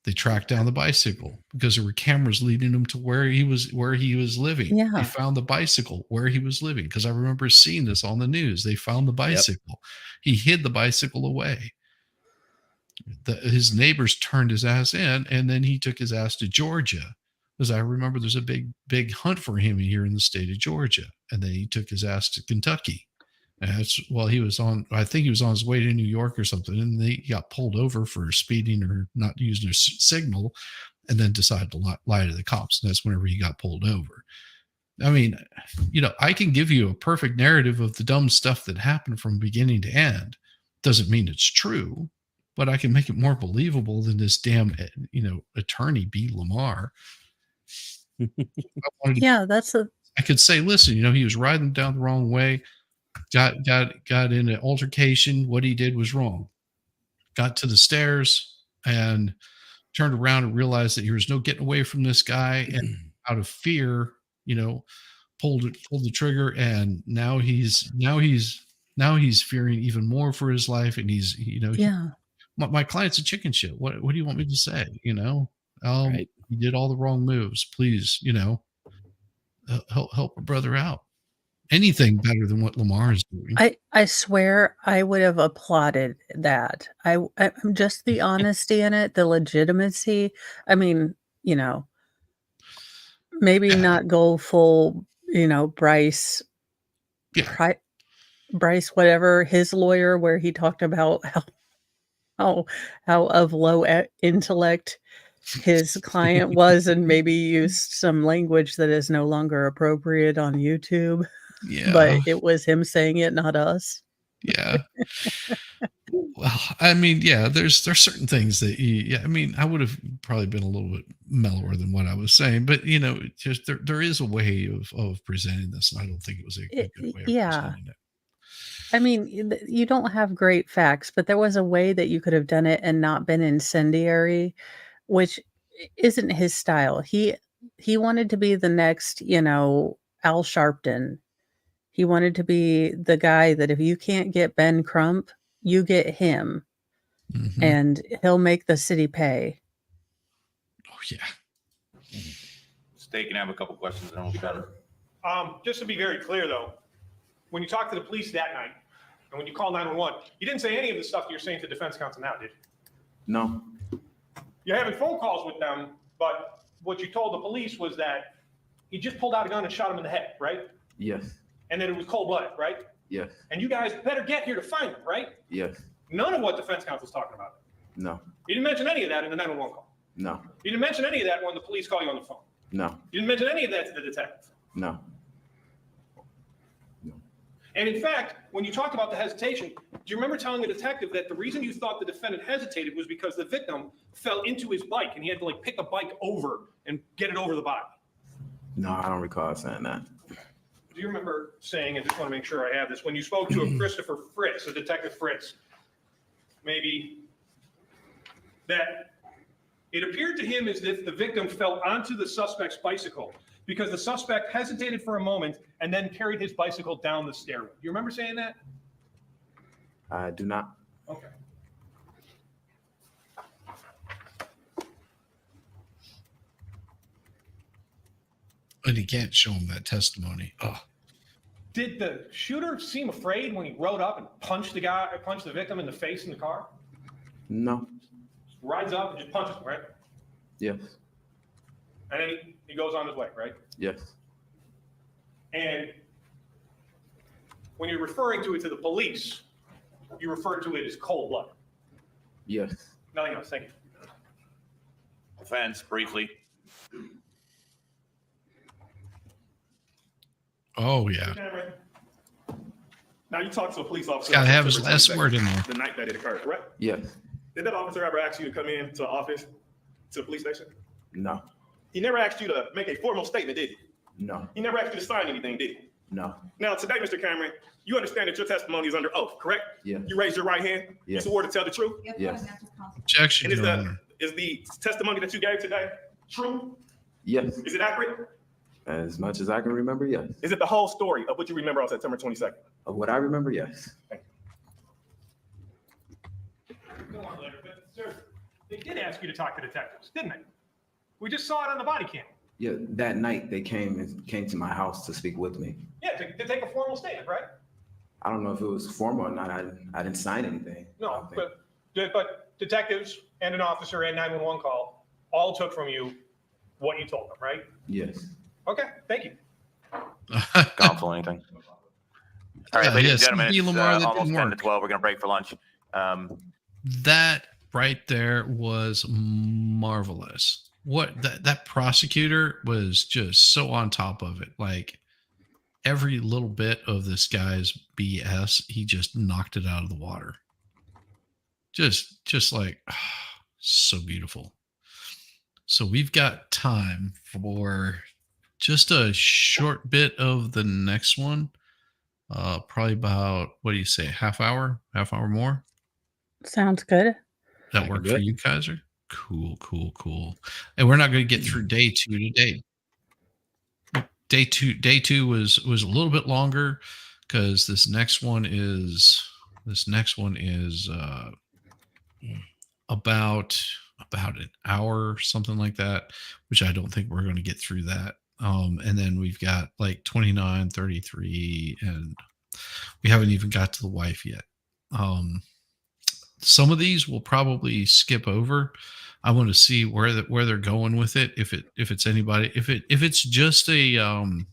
They tracked down the bicycle because there were cameras leading him to where he was living. Yeah. They found the bicycle where he was living, because I remember seeing this on the news. They found the bicycle. Yep. He hid the bicycle away. His neighbors turned his ass in, and then he took his ass to Georgia, because I remember there's a big hunt for him here in the state of Georgia. And then he took his ass to Kentucky. And I think he was on his way to New York or something, and he got pulled over for speeding or not using a signal, and then decided to lie to the cops. And that's whenever he got pulled over. I mean, I can give you a perfect narrative of the dumb stuff that happened from beginning to end. Doesn't mean it's true, but I can make it more believable than this damn, attorney B. Lamar. I could say, listen, he was riding down the wrong way. Got in an altercation. What he did was wrong. Got to the stairs and turned around and realized that there was no getting away from this guy, and out of fear, pulled the trigger. And now he's fearing even more for his life. And he's, my client's a chicken shit. What do you want me to say? Right. He did all the wrong moves. Please, help a brother out. Anything better than what Lamar is doing. I swear I would have applauded that. I'm just the honesty in it, the legitimacy. I mean, maybe not go full, Bryce, Bryce, whatever, his lawyer, where he talked about how of low intellect his client was, and maybe used some language that is no longer appropriate on YouTube. Yeah. But it was him saying it, not us. Yeah. Well, I mean, yeah, there's certain things that I would have probably been a little bit mellower than what I was saying, but just there is a way of presenting this, and I don't think it was a good way of presenting it. I mean, you don't have great facts, but there was a way that you could have done it and not been incendiary, which isn't his style. He wanted to be the next, Al Sharpton. He wanted to be the guy that if you can't get Ben Crump, you get him, and he'll make the city pay. Oh yeah. Steak can have a couple questions and then we'll be done. Just to be very clear, though, when you talked to the police that night and when you called 911, you didn't say any of the stuff you're saying to defense counsel now, did you? No. You're having phone calls with them, but what you told the police was that he just pulled out a gun and shot him in the head, right? Yes. And then it was cold blooded, right? Yes. And you guys better get here to find him, right? Yes. None of what defense counsel's talking about. No. You didn't mention any of that in the 911 call. No. You didn't mention any of that when the police call you on the phone. No. You didn't mention any of that to the detective. No. And in fact, when you talked about the hesitation, do you remember telling the detective that the reason you thought the defendant hesitated was because the victim fell into his bike and he had to like pick the bike over and get it over the body? No, I don't recall saying that. Do you remember saying, and just want to make sure I have this, when you spoke to a Christopher Fritz, a Detective Fritz, maybe, that it appeared to him as if the victim fell onto the suspect's bicycle because the suspect hesitated for a moment and then carried his bicycle down the stairway. You remember saying that? I do not. Okay. And he can't show him that testimony. Oh. Did the shooter seem afraid when he rode up and punched the victim in the face in the car? No. Just rides up and just punches him, right? Yes. And then he goes on his way, right? Yes. And when you're referring to it to the police, you refer to it as cold blood. Yes. Nothing else. Thank you. Defense, briefly. Oh yeah. Now you talked to a police officer. Gotta have his September last 22nd, word in there. The night that it occurred, correct? Yes. Did that officer ever ask you to come in to the office, to the police station? No. He never asked you to make a formal statement, did he? No. He never asked you to sign anything, did he? No. Now, today, Mr. Cameron, you understand that your testimony is under oath, correct? Yes. You raised your right hand. Yes. You swore to tell the truth. Yes. Objection, And Your Honor. is the testimony that you gave today true? Yes. Is it accurate? As much as I can remember, yes. Is it the whole story of what you remember on September 22nd? Of what I remember, yes. Go on later, but sir, they did ask you to talk to detectives, didn't they? We just saw it on the body cam. Yeah, that night they came to my house to speak with me. Yeah, to take a formal statement, right? I don't know if it was formal or not. I didn't sign anything. No, but detectives and an officer and 911 call all took from you what you told them, right? Yes. Okay, thank you. Counsel, anything? All right, ladies and gentlemen, it's almost 10 to 12. We're going to break for lunch. That right there was marvelous. What that prosecutor was just so on top of it. Like every little bit of this guy's BS, he just knocked it out of the water. Just like so beautiful. So we've got time for just a short bit of the next one. Probably about, what do you say, half hour more? Sounds good. That work for you, Kaiser? Cool. And we're not going to get through day 2 today. Day two was a little bit longer because this next one is about an hour, something like that, which I don't think we're going to get through that. And then we've got like 29, 33, and we haven't even got to the wife yet. Some of these we'll probably skip over. I want to see where they're going with it. If it's anybody, if it's just if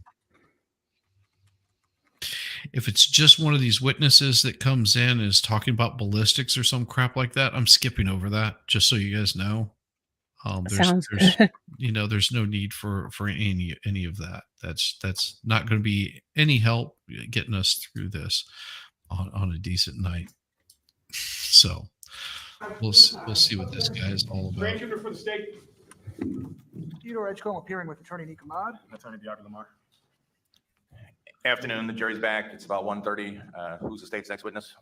it's just one of these witnesses that comes in and is talking about ballistics or some crap like that, I'm skipping over that just so you guys know. Sounds there's good. there's no need for any of that. That's not going to be any help getting us through this on a decent night. So we'll see what this guy is all about. Grand shooter for the state. Theodore Edgecomb appearing with Attorney Nick Ahmad. Attorney Diago Lamar. Afternoon, the jury's back. It's about 1:30. Who's the state's next witness?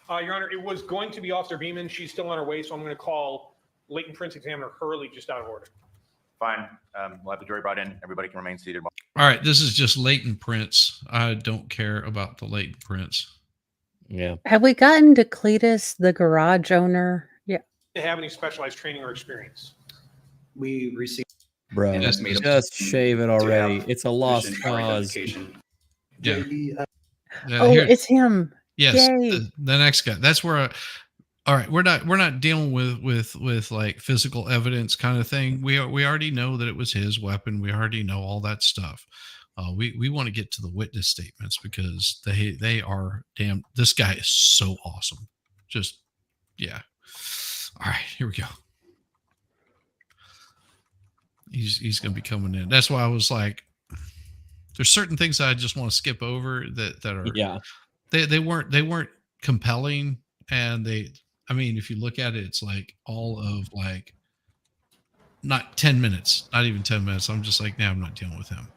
Your Honor, it was going to be Officer Beeman. She's still on her way, so I'm going to call Latent Prince Examiner Hurley just out of order. Fine. We'll have the jury brought in. Everybody can remain seated. All right, this is just latent prints. I don't care about the latent prints. Yeah. Have we gotten to Cletus, the garage owner? Yeah. Do you have any specialized training or experience? We received. Bro, And that's made up just shave it already. have It's a lost sufficient power cause. identification. Yeah. Yeah, Oh, here- it's him. yes, Yay. the next guy. That's where. All right, we're not dealing with like physical evidence kind of thing. We already know that it was his weapon. We already know all that stuff. We want to get to the witness statements because they are damn. This guy is so awesome. Just yeah. All right, here we go. He's going to be coming in. That's why I was like, there's certain things I just want to skip over that are they weren't compelling, and I mean, if you look at it, it's like all of like not 10 minutes, not even 10 minutes. I'm just like, nah, I'm not dealing with him.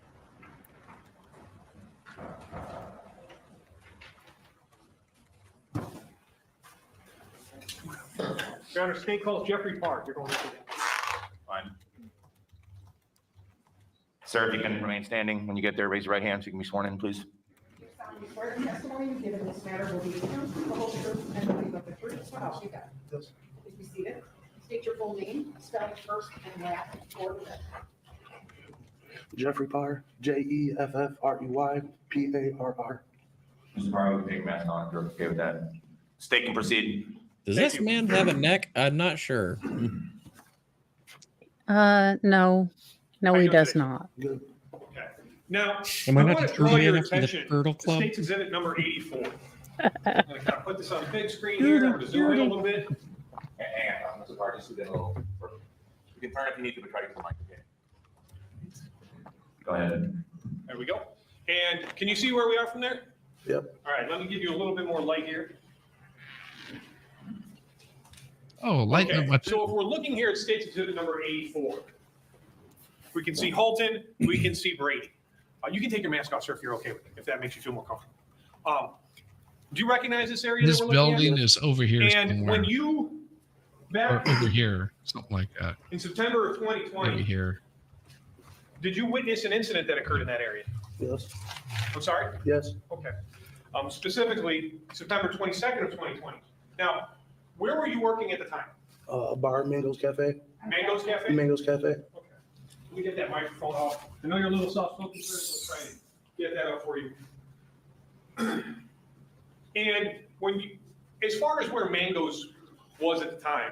Your Honor, state calls Jeffrey Park. You're going to Fine. Sir, if you can remain standing when you get there, raise your right hand so you can be sworn in, please. Swear the testimony you give in this matter will be the truth, the whole truth, and nothing but the truth. So help you God. Please be seated. State your full name, spell it first and last for the record. Jeffrey Parr, JEFFREY PARR. Mr. Parr, we can take your mask on if you're okay with that. State can proceed. Does this man have a neck? I'm not sure. No, he does not. Okay. Now, Am I I not want just to draw turning your in after the attention Turtle to Club? State's Exhibit number 84. I'm going to kind of put this on the big screen here. I'm going to zoom in a little bit. Hang on, Mr. Parr, just do that a little further. You can turn if you need to, but try to get the mic again. Go ahead. There we go. And can you see where we are from there? Yep. All right, let me give you a little bit more light here. Oh, lighten up my. So if we're looking here at State's Exhibit number 84, we can see Holton, we can see Brady. You can take your mask off, sir, if you're okay with it, if that makes you feel more comfortable. Do you recognize this area? This that we're looking building at? is over here And somewhere. when you Or back over here, something like that. in September of Maybe 2020, here. did you witness an incident that occurred in that area? Yes. I'm sorry? Yes. Okay. Specifically, September 22nd of 2020. Now, where were you working at the time? Bar Mango's Cafe. Mango's Cafe? Mango's Cafe. Okay. Let me get that microphone off. I know you're a little soft-spoken, sir, so try to get that up for you. And when you, as far as where Mango's was at the time,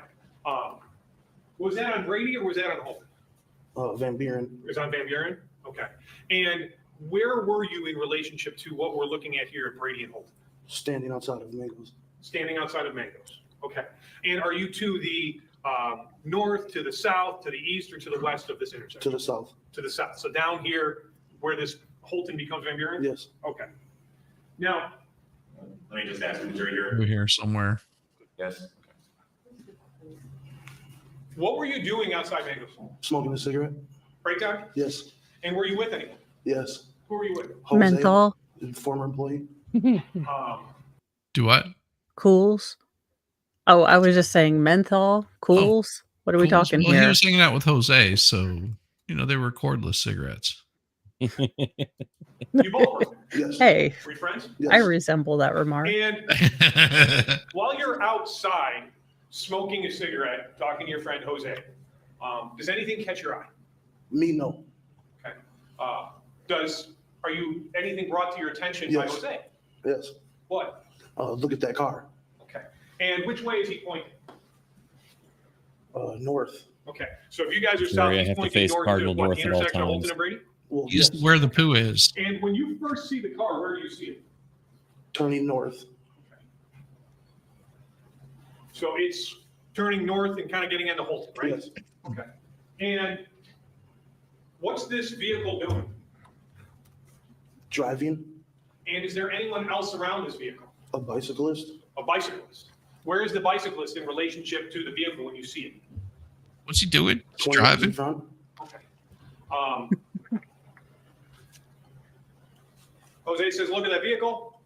was that on Brady or was that on Holton? Van Buren. It was on Van Buren? Okay. And where were you in relationship to what we're looking at here at Brady and Holton? Standing outside of Mango's. Standing outside of Mango's. Okay. And are you to the north, to the south, to the east, or to the west of this intersection? To the south. To the south. So down here where this Holton becomes Van Buren? Yes. Okay. Now, Let me just ask the jury here. Over here somewhere. Yes. what were you doing outside Mango's? Smoking a cigarette. Breakdown? Yes. And were you with anyone? Yes. Who were you with? Jose, Menthol. Former employee. Do what? Cools. Oh, I was just saying menthol, cools. What are we Cool. talking Well, here? he was hanging out with Jose, so they were cordless cigarettes. You both were. Yes. Hey, Were you friends? I resemble that remark. And while you're outside smoking a cigarette, talking to your friend Jose, does anything catch your eye? Me, no. Okay. Are you anything brought to your attention by Yes. Jose? Yes. What? Look at that car. Okay. And which way is he pointing? North. Okay. So if you guys are south, Sorry, I he's have to pointing face north cardinal to what, north the at all intersection of Holton times. and Brady? Well, Just yes. where the poo is. And when you first see the car, where do you see it? Turning north. So it's turning north and kind of getting into Holton, right? Yes. Okay. And what's this vehicle doing? Driving. And is there anyone else around this vehicle? A bicyclist. A bicyclist. Where is the bicyclist in relationship to the vehicle when you see it? What's he doing? He's 20 yards in driving. front. Okay. Jose says, look at that vehicle.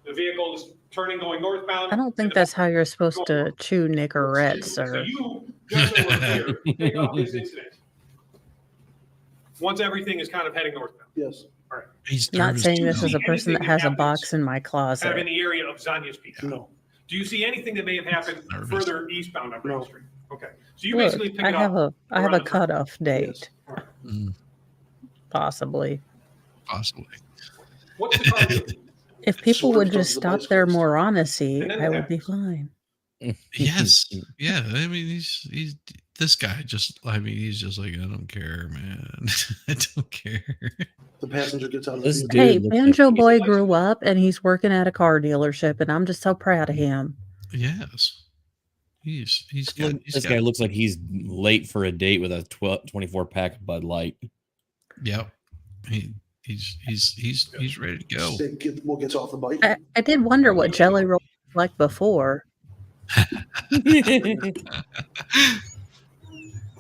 The vehicle is turning, going northbound. I don't think that's how you're supposed to chew Nicorette, So sir. you, just so we're clear, pick up this incident. Once everything is kind of heading northbound. Yes. All right. He's Not nervous saying too. this is a person that has a box in my Kind of in closet. the area of Zanya's Peak. No. Do you see anything that may have happened Nervous. further eastbound on Brady No. Street? Okay. So you Look, basically pick I it have up. a around the- cutoff date, Mm, possibly. possibly. What's the car doing? If people would Swerves just towards the stop their bicyclist. moronicy, And then I what would be happens? fine. Yes. Yeah. I mean, he's this guy just, I mean, he's just like, I don't care, man. I don't care. The passenger gets out of This the dude Hey, looks Banjo he's a Boy bicyclist. grew up and he's working at a car dealership, and I'm just so proud of him. Yes. He's got, he's this got, guy looks like he's late for a date with a 24 pack of Bud Light. Yep. He's ready to go. What gets off the bike? I did wonder what Jelly Roll was like before. I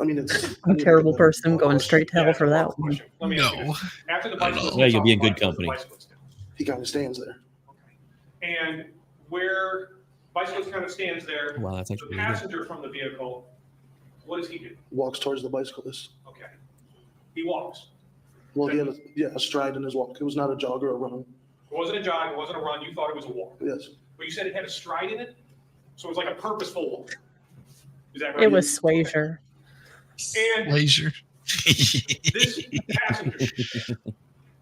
mean, it's. I'm a terrible person going straight to hell for that one. Let me ask you No. this. After the I don't bicyclist know. Yeah, you'll be in gets good off the bike, company. what's the bicyclist do? He kind of stands there. And where bicyclist kind of stands there, Wow, that's the actually really good. passenger from the vehicle, what does he do? Walks towards the bicyclist. Okay. He walks. Well, he had a stride in his walk. It was not a jog or a run. It wasn't a jog, it wasn't a run, you thought it was a walk. Yes. But you said it had a stride in it? So it was like a purposeful walk. Is that right? It was Swayzer. And Laser. this passenger,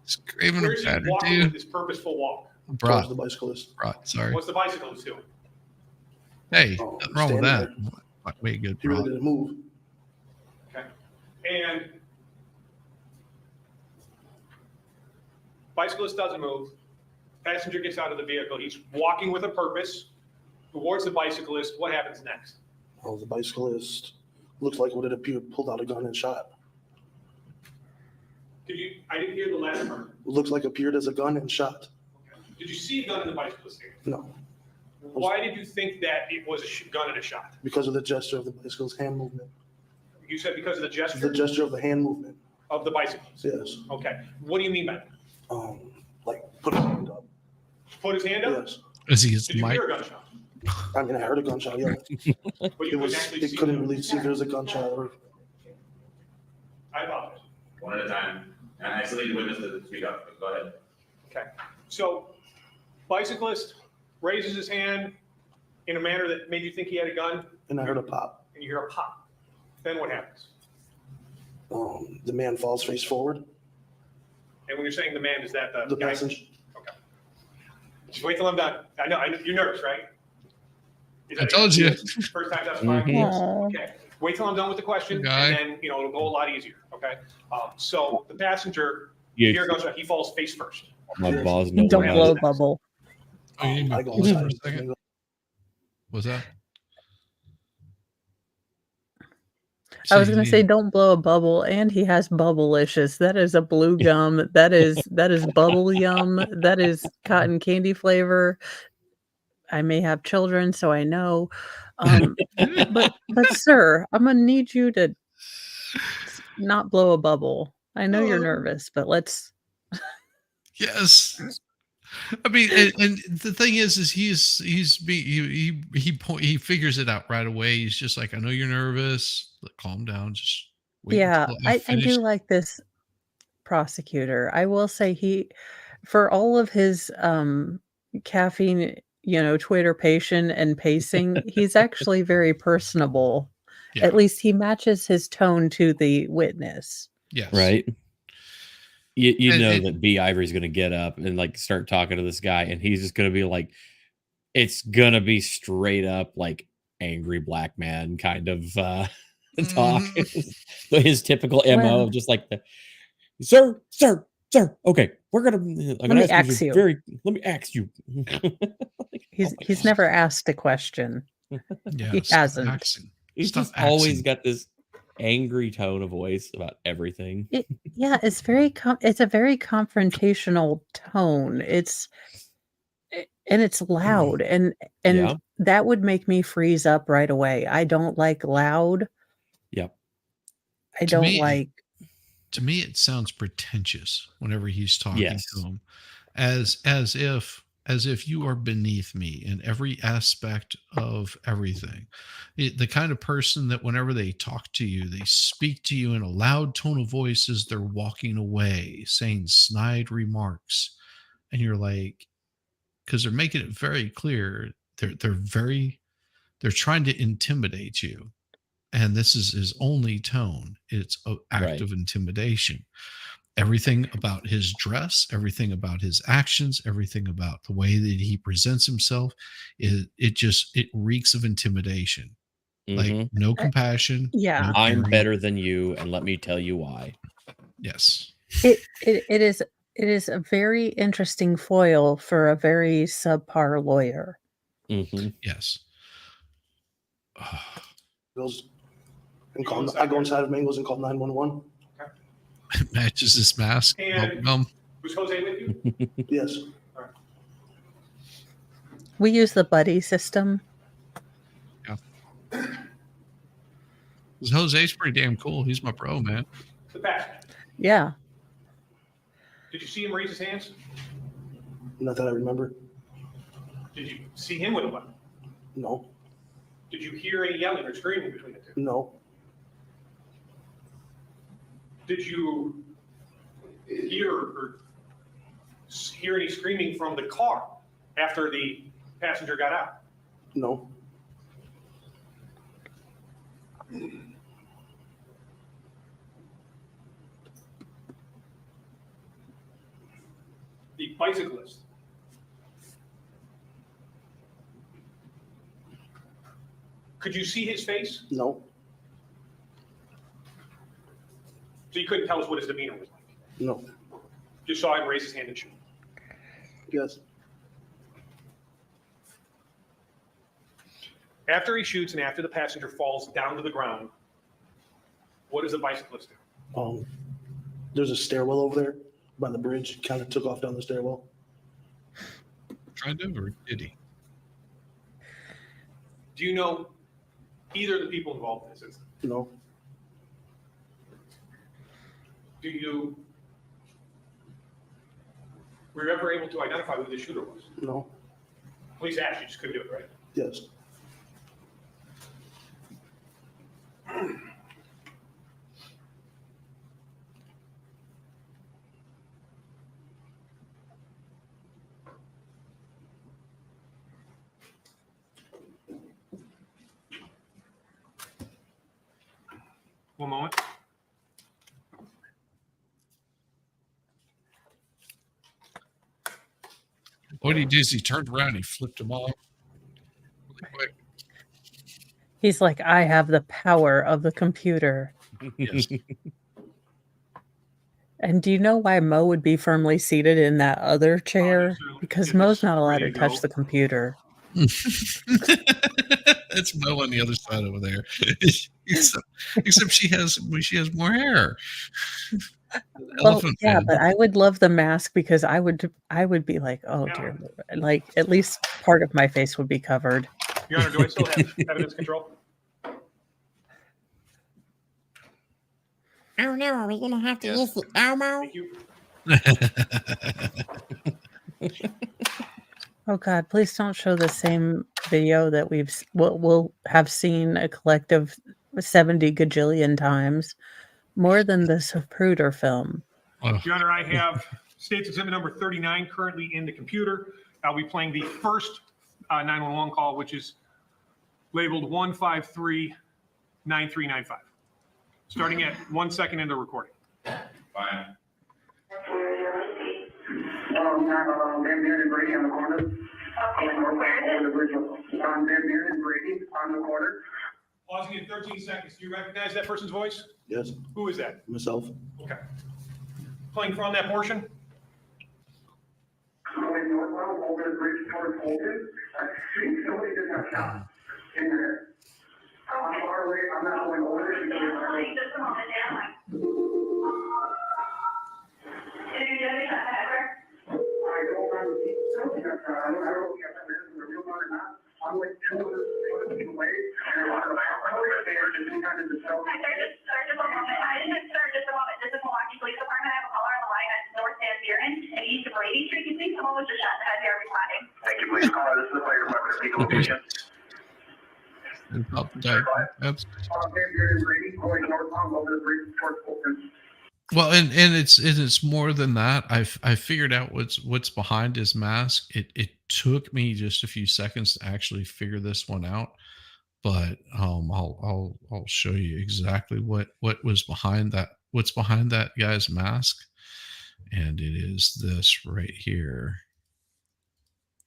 Screaming where's he about it, walking with dude. this purposeful walk? Towards Brought, the bicyclist. sorry. What's the bicyclist doing? Hey, Oh, nothing wrong with that. standing Might be a good He really brought. didn't move. Okay. And bicyclist doesn't move. Passenger gets out of the vehicle. He's walking with a purpose towards the bicyclist. What happens next? Oh, the bicyclist looked like what it appeared, pulled out a gun and shot. I didn't hear the last part. Looks like appeared as a gun and shot. Did you see a gun in the bicyclist's hand? No, Why did you think that it was a gun and a shot? because of the gesture of the bicyclist's hand movement. You said because of the gesture The gesture of the hand movement. of the bicyclist. Yes. Okay. What do you mean by that? Like put his hand up. Put his hand up? Yes. Is he his Did you mic? hear a gunshot? I mean, I heard a gunshot. Yeah. But you It was. couldn't actually It see couldn't the- really see if there was a gunshot or. I apologize. One at a time. And I still need the witness to speak up. Go ahead. Okay. So bicyclist raises his hand in a manner that made you think he had a gun, And I heard a pop. and you hear a pop. Then what happens? The man falls face forward. And when you're saying the man, is that The guy? passenger. Okay. Just wait till I'm done. I know you're nervous, right? Is I that- told you. First time that's fine. Aw. Okay. Wait till I'm done with the question, Guy. and then it'll go a lot easier. Okay. So the passenger, you hear a gunshot. He falls face first. My balls no Don't way. blow a bubble. Oh, you need me I to go pause for a inside. second? What's that? I was gonna say don't blow a bubble, and he has bubblicious. That is a blue gum. That is bubble yum. That is cotton candy flavor. I may have children, so I know. But sir, I'm gonna need you to not blow a bubble. I know you're nervous, but let's. Yes. I mean, and the thing is he figures it out right away. He's just like, I know you're nervous. Calm down. Just wait. Yeah, until I finish. do like this prosecutor. I will say for all of his caffeine, twitterpation and pacing, he's actually very personable. Yeah. At least he matches his tone to the witness. Yes. Right. You And- know and- that B. Ivory's going to get up and like start talking to this guy, and he's just going to be like, it's going to be straight up like angry black man kind of talk. His typical MO Well- of just like sir. Okay, we're gonna. I'm gonna me ask you. Let me ask you. He's never asked a question. Yeah, He stop hasn't. axing. He's Stop just always axing. got this angry tone of voice about everything. Yeah, it's it's a very confrontational tone. And it's loud, and Yeah. that would make me freeze up right away. I don't like loud. Yep. I To don't me- like. To me, it sounds pretentious whenever he's talking Yes. to him. as if you are beneath me in every aspect of everything. The kind of person that whenever they talk to you, they speak to you in a loud tone of voice as they're walking away, saying snide remarks. And you're like, because they're making it very clear, they're trying to intimidate you. And this is his only tone. It's an act Right. of intimidation. Everything about his dress, everything about his actions, everything about the way that he presents himself, it reeks of intimidation. Like Mhm. no compassion. Yeah. No I'm caring. better than you, and let me tell you why. Yes. It is a very interesting foil for a very subpar lawyer. Mm-hmm. Yes. Goes and call, I go inside of Mangles and call 911. Matches his mask. And Bubblegum. was Jose with you? Yes. All right. We use the buddy system. Yeah. Jose's pretty damn cool. He's my bro, man. The passenger. Yeah. Did you see him raise his hands? Not that I remember. Did you see him with a weapon? No. Did you hear any yelling or screaming between the two? No. Did you hear any screaming from the car after the passenger got out? No. The bicyclist. Could you see his face? No. So you couldn't tell us what his demeanor was like? No. Just saw him raise his hand and shoot. Yes. After he shoots and after the passenger falls down to the ground, what does the bicyclist do? There's a stairwell over there by the bridge. Kind of took off down the stairwell. Tried to, or did he? Do you know either of the people involved in this incident? No. Were you ever able to identify who the shooter was? No. Police asked, you just couldn't do it, right? Yes. One moment. What he did is he turned around, he flipped him off really quick. He's like, I have the power of the computer. Yes. And do you know why Mo would be firmly seated in that other chair? Because Mo's not allowed to touch the computer. That's Mo on the other side over there. Except she has more hair. Well, yeah, but I would love the mask because I would be like, oh dear, like at least part of my face would be covered. Your Honor, do I still have evidence control? Oh no, are we gonna have to use the Elmo? Thank you. Oh God, please don't show the same video that we'll have seen a collective 70 gajillion times, more than the Zapruder film. Your Honor, I have State's Exhibit number 39 currently in the computer. I'll be playing the first 911 call, which is labeled 153-9395. Starting at 1 second into recording. Fine. Van Buren and Brady on the corner. Okay, where is it? Van Buren and Brady on the corner. Pausing in 13 seconds. Do you recognize that person's voice? Yes. Who is that? Myself. Okay. Playing from that portion. Going northbound over the bridge towards Holton. I think somebody just got shot in there. I'm far away. I'm not going over there. Just a moment, Dan. Did you get that ever? I don't know if it's a real one or not. I'm like 2 feet away. And I'm there to do kind of the self. Sir, just a moment. Sir, just a moment. This is Milwaukee Police Department. I have a caller on the line at North Van Buren and East Brady Street. Can you please responding. Thank you, police caller. This is the fire department. Repeat the location. Well, and it's more than that. I figured out what's behind his mask. It took me just a few seconds to actually figure this one out, but I'll show you exactly what was behind that. What's behind that guy's mask, and it is this right here.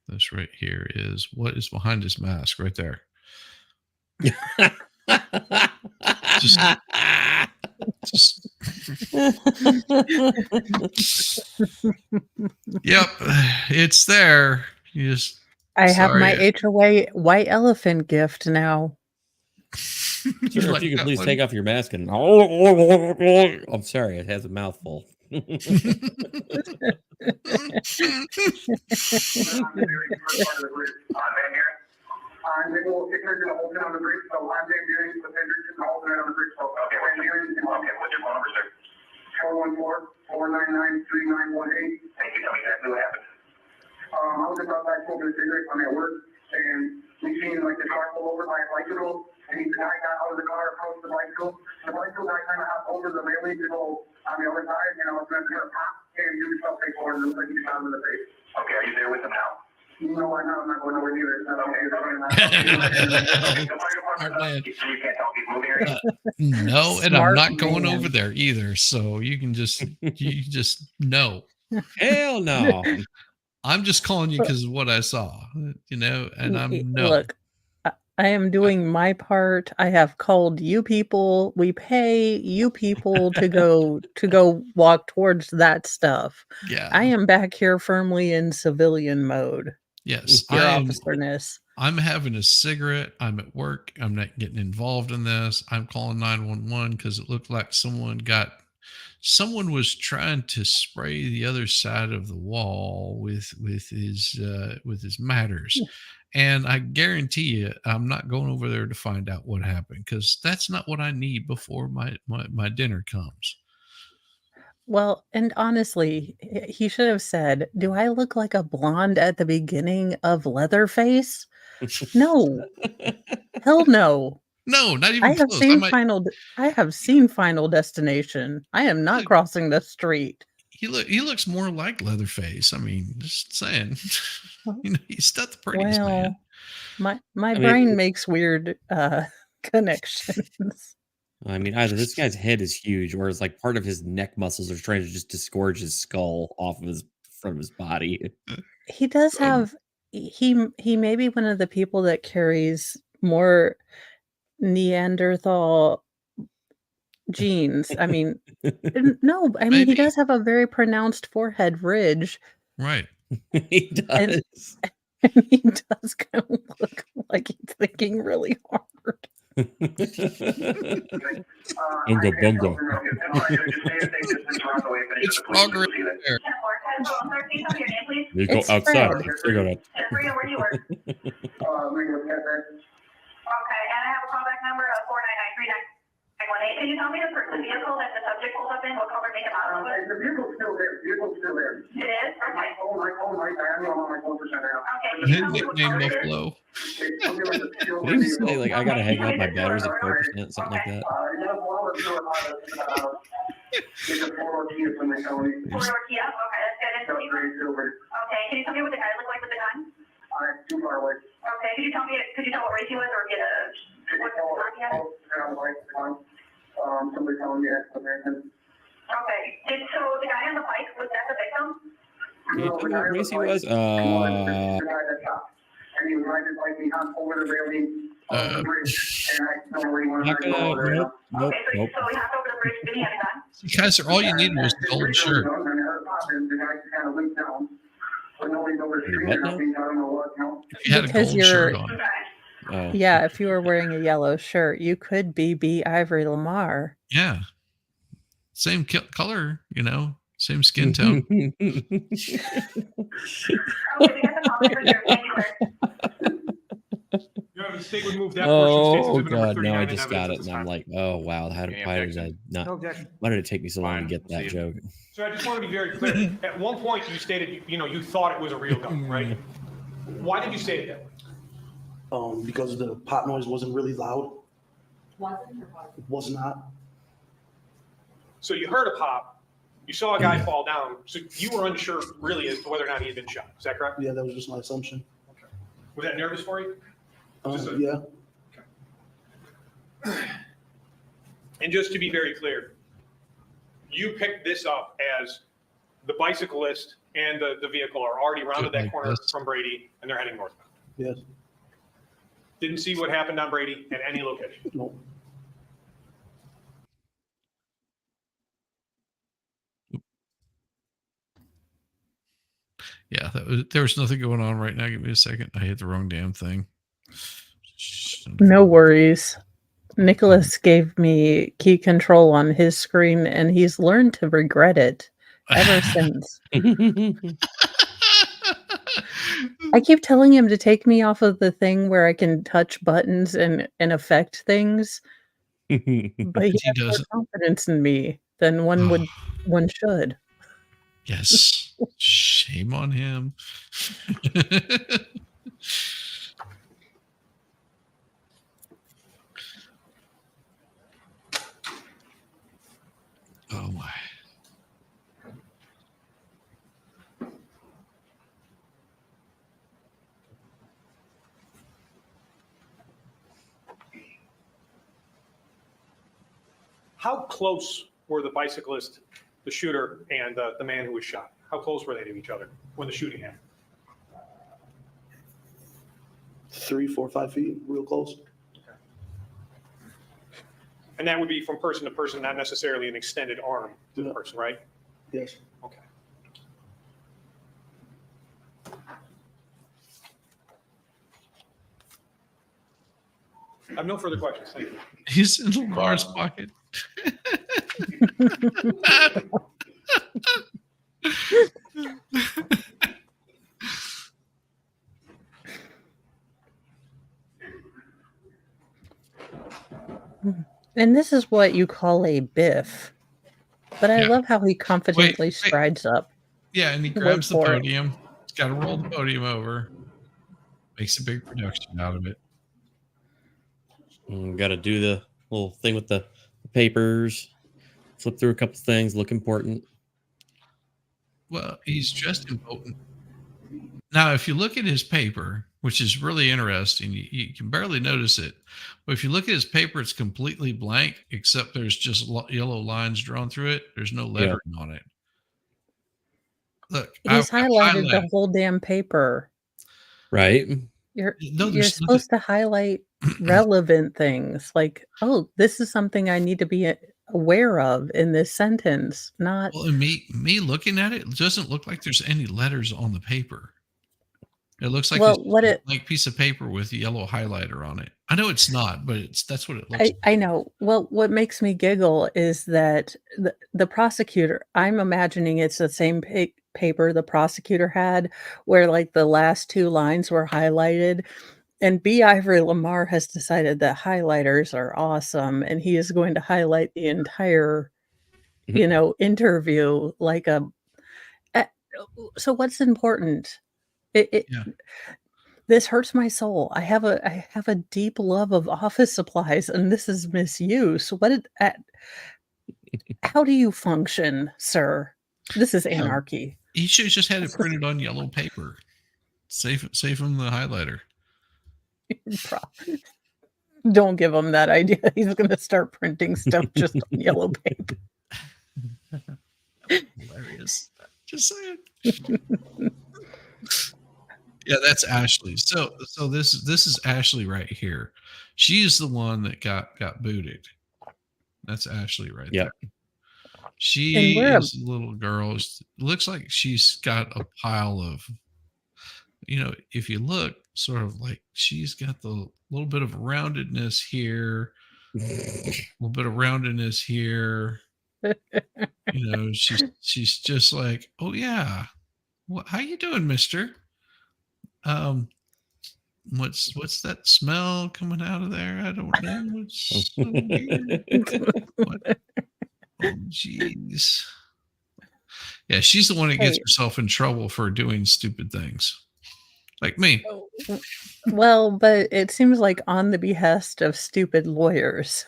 This right here is what is behind his mask right there. just Yep, it's there. You just I have my HOA white elephant gift now. Sir, if you could please take off your mask and I'm sorry, it has a mouthful. I'm able to turn to the Holton on the bridge, so I'm doing the Hendrickson and Holton on the bridge. Okay, what's your phone number, sir? 414-499-3918. Thank you. Tell me exactly what happened. I was about to smoking a cigarette. I'm at work, and we seen like the car pull over by a bicycle, and the guy got out of the car, approached the bicycle. The bicycle guy kind of hopped over the railing to go on the other side, and I was going to pop, and you yourself take forward, and it looked like he shot him in the face. Okay, are you there with him now? No, I'm not going nowhere neither. It's not No, and I'm not going over there either. So you can just no. Hell no. I'm just calling you because of what I saw, and I'm no. Look, I am doing my part. I have called you people. We pay you people to go walk towards that stuff. Yeah. I am back here firmly in civilian mode. Yes, your officerness. I'm having a cigarette. I'm at work. I'm not getting involved in this. I'm calling 911 because it looked like someone was trying to spray the other side of the wall with his matters. And I guarantee you, I'm not going over there to find out what happened because that's not what I need before my dinner comes. Well, and honestly, he should have said, "Do I look like a blonde at the beginning of Leatherface?" No. Hell no. No, not even I have close. I have seen Final Destination. I am not crossing the street. He looks more like Leatherface. I mean, just saying. He's not the prettiest man. My brain makes weird connections. I mean, either this guy's head is huge, or it's like part of his neck muscles are trying to just disgorge his skull off of from his body. He does have he may be one of the people that carries more Neanderthal genes. I mean, no, I mean, he does have a very pronounced forehead ridge. Right. He does. And he does kind of look like he's thinking really hard. Bungo, bungo. It's Margaret there. You go outside. Figure it out. Where do you work? Okay, and I have a callback number of 4993918. Can you tell me the vehicle that the subject pulled up in? What color, make, and model was? The vehicle's still there. It is? Okay. My phone right there. I'm on my phone for now. Okay. His nickname Buffalo. Did he say like I gotta hang out my batteries at 4%, something like that? It's a 4-door Kia from the county. 4-door Kia? Okay, that's good. Okay, can you tell me what the guy looked like with the gun? Too far away. Okay, could you tell what race he was or get a somebody telling me that's American. Okay, so the guy on the bike, was that the victim? Can you tell me what race he was? The guy that shot. And he was riding his bike, he hopped over the railing of the bridge, and I don't know where he went. Nope. So he hopped over the bridge, did he have a gun? You guys are all you needed was the gold shirt. And I heard popping, the guy kind of limped down. But nobody's over the street or nothing, I don't know what, If you had a gold shirt on. Oh. Yeah, if you were wearing a yellow shirt, you could be B. Ivory Lamar. Yeah. Same color, same skin tone. The state would move that portion states Oh exhibit number god, no! 39 I in just evidence got at it, this and I'm time. like, oh wow, how did Any why did I objection? not? No objection. Why did it take me so long Fine, to get we'll that see it. joke? So I just want to be very clear. At one point, you stated, you thought it was a real gun, right? Why did you say it that way? Because the pop noise wasn't really loud. Wasn't or wasn't? It was not. So you heard a pop, you saw a guy fall down, so you were unsure really as to whether or not he had been shot. Is that correct? Yeah, that was just my assumption. Was that nervous for you? Yeah. And just to be very clear, you picked this up as the bicyclist and the vehicle are already rounded that corner from Brady and they're heading northbound. Yes. Didn't see what happened on Brady at any location. No. Yeah, there was nothing going on right now. Give me a second. I hit the wrong damn thing. No worries. Nicholas gave me key control on his screen, and he's learned to regret it ever since. I keep telling him to take me off of the thing where I can touch buttons and affect things, but he has more confidence in me than one should. Yes. Shame on him. Oh my. How close were the bicyclist, the shooter, and the man who was shot? How close were they to each other when the shooting happened? 3, 4, 5 feet, real close. And that would be from person to person, not necessarily an extended arm to the person, right? Yes. Okay. I have no further questions. Thank you. He's in Lamar's pocket. And this is what you call a biff. But I love how he confidently strides up. Yeah, and he grabs the podium. He's got to roll the podium over. Makes a big production out of it. Got to do the little thing with the papers. Flip through a couple things, look important. Well, he's dressed impotent. Now, if you look at his paper, which is really interesting, you can barely notice it. But if you look at his paper, it's completely blank, except there's just yellow lines drawn through it. There's no lettering on it. Look, He's highlighted the whole damn paper. Right. You're supposed to highlight relevant things like, oh, this is something I need to be aware of in this sentence. Not well, and me looking at it doesn't look like there's any letters on the paper. It looks like a blank piece of paper with a yellow highlighter on it. I know it's not, but that's what it looks like. I know. Well, what makes me giggle is that the prosecutor, I'm imagining it's the same paper the prosecutor had where like the last two lines were highlighted. And B. Ivory Lamar has decided that highlighters are awesome. And he is going to highlight the entire, interview like so what's important? This hurts my soul. I have a deep love of office supplies, and this is misuse. How do you function, sir? This is anarchy. He should have just had it printed on yellow paper. Save him the highlighter. Don't give him that idea. He's going to start printing stuff just on yellow paper. Hilarious. Just saying. Yeah, that's Ashley. So this is Ashley right here. She's the one that got booted. That's Ashley right there. She is a little girl. Looks like she's got a pile of, if you look, sort of like she's got the little bit of roundedness here, a little bit of roundedness here. She's just like, oh yeah, how you doing, mister? what's that smell coming out of there? I don't know. It's so weird. What? Oh, jeez. Yeah, she's the one that gets Hey. herself in trouble for doing stupid things, like me. Well, but it seems like on the behest of stupid lawyers.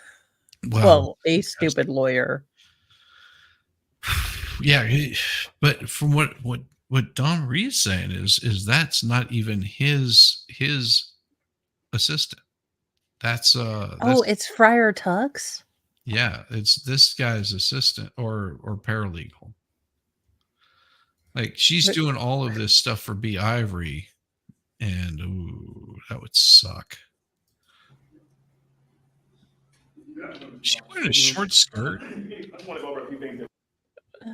Well, A stupid lawyer. yeah, but from what Don Reed's saying is that's not even his assistant. That's It's Friar Tuck's? yeah, it's this guy's assistant or paralegal. Like she's doing all of this stuff for B. Ivory, and ooh, that would suck. She's wearing a short skirt.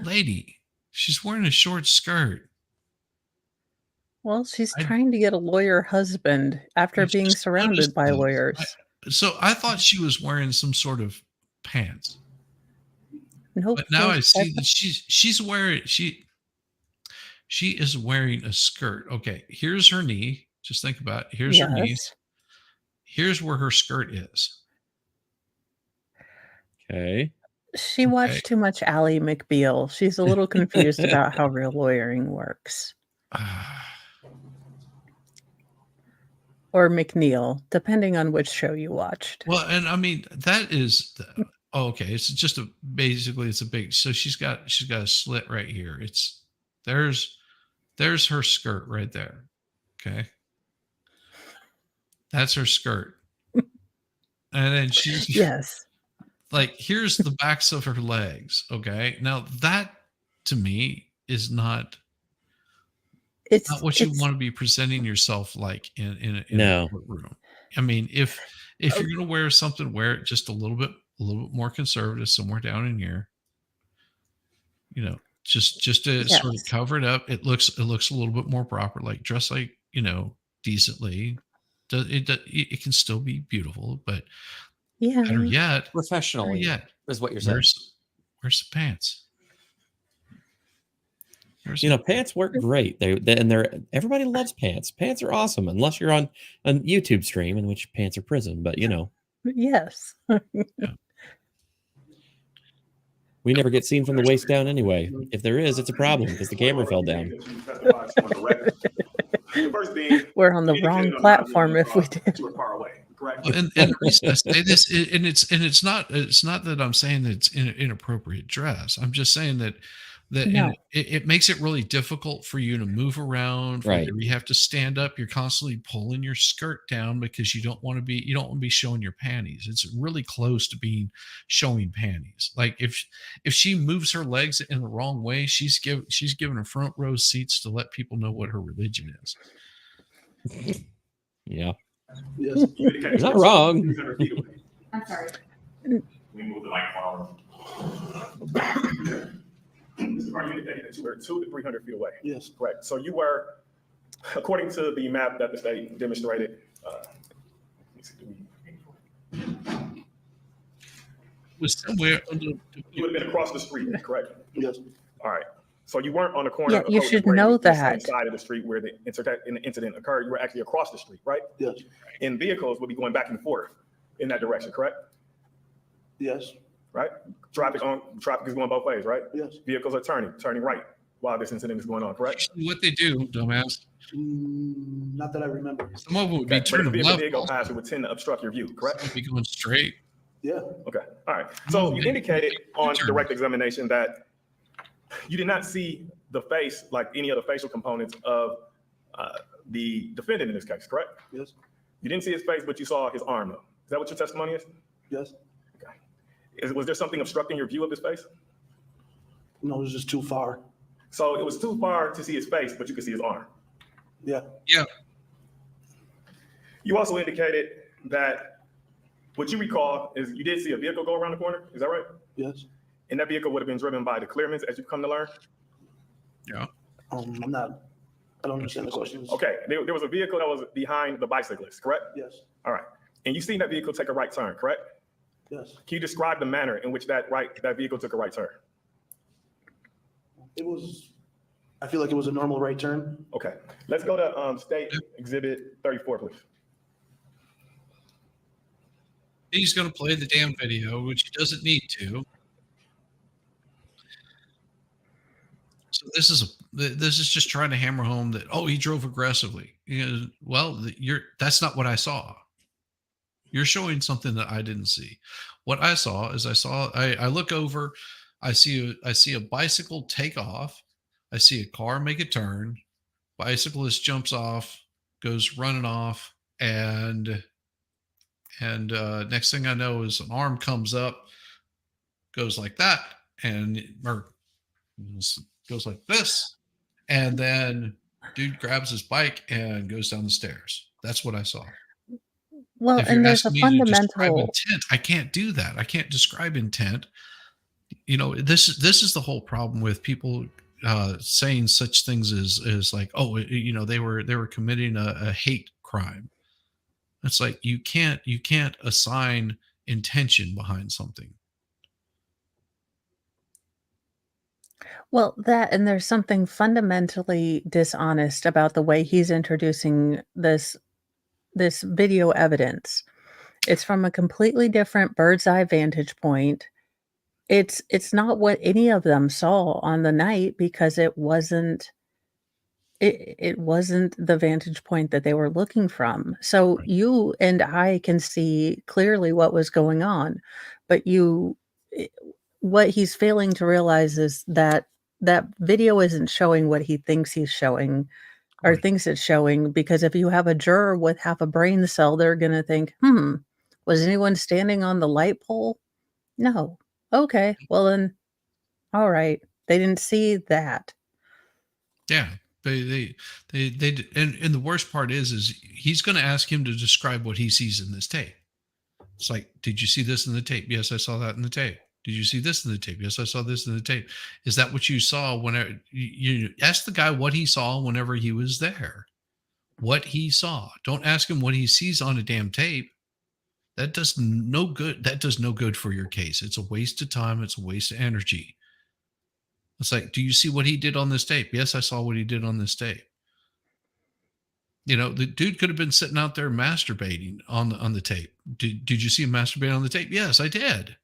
Lady, she's wearing a short skirt. Well, she's trying to get a lawyer husband after being surrounded by lawyers. So I thought she was wearing some sort of pants. Nope. But now I see that she's wearing she is wearing a skirt. Okay, here's her knee. Just think about it. Here's her knee. Here's where her skirt is. Okay. She watched too much Ally McBeal. She's a little confused about how real lawyering works. Or McNeil, depending on which show you watched. Well, and I mean that is okay. It's just basically it's a big. So she's got a slit right here. There's her skirt right there. Okay, that's her skirt, and then she's yes. Like here's the backs of her legs. Okay, now that to me is not. It's not what you want to be presenting yourself like in a courtroom. I mean, if you're going to wear something, wear it just a little bit more conservative, somewhere down in here. You know, just to sort of cover it up. It looks a little bit more proper. Like dress like decently. It can still be beautiful, but better yet, professionally. Is what you're saying. Where's the pants? Pants work great. They're everybody loves pants. Pants are awesome, unless you're on a YouTube stream in which pants are prison. But yes, we never get seen from the waist down anyway. If there is, it's a problem because the camera fell down. We're on the wrong platform if we did. And the reason I say this, and it's not that I'm saying that it's inappropriate dress. I'm just saying that it makes it really difficult for you to move around. Right. You have to stand up. You're constantly pulling your skirt down because you don't want to be showing your panties. It's really close to being showing panties. Like if she moves her legs in the wrong way, she's given her front row seats to let people know what her religion is. Yeah. Yes. You're not wrong. I'm sorry. We move the microphone. Are you indicating that you were 200 to 300 feet away? Yes. Correct. So you were, according to the map that the state demonstrated, Was somewhere under. You would have been across the street, correct? Yes. All right. So you weren't on the corner. Yeah, of you Cody should Brady, know the same that. side of the street where the incident occurred. You were actually across the street, right? Yes. And vehicles would be going back and forth in that direction, correct? Yes. Right? Traffic is going both ways, right? Yes. Vehicles are turning right while this incident is going on, correct? What they do, dumbass. Not that I remember. Some of them would be Okay, but if a turning vehicle left. did go past, it would tend to obstruct your view, correct? Some would be going straight. Yeah. Okay, all right. So you indicated on direct examination that you did not see the face, like any of the facial components of the defendant in this case, correct? Yes. You didn't see his face, but you saw his arm, though. Is that what your testimony is? Yes. Okay. Was there something obstructing your view of his face? No, it was just too far. So it was too far to see his face, but you could see his arm. Yeah. Yeah. You also indicated that what you recall is you did see a vehicle go around the corner. Is that right? Yes. And that vehicle would have been driven by the Cleeremans, as you've come to learn? Yeah. I don't understand the question. Okay, there was a vehicle that was behind the bicyclist, correct? Yes. All right. And you seen that vehicle take a right turn, correct? Yes. Can you describe the manner in which that vehicle took a right turn? I feel like it was a normal right turn. Okay. Let's go to State Exhibit 34, please. He's going to play the damn video, which he doesn't need to. So this is just trying to hammer home that, oh, he drove aggressively. Well, that's not what I saw. You're showing something that I didn't see. What I saw is I look over, I see a bicycle take off. I see a car make a turn. Bicyclist jumps off, goes running off, and next thing I know is an arm comes up, goes like that, or goes like this, and then dude grabs his bike and goes down the stairs. That's what I saw. Well, If you're and there's a asking me to describe fundamental. intent, I can't do that. I can't describe intent. This is the whole problem with people saying such things as like, oh, they were committing a hate crime. It's like you can't assign intention behind something. Well, and there's something fundamentally dishonest about the way he's introducing this video evidence. It's from a completely different bird's eye vantage point. It's not what any of them saw on the night because it wasn't the vantage point that they were looking from. So you and I can see clearly what was going on, but what he's failing to realize is that video isn't showing what he thinks he's showing or thinks it's showing, because if you have a juror with half a brain cell, they're going to think, was anyone standing on the light pole? No. Okay. Well then, all right. They didn't see that. Yeah. They and the worst part is he's going to ask him to describe what he sees in this tape. It's like, did you see this in the tape? Yes, I saw that in the tape. Did you see this in the tape? Yes, I saw this in the tape. Is that what you saw whenever you ask the guy what he saw whenever he was there? What he saw. Don't ask him what he sees on a damn tape. That does no good. That does no good for your case. It's a waste of time. It's a waste of energy. It's like, do you see what he did on this tape? Yes, I saw what he did on this tape. The dude could have been sitting out there masturbating on the tape. Did you see him masturbate on the tape? Yes, I did.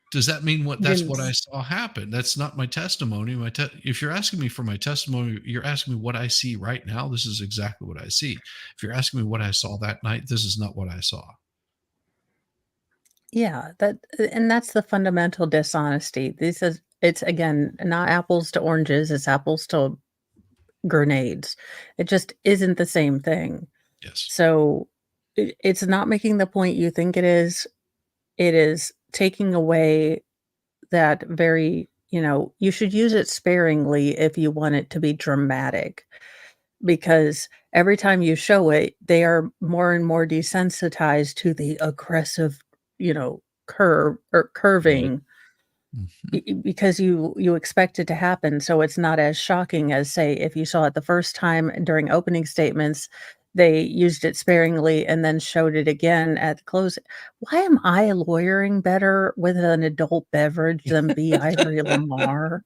Does that mean that's what I saw happen? That's not my testimony. If you're asking me for my testimony, you're asking me what I see right now. This is exactly what I see. If you're asking me what I saw that night, this is not what I saw. Yeah, that's the fundamental dishonesty. It's again, not apples to oranges, it's apples to grenades. It just isn't the same thing. Yes. So it's not making the point you think it is. It is taking away that very, you should use it sparingly if you want it to be dramatic, because every time you show it, they are more and more desensitized to the aggressive, curve or curving, because you expect it to happen. So it's not as shocking as, say, if you saw it the first time during opening statements, they used it sparingly and then showed it again at the close. Why am I lawyering better with an adult beverage than B. Ivory Lamar?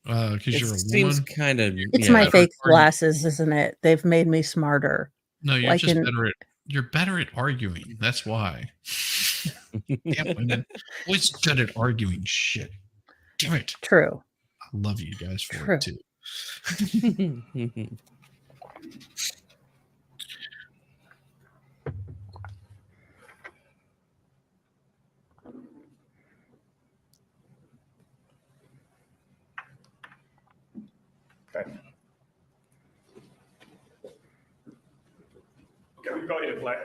Because you're a seems woman. Kind of. It's my fake glasses, isn't it? They've made me smarter. No, you're better at arguing. That's why. Damn women. Always good at arguing shit. Damn it. True. I love you guys for it too. Okay, we can go ahead and play.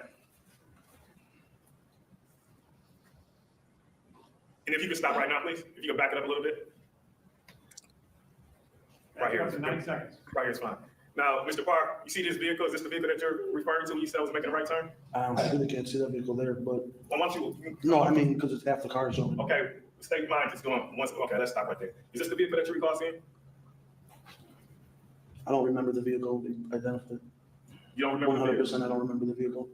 And if you could stop right now, please. If you could back it up a little bit. Right here. 90 seconds. Right here is fine. Now, Mr. Park, you see this vehicle? Is this the vehicle that you're referring to when you said I was making a right turn? I really can't see that vehicle there, but. Well, why don't you? No, I mean, because it's half the car showing. Okay, state mind just going once. Okay, let's stop right there. Is this the vehicle that you recall seeing? I don't remember the vehicle identified. You don't remember 100%, I don't remember the vehicle.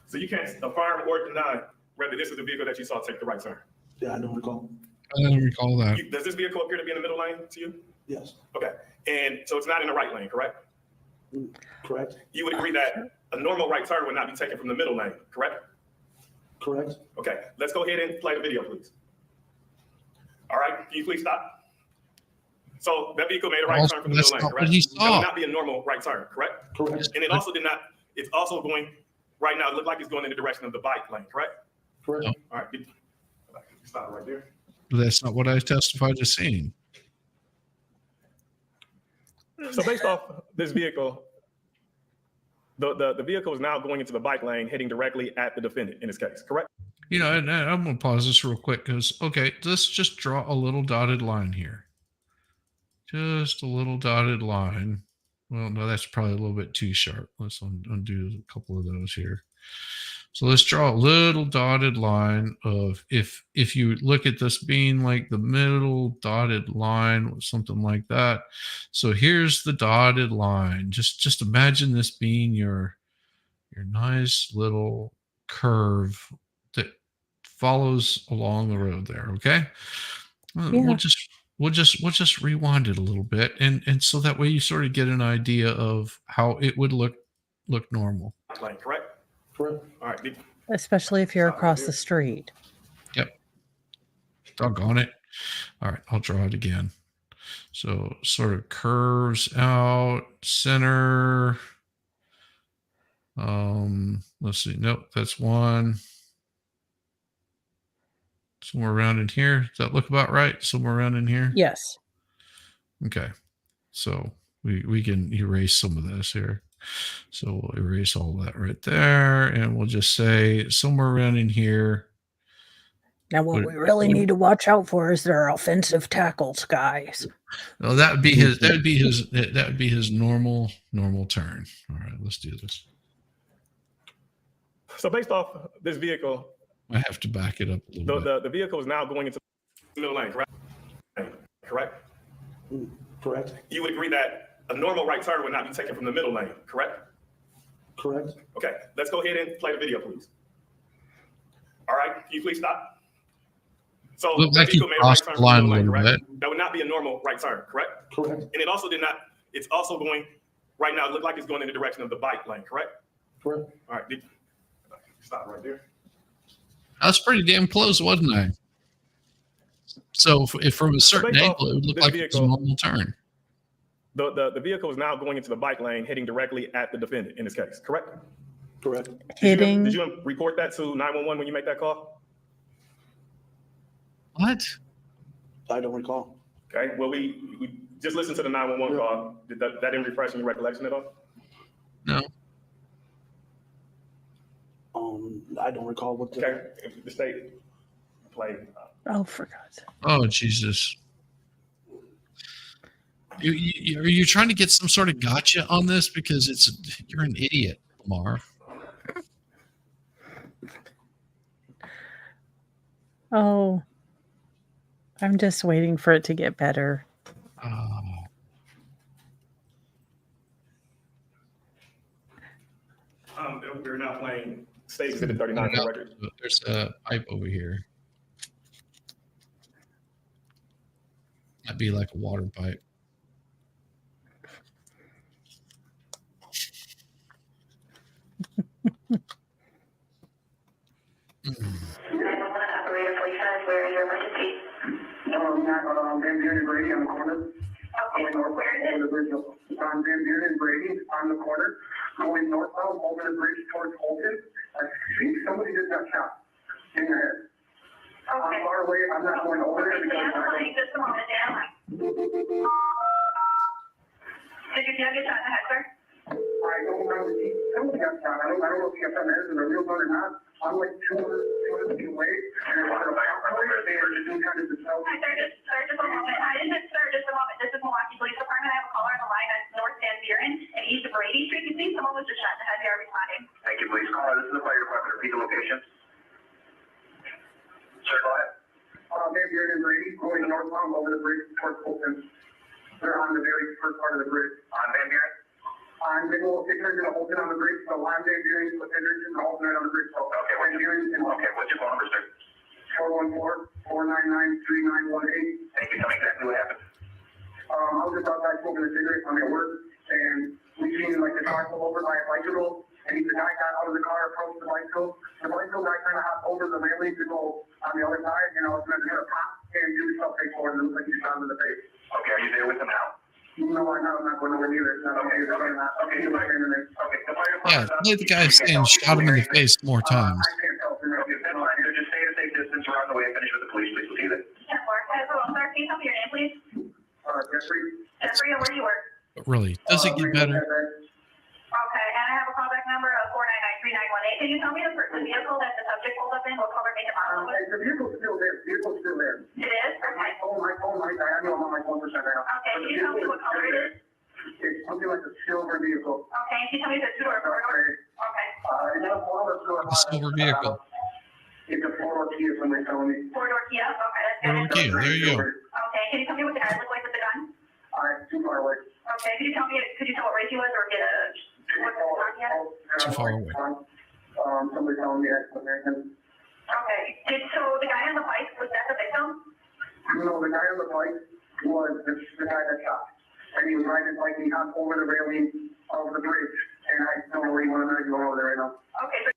So you can't affirm or deny whether this is the vehicle that you saw take the right turn? Yeah, I don't recall. I don't recall that. Does this vehicle appear to be in the middle lane to you? Yes. Okay, and so it's not in the right lane, correct? Correct. You would agree that a normal right turn would not be taken from the middle lane, correct? Correct. Okay, let's go ahead and play the video, please. All right, can you please stop? So that vehicle made a right turn from the That's middle lane, not correct? what he That would saw. not be a normal right turn, correct? Correct. And it also did not, it's also going, right now, it looked like it's going in the direction of the bike lane, correct? Correct. No. All right, stop right there. That's not what I testified to seeing. So based off this vehicle, the vehicle is now going into the bike lane, heading directly at the defendant in this case, correct? You know, and I'm going to pause this real quick because, okay, let's just draw a little dotted line here. Just a little dotted line. Well, no, that's probably a little bit too sharp. Let's undo a couple of those here. So let's draw a little dotted line of if you look at this being like the middle dotted line or something like that. So here's the dotted line. Just imagine this being your nice little curve that follows along the road there. Okay. Yeah. We'll just rewind it a little bit, and so that way you sort of get an idea of how it would look normal. Lane, correct? Correct. All right. Especially if you're across the street. Yep. Doggone it. All right, I'll draw it again. So sort of curves out, center. Let's see. Nope, that's one. Somewhere around in here. Does that look about right? Somewhere around in here? Yes. Okay. So we can erase some of this here. So we'll erase all that right there. And we'll just say somewhere around in here. Now, what we really need to watch out for is their offensive tackles, guys. No, that would be his normal turn. All right, let's do this. So based off this vehicle, I have to back it up a little bit. the vehicle is now going into the middle lane, correct? Correct? Correct. You would agree that a normal right turn would not be taken from the middle lane, correct? Correct. Okay, let's go ahead and play the video, please. All right, can you please stop? So Looked the like he vehicle made a right crossed turn the from the line a middle lane, little correct? bit. That would not be a normal right turn, correct? Correct. And it also did not, it's also going, right now, it looked like it's going in the direction of the bike lane, correct? Correct. All right, stop right there. I was pretty damn close, wasn't I? So if from a certain based angle, off it would look this like it was a vehicle- normal turn. The vehicle is now going into the bike lane, heading directly at the defendant in this case, correct? Correct. Hitting. Did you report that to 911 when you make that call? What? I don't recall. Okay, well, we just listened to the 911 call. Did that didn't refresh in your recollection at all? No. I don't recall what the. Okay, if the state played. Oh, for God's sake. Oh, Jesus. Are you trying to get some sort of gotcha on this? Because you're an idiot, Lamar. Oh, I'm just waiting for it to get better. We're now playing State Exhibit 39 for the record. There's a pipe over here. Might be like a water pipe. Where is your emergency? Van Buren and Brady on the corner. Okay, where is it? On Van Buren and Brady on the corner, going northbound over the bridge towards Holton. I think somebody just got shot in the head. I'm Okay. far away. I'm not going over there Stay on the line, just a moment, stay on the line. Did you get shot in the head, sir? I don't know if somebody got shot. I don't know if he got shot in the head in a real gun or not. I'm like 200 feet away. And it's a fire place. They were just doing kind of the Hi, sir, just a moment. Sir, just a moment. This is Milwaukee Police Department. I have a caller on the line at North Van Buren and east of Brady Street. You see someone was just shot in the head. They are responding. Thank you, police caller. This is the fire department. Repeat the location. Sir, go ahead. Van Buren and Brady going northbound over the bridge towards Fulton. They're on the very first part of the bridge. On Van Buren? They go 600 to Fulton on the bridge, so I'm Van Buren, but they're just Fulton right on the bridge. So, okay, Van Buren. Okay, what's your phone number, sir? 414-499-3918. Thank you. Tell me exactly what happened. I was just outside smoking a cigarette. I'm at work, and we seen like the car pull over by by a bicycle, and the guy got out of the car, approached the bicycle. The bicycle guy kind of hopped over the railing to go on the other side, and I was going to hit a pop and do something for him, like he shot him in the face. Okay, are you there with him now? No, I'm not going over neither. Okay, okay, Yeah, let the guy stand, shot him in the face more times. Just stay at a safe distance around the way and finish with the police, please. We'll see you then. Can you tell me your name, please? Jeffrey, and where do you work? But really, does it get better? Okay, and I have a callback number of 4993918. Can you tell me the vehicle that the subject pulled up in? What color, make, and model? The vehicle's still there. It is? Okay. My phone, I know I'm on my 1% right now. Okay, can you tell me what color it is? It's something like a silver vehicle. Okay, can you tell me if it's two or four door? Okay. Is that a four-door or A silver vehicle. It's a four-door Kia, somebody's telling me. Four-door Kia? Okay, that's good. Four-door Kia, there you go. Okay, can you tell me what the guy looked like with the gun? Too far away. Okay, could you tell what race he was or get a, what's the gun yet? Too far away. Somebody telling me that's American. Okay, so the guy on the bike, was that the victim? No, the guy on the bike was the guy that shot. And he was riding his bike and he hopped over the railing of the bridge. And I don't really want to go over there right now. Okay, so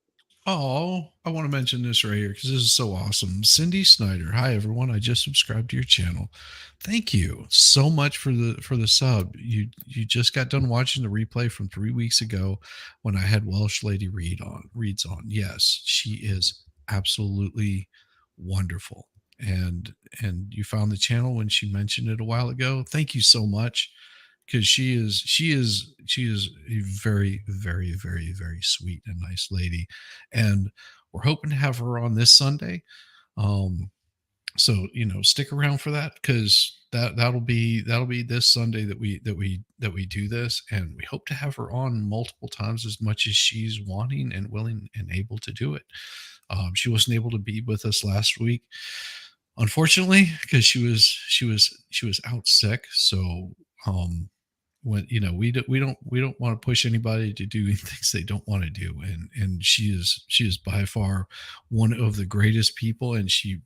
Oh, I want to mention this right here because this is so awesome. Cindy Snyder. Hi everyone. I just subscribed to your channel. Thank you so much for the sub. You just got done watching the replay from 3 weeks ago when I had Welsh Lady reads on. Yes, she is absolutely wonderful. And you found the channel when she mentioned it a while ago. Thank you so much. Because she is a very, very, very, very sweet and nice lady, and we're hoping to have her on this Sunday. So stick around for that because that'll be this Sunday that we do this, and we hope to have her on multiple times as much as she's wanting and willing and able to do it. She wasn't able to be with us last week, unfortunately, because she was out sick. So when we don't want to push anybody to do things they don't want to do, and she is by far one of the greatest people, and she's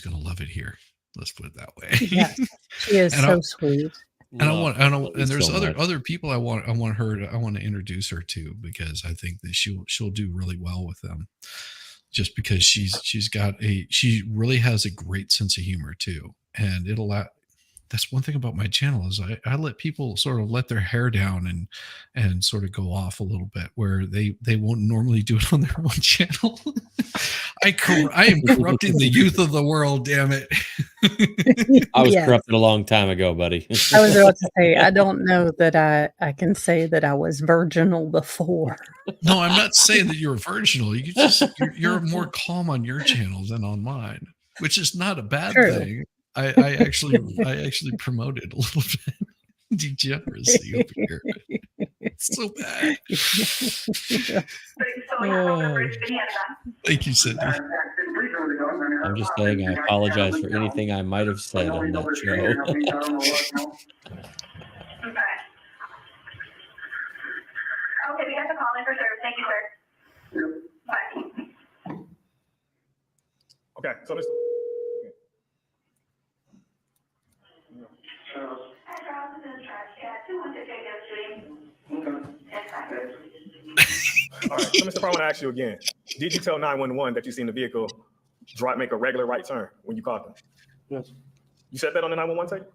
gonna love it here. Let's put it that way. Yeah, she is so sweet. And there's other people I want to introduce her to, because I think that she'll do really well with them, just because she really has a great sense of humor too, and that's one thing about my channel is I let people sort of let their hair down and sort of go off a little bit where they won't normally do it on their own channel. I am corrupting the youth of the world, damn it. I was corrupted a long time ago, buddy. I was about to say, I don't know that I can say that I was virginal before. No, I'm not saying that you're virginal. You're more calm on your channel than on mine, which is not a bad thing. I actually promoted a little bit degeneracy over here. It's so bad. Thank you, Cindy. I'm just saying I apologize for anything I might have said on that show. Okay. Okay, we got the call in for service. Thank you, sir. Bye. Okay, so this. All right, so Mr. Farr, I want to ask you again. Did you tell 911 that you seen the vehicle make a regular right turn when you caught them? Yes. You said that on the 911 tape?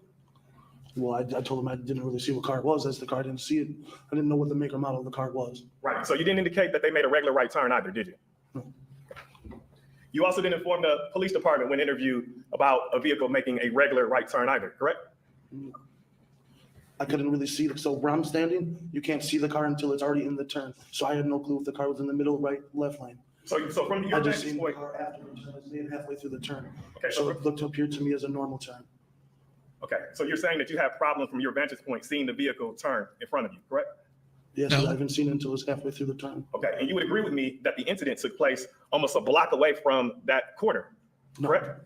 Well, I told him I didn't really see what car it was. That's the car. I didn't see it. I didn't know what the make or model of the car was. Right. So you didn't indicate that they made a regular right turn either, did you? No. You also didn't inform the police department when interviewed about a vehicle making a regular right turn either, correct? I couldn't really see it. So where I'm standing, you can't see the car until it's already in the turn. So I had no clue if the car was in the middle, right, left lane. So from your I just vantage seen the point, car afterwards. I was laying halfway through the turn. Okay, So it looked appeared to me as a normal turn. okay, so you're saying that you have problems from your vantage point seeing the vehicle turn in front of you, correct? Yes, No. I haven't seen it until it's halfway through the turn. Okay, and you would agree with me that the incident took place almost a block away from that corner, No. correct?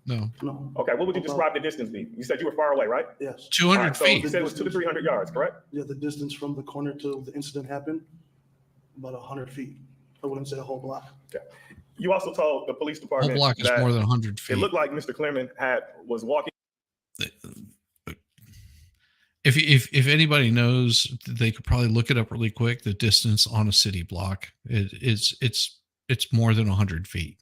No, No. Okay, what would you describe the distance be? You said you were far away, right? Yes. 200 All right, so feet. you said it was 200 to 300 yards, correct? Yeah, the distance from the corner to the incident happened, about 100 feet. I wouldn't say a whole block. Okay. You also told the police Whole department block is that more than 100 it feet. looked like Mr. Cleereman was walking. if anybody knows, they could probably look it up really quick. The distance on a city block, it's more than 100 feet.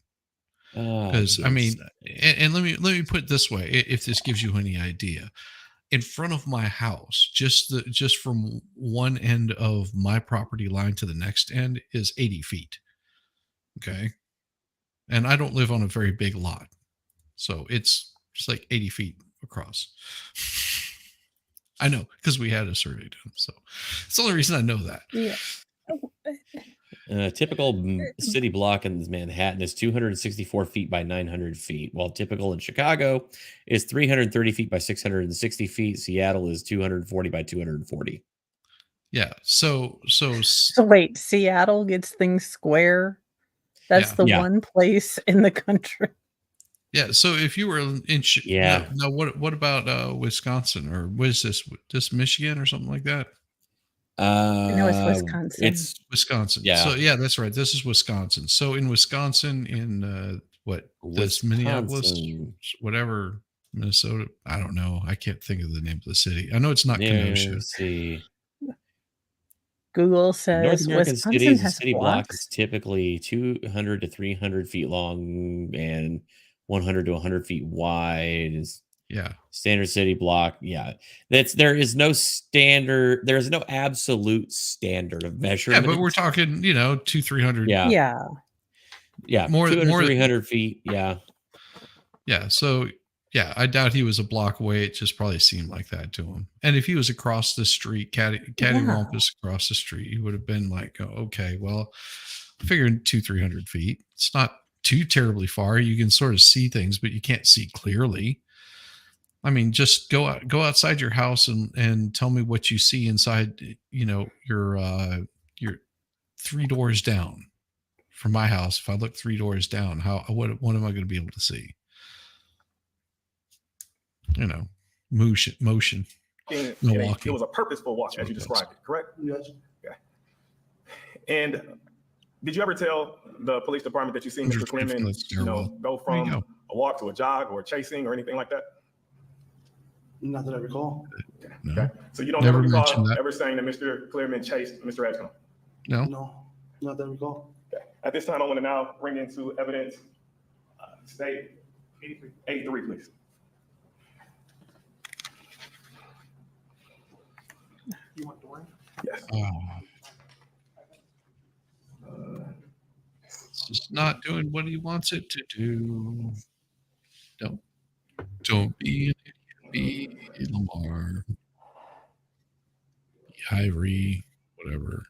Because I mean, and let me put it this way, if this gives you any idea, in front of my house, just from one end of my property line to the next end is 80 feet. Okay, and I don't live on a very big lot, so it's like 80 feet across. I know because we had a survey done, so it's the only reason I know that. Yeah. Typical city block in Manhattan is 264 feet by 900 feet, while typical in Chicago is 330 feet by 660 feet. Seattle is 240 by 240. Yeah. So wait, Seattle gets things square. That's the one place in the country. Yeah. So if you were in, now what about Wisconsin, or was this Michigan or something like that? No, it's Wisconsin. It's Wisconsin. Yeah. So yeah, that's right. This is Wisconsin. So in Wisconsin, in this Minneapolis, whatever, Minnesota. I don't know. I can't think of the name of the city. I know it's not Kenosha. Let's see. Google says North American Wisconsin cities, has city block blocks. is typically 200 to 300 feet long and 100 to 100 feet wide. Yeah. Standard city block. Yeah. There is no absolute standard of measurement. Yeah, but we're talking, 200-300. Yeah. Yeah. Yeah. More 300 feet. Yeah. Yeah. So yeah, I doubt he was a block away. It just probably seemed like that to him. And if he was across the street, cattywampus across the street, he would have been like, oh, okay, well, I figured 200-300 feet. It's not too terribly far. You can sort of see things, but you can't see clearly. I mean, just go outside your house and tell me what you see inside, your 3 doors down from my house. If I look 3 doors down, what am I going to be able to see? Motion. It was a purposeful walk, as you described it, correct? Yes. Yeah. And did you ever tell the police department that you seen Mr. Cleereman, go from a walk to a jog or chasing or anything like that? Not that I recall. No. Okay. So you don't Never ever recall mentioned that. ever saying that Mr. Cleereman chased Mr. Edgecomb? No. No, not that I recall. Okay. At this time, I want to now bring into evidence state 83, please. You want Dorian? Yes. It's just not doing what he wants it to do. Don't be an idiot. Be Lamar. Be Ivory. Whatever.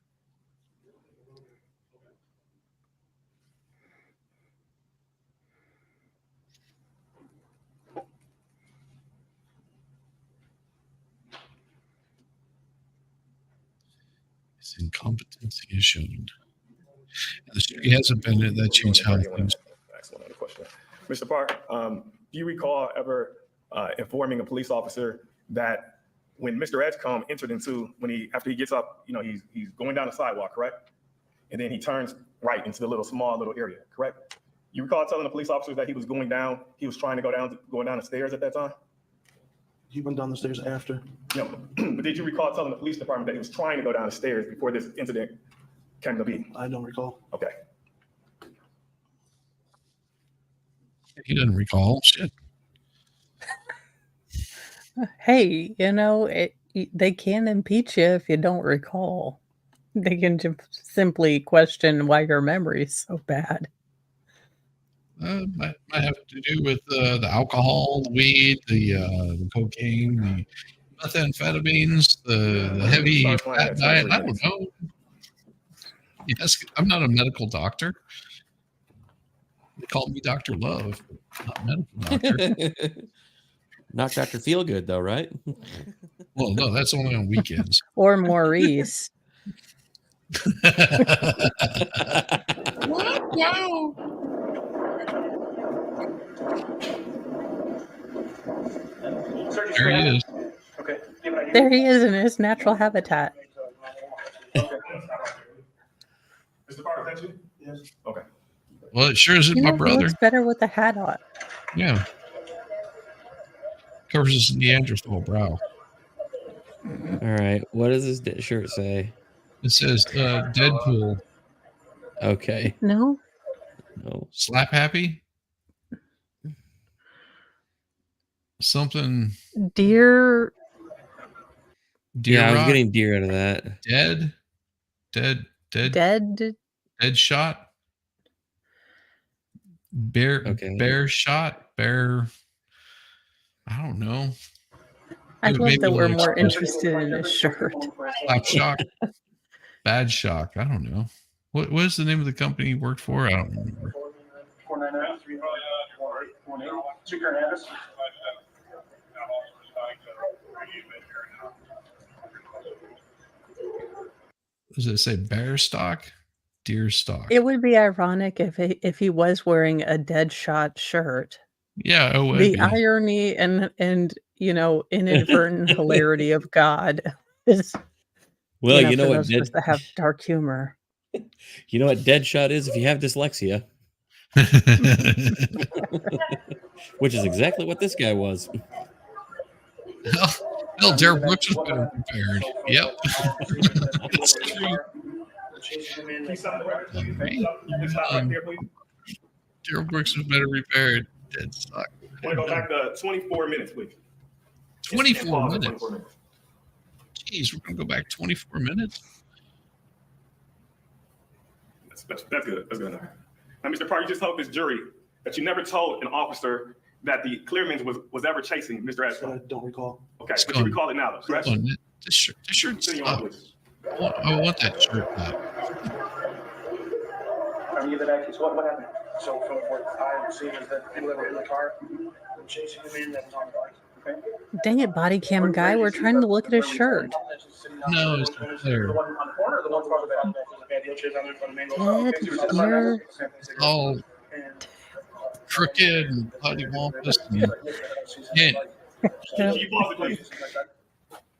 His incompetency is shown. He hasn't been in that changed how things. Excellent question. Mr. Park, do you recall ever informing a police officer that when Mr. Edgecomb entered after he gets up, he's going down the sidewalk, correct? And then he turns right into the small little area, correct? You recall telling the police officer that he was going down the stairs at that time? He went down the stairs after. No, but did you recall telling the police department that he was trying to go down the stairs before this incident came to be? I don't recall. Okay. He doesn't recall. Shit. Hey, they can impeach you if you don't recall. They can just simply question why your memory is so bad. Might have to do with the alcohol, the weed, the cocaine, the methamphetamines, the heavy fat diet. I don't know. Yes, I'm not a medical doctor. They call me Dr. Love, not medical doctor. Not Dr. Feelgood, though, right? Well, no, that's only on weekends. Or Maurice. What? No. There he is. Okay. There he is in his natural habitat. Okay. Mr. Park, is that you? Yes. Okay. Well, it sure isn't my He brother. looks better with the hat on. Yeah. Covers his Neanderthal brow. All right. What does this shirt say? It says Deadpool. Okay. No. No. Slap happy. Something. Deer. Yeah, I was rock. getting deer out of that. Dead shot. Bear. Okay. Bear shot. Bear. I don't know. I love that we're like more interested in his shirt. Slap shock. Bad shock. I don't know. What is the name of the company he worked for? I don't remember. 499-318. Does it say bear stock? Deer stock. It would be ironic if he was wearing a Deadshot shirt. Yeah, it would The be. irony and inadvertent hilarity of God is. Well, you know for what those of us that have dark humor. You know what Deadshot is if you have dyslexia. Which is exactly what this guy was. Hell, Derek Brooks was better prepared. Yep. Derek Brooks was better prepared. Dead stock. I want to go back to 24 minutes, please. 24 minutes. Jeez, we're going to go back 24 minutes. That's good. That's good enough. Now, Mr. Parr, you just told this jury that you never told an officer that the Cleeremans was ever chasing Mr. Edgecomb. I don't recall. Okay, but you recall it now, though, correct? This shirt's up. I want that shirt back. I mean, what happened? So from what I've seen is that people that were in the car chasing the man that was on the bike. Okay. Dang it, body cam guy. We're trying to look at his shirt. No, it's not there. The one on the corner, or the one farther back. There's a bad deal chase on there from the main road. All crooked and bloody wampus. Yeah. Can you pause it, please?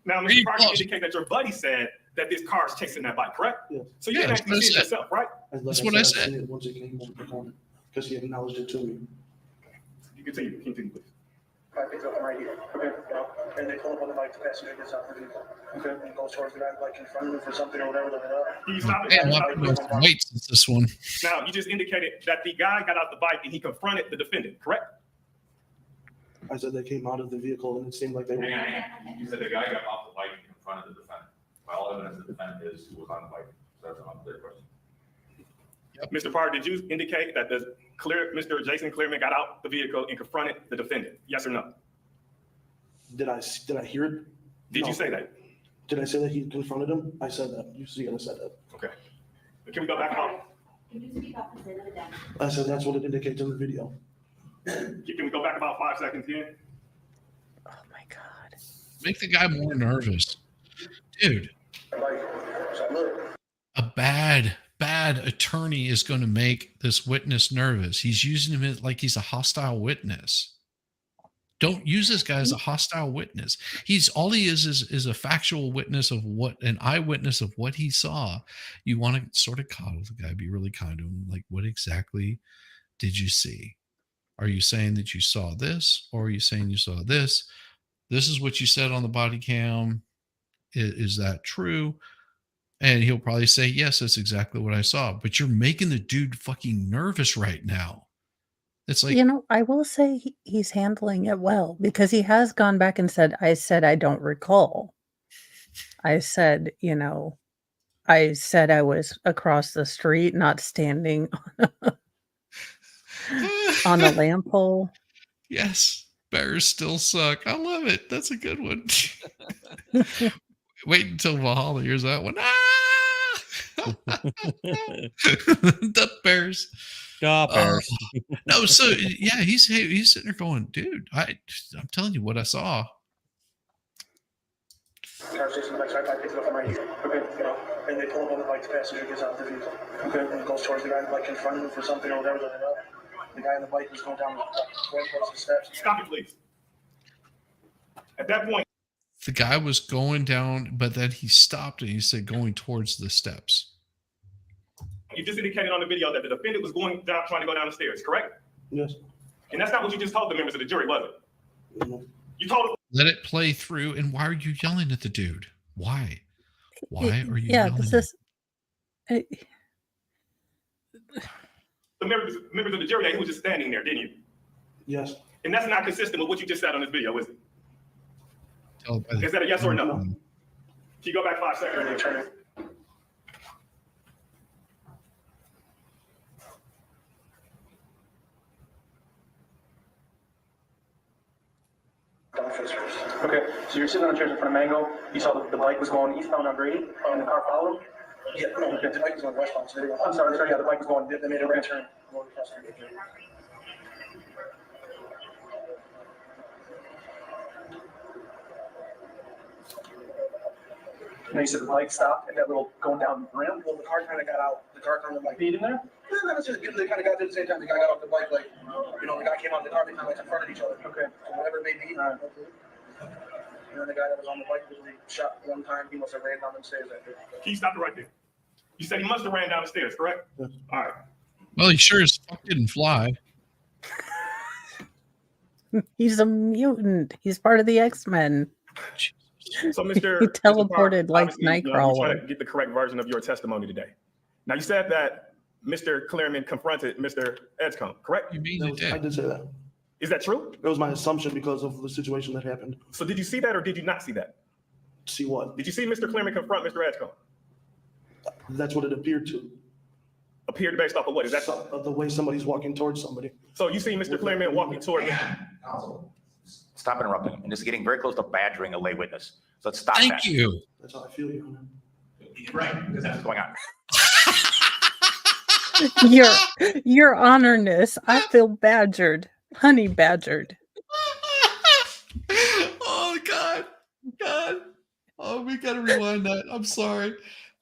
Now, Mr. Parker, you indicate that your buddy said that this car is chasing that bike, correct? Yeah. So you didn't actually see it yourself, right? That's what I said. Once it came over the corner, because he acknowledged it to me. You continue, please. I picked up right here. Okay. And they pull up on the bike, the passenger gets out the vehicle. Okay. And goes towards the guy like in front of him for something or whatever. Can you stop it? Man, wait since this one. Now, you just indicated that the guy got out the bike and he confronted the defendant, correct? I said they came out of the vehicle and it seemed like they were. You said the guy got off the bike and confronted the defendant. By all evidence, the defendant is who was on the bike. So that's an unclear question. Mr. Parr, did you indicate that Mr. Jason Cleereman got out the vehicle and confronted the defendant? Yes or no? Did I hear it? Did you say that? Did I say that he confronted him? I said that. You see, I said that. Okay. Can we go back about? I said that's what it indicates in the video. Can we go back about 5 seconds here? Oh my God. Make the guy more nervous. Dude. A bad attorney is going to make this witness nervous. He's using him like he's a hostile witness. Don't use this guy as a hostile witness. All he is a factual witness of an eyewitness of what he saw. You want to sort of coddle the guy, be really kind to him. Like, what exactly did you see? Are you saying that you saw this, or are you saying you saw this? This is what you said on the body cam. Is that true? And he'll probably say, yes, that's exactly what I saw. But you're making the dude fucking nervous right now. It's like, I will say he's handling it well, because he has gone back and said I don't recall. I said I was across the street, not standing on a lamp pole. Yes, bears still suck. I love it. That's a good one. Wait until Valhalla hears that one. The bears. Bears. No, so yeah, he's sitting there going, dude, I'm telling you what I saw. Car's chasing the bike, so I picked it up from right here. Okay. And they pull up on the bike, the passenger gets out the vehicle. Okay. And goes towards the guy like in front of him for something or whatever. The guy on the bike was going down the steps. Stop it, please. At that point, the guy was going down, but then he stopped and he said going towards the steps. You just indicated on the video that the defendant was going down, trying to go down the stairs, correct? Yes. And that's not what you just told the members of the jury, was it? You told them. Let it play through. And why are you yelling at the dude? Why? Why are you Yeah, yelling? this is. The members of the jury, he was just standing there, didn't you? Yes. And that's not consistent with what you just said on this video, is it? Is that a yes or no? Can you go back 5 seconds? Okay, so you're sitting on the chairs in front of Mango. You saw the bike was going eastbound on Brady, and the car followed him? Yeah, no, the bike was going westbound. So I'm sorry, yeah, the bike was going, they made a right turn. Going across the street. And you said the bike stopped at that little going down the ramp? Well, the car kind of got out. The car kind of like beat in there? Yeah, no, it's just, they kind of got there at the same time. The guy got off the bike, like, you know, the guy came out of the car, they kind of like confronted each other. Okay. So whatever it may be. And then the guy that was on the bike was shot one time. He must have ran down the stairs that day. Can you stop it right there? You said he must have ran down the stairs, correct? Yes. All right. Well, he sure as fuck didn't fly. He's a mutant. He's part of the X-Men. So, Mr. He teleported like obviously, you know, we're trying Nightcrawler. to get the correct version of your testimony today. Now, you said that Mr. Cleereman confronted Mr. Edgecomb, correct? You mean I did say that. Is that true? It was my assumption because of the situation that happened. So did you see that or did you not see that? See what? Did you see Mr. Cleereman confront Mr. Edgecomb? That's what it appeared to. Appeared based off of what? Is that the way somebody's walking towards somebody? So you see Mr. Cleereman walking toward me? Stop interrupting. And this is getting very close to badgering a lay witness. So let's stop Thank that. you. That's how I feel, Your Honor. Right, because that's what's going on. Your honor-ness. I feel badgered. Honey badgered. Oh God. Oh, we gotta rewind that. I'm sorry.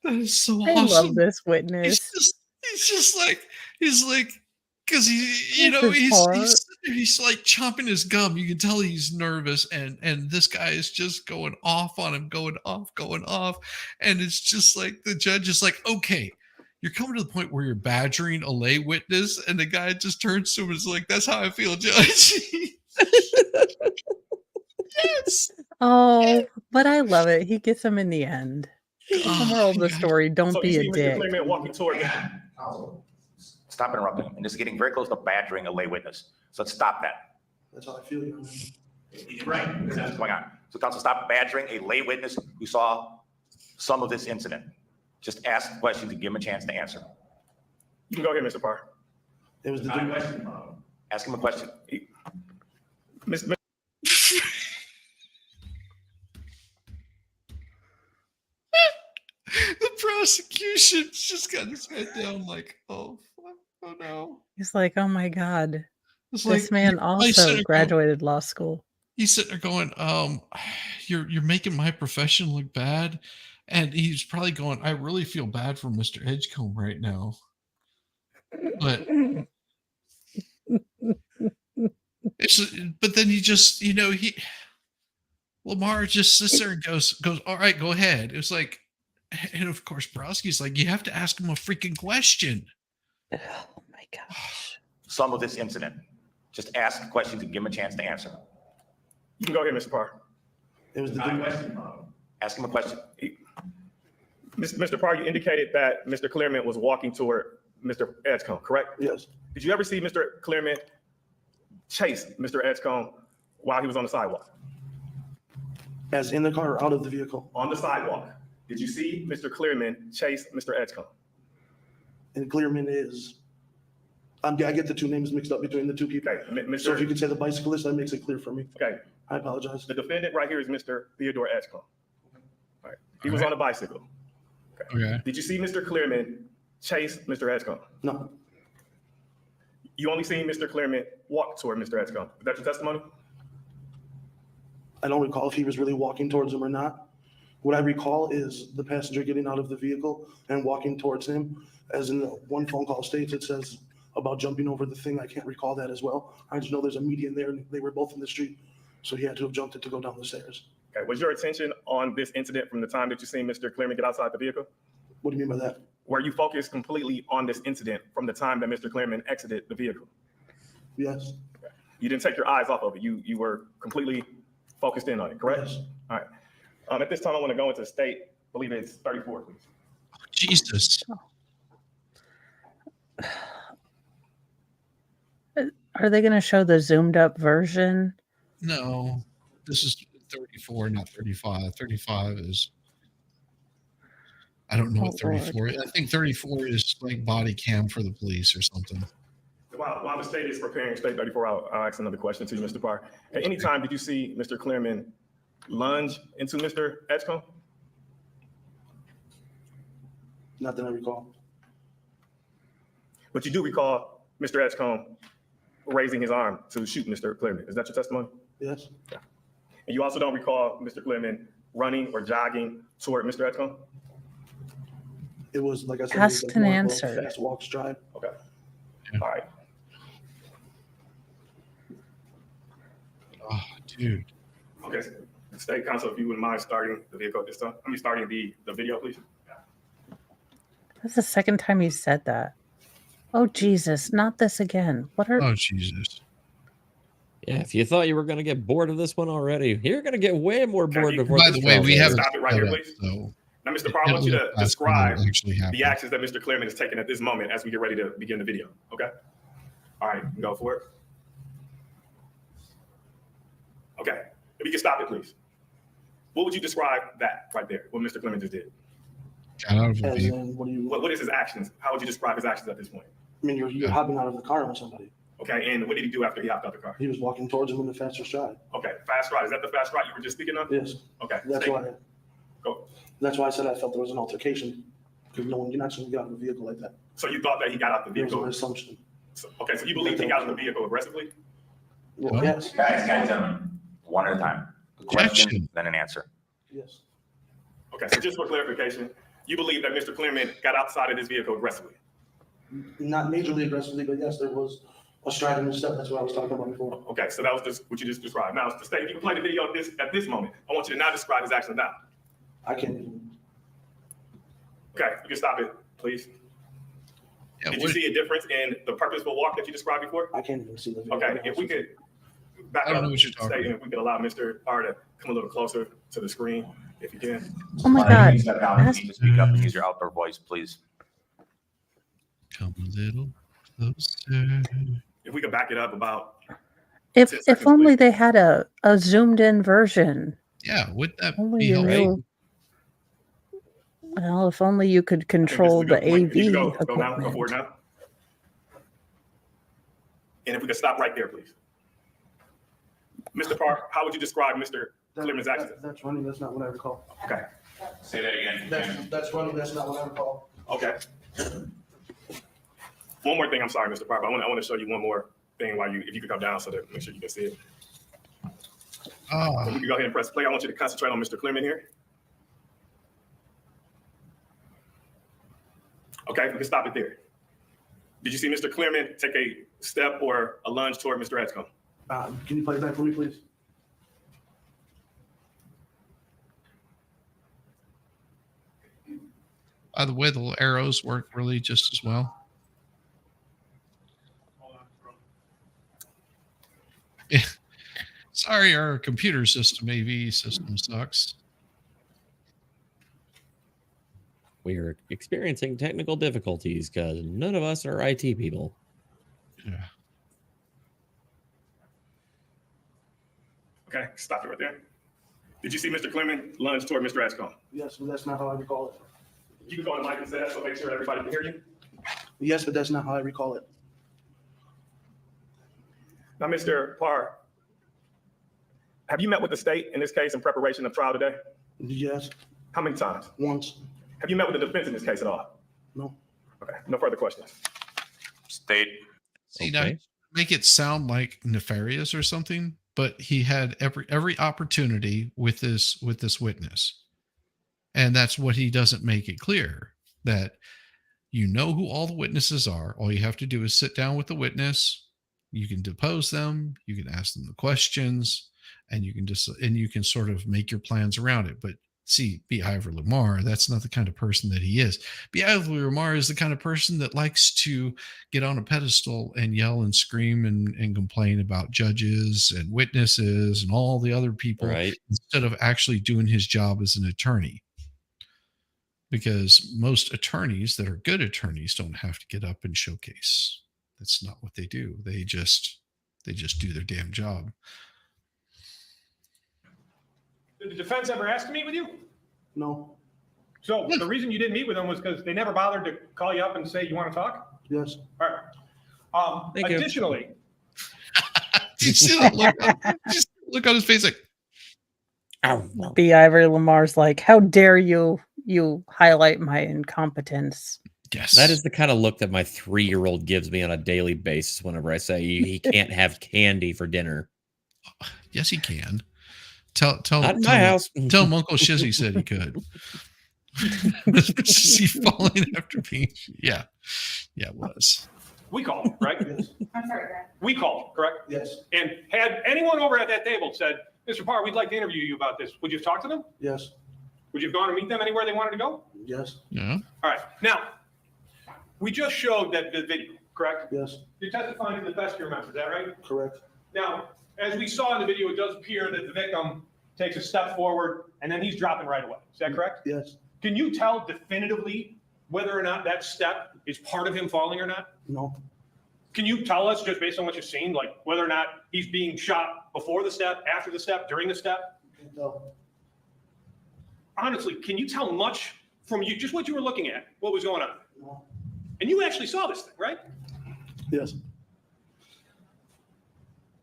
That is so I awesome. love this witness. He's like, because he's like chomping his gum. You can tell he's nervous, and this guy is just going off on him, going off, and it's just like the judge is like, okay, you're coming to the point where you're badgering a lay witness, and the guy just turns to him and is like, that's how I feel, Judge. Yes. Oh, but I love it. He gets him in the end. The moral of the story: don't So be you a see Mr. dick. Cleereman walking toward me? Stop interrupting. And this is getting very close to badgering a lay witness. So let's stop that. That's how I feel, Your Honor. Right, because that's what's going on. So counsel, stop badgering a lay witness who saw some of this incident. Just ask questions and give him a chance to answer. You can go ahead, Mr. Parr. It was the Ask him a question. Mr. The prosecution's just got his head down, like, oh, fuck, oh no. He's like, oh my god, It's this like, man I also said- graduated law school. He's sitting there going, you're making my profession look bad. And he's probably going, I really feel bad for Mr. Edgecomb right now. But but then he just, Lamar just sits there and goes, all right, go ahead. It was like, and of course, Broski's like, you have to ask him a freaking question. Oh my gosh. Some of this incident. Just ask questions and give him a chance to answer. You can go ahead, Mr. Parr. It was the Ask him a question. Mr. Parr, you indicated that Mr. Cleereman was walking toward Mr. Edgecomb, correct? Yes. Did you ever see Mr. Cleereman chase Mr. Edgecomb while he was on the sidewalk? As in the car or out of the vehicle? On the sidewalk. Did you see Mr. Cleereman chase Mr. Edgecomb? And Cleereman is, I get the two names mixed up between the two people. Okay, So if you could say the bicyclist, that makes it clear for me. Okay. I apologize. The defendant right here is Mr. Theodore Edgecomb. All right. He was on a bicycle. Okay. Did you see Mr. Cleereman chase Mr. Edgecomb? No. You only seen Mr. Cleereman walk toward Mr. Edgecomb. Is that your testimony? I don't recall if he was really walking towards him or not. What I recall is the passenger getting out of the vehicle and walking towards him. As in the one phone call states, it says about jumping over the thing. I can't recall that as well. I just know there's a median there and they were both in the street. So he had to have jumped it to go down the stairs. Okay. Was your attention on this incident from the time that you seen Mr. Cleereman get outside the vehicle? What do you mean by that? Were you focused completely on this incident from the time that Mr. Cleereman exited the vehicle? Yes. You didn't take your eyes off of it. You were completely focused in on it, correct? Yes. All right. At this time, I want to go into state. I believe it's 34, please. Jesus. Are they going to show the zoomed up version? No, this is 34, not 35. 35 is, I don't know what 34 is. I think 34 is like body cam for the police or something. While the state is preparing state 34, I'll ask another question to you, Mr. Parr. At any time, did you see Mr. Cleereman lunge into Mr. Edgecomb? Not that I recall. But you do recall Mr. Edgecomb raising his arm to shoot Mr. Cleereman. Is that your testimony? Yes. Yeah. And you also don't recall Mr. Cleereman running or jogging toward Mr. Edgecomb? It was, like I said, Asked it was and more of a answered. fast walk stride. Okay. All right. Oh, dude. Okay. State counsel, if you wouldn't mind starting the vehicle at this time. Starting the video, please. That's the second time you said that. Oh, Jesus, not this again. What are... Oh, Jesus. Yeah, if you thought you were going to get bored of this one already, you're going to get way more bored before By this the way, trial's we over. have Stop it right here, please. So Now, Mr. Parr, I want you to describe actually the actions that Mr. Cleereman is taking at this moment as we get ready to begin the video. Okay? All right, go for it. Okay, if you can stop it, please. What would you describe that right there, what Mr. Cleereman just did? Got out of the As vehicle. in, what do you? What is his actions? How would you describe his actions at this point? I mean, you're hopping out of the car on somebody. Okay, and what did he do after he hopped out the car? He was walking towards him in a faster stride. Okay, fast ride. Is that the fast ride you were just speaking of? Yes. Okay, That's stay- why. Go. That's why I said I felt there was an altercation, because no one, you're not supposed to get out of a vehicle like that. So you thought that he got out the There was vehicle? an assumption. Okay, so you believe he got out of the vehicle aggressively? Well, yes. Guys, gentlemen, one at a time. A question, then an answer. Yes. Okay, so just for clarification, you believe that Mr. Cleereman got outside of this vehicle aggressively? Not majorly aggressively, but yes, there was a stride in the step. That's what I was talking about before. Okay, so that was just what you just described. Now, to state, if you can play the video at this moment, I want you to now describe his actions now. I can't even. Okay, you can stop it, please. Yeah, Did you see a difference in the purposeful walk that you described before? I can't even see the video. Okay, if we could back I don't up, know what you're talking state, and if we could allow Mr. Parr to come a little closer to the screen, if you can. Oh my You God. need to step down and you need to speak up and use your outdoor voice, please. Come a little closer. If we could back it up about, If 10 if seconds, only please. they had a zoomed in version. Yeah, would that Only be you helpful? knew. Well, if only you could I think this control is a the good point. AV You should go now, go forward equipment. now. And if we could stop right there, please. Mr. Parr, how would you describe Mr. Cleereman's actions? That's running. That's not what I recall. Okay, Say that again. That's running. That's not what I recall. okay. One more thing, I'm sorry, Mr. Parr, but I want to show you one more thing while if you could come down so that make sure you can see it. Ah, You can go ahead and press play. I want you to concentrate on Mr. Cleereman here. Okay, we can stop it there. Did you see Mr. Cleereman take a step or a lunge toward Mr. Edgecomb? Can you play that for me, please? by the way, the little arrows work really just as well. Yeah. Sorry, our computer system, AV system sucks. We are experiencing technical difficulties because none of us are IT people. Yeah. Okay, stop it right there. Did you see Mr. Cleereman lunge toward Mr. Edgecomb? Yes, but that's not how I recall it. You can go on the mic and say that, so make sure everybody can hear you. Yes, but that's not how I recall it. Now, Mr. Parr, have you met with the state in this case in preparation of trial today? Yes. How many times? Once. Have you met with the defense in this case at all? No. Okay, no further questions. State. See, now make it sound like nefarious or something, but he had every opportunity with this witness. And that's what he doesn't make it clear, that you know who all the witnesses are. All you have to do is sit down with the witness. You can depose them. You can ask them the questions, and you can sort of make your plans around it. But See, B. Ivor Lamar, that's not the kind of person that he is. B. Ivor Lamar is the kind of person that likes to get on a pedestal and yell and scream and complain about judges and witnesses and all the other people, Right. instead of actually doing his job as an attorney. Because most attorneys that are good attorneys don't have to get up and showcase. That's not what they do. They just do their damn job. Did the defense ever ask to meet with you? No. So the reason you didn't meet with them was because they never bothered to call you up and say, you want to talk? Yes. All right. Thank you. Additionally, You see that look, just look on his face like, B. Ivor Lamar's like, how dare you highlight my incompetence. yes. That is the kind of look that my 3-year-old gives me on a daily basis whenever I say he can't have candy for dinner. Yes, he can. Tell Not in my house. Tell him Uncle Shizzy said he could. Is he falling after me? Yeah, it was. we called, right? I'm sorry, Grant. We called, correct? Yes. And had anyone over at that table said, Mr. Parr, we'd like to interview you about this, would you have talked to them? Yes. Would you have gone and meet them anywhere they wanted to go? Yes. Yeah. All right. Now, we just showed that the video, correct? Yes. You're testifying to the best you remember, is that right? Correct. Now, as we saw in the video, it does appear that the victim takes a step forward and then he's dropping right away. Is that correct? Yes. Can you tell definitively whether or not that step is part of him falling or not? No. Can you tell us, just based on what you've seen, like whether or not he's being shot before the step, after the step, during the step? No. Honestly, can you tell much from you, just what you were looking at, what was going on? No. And you actually saw this thing, right? Yes.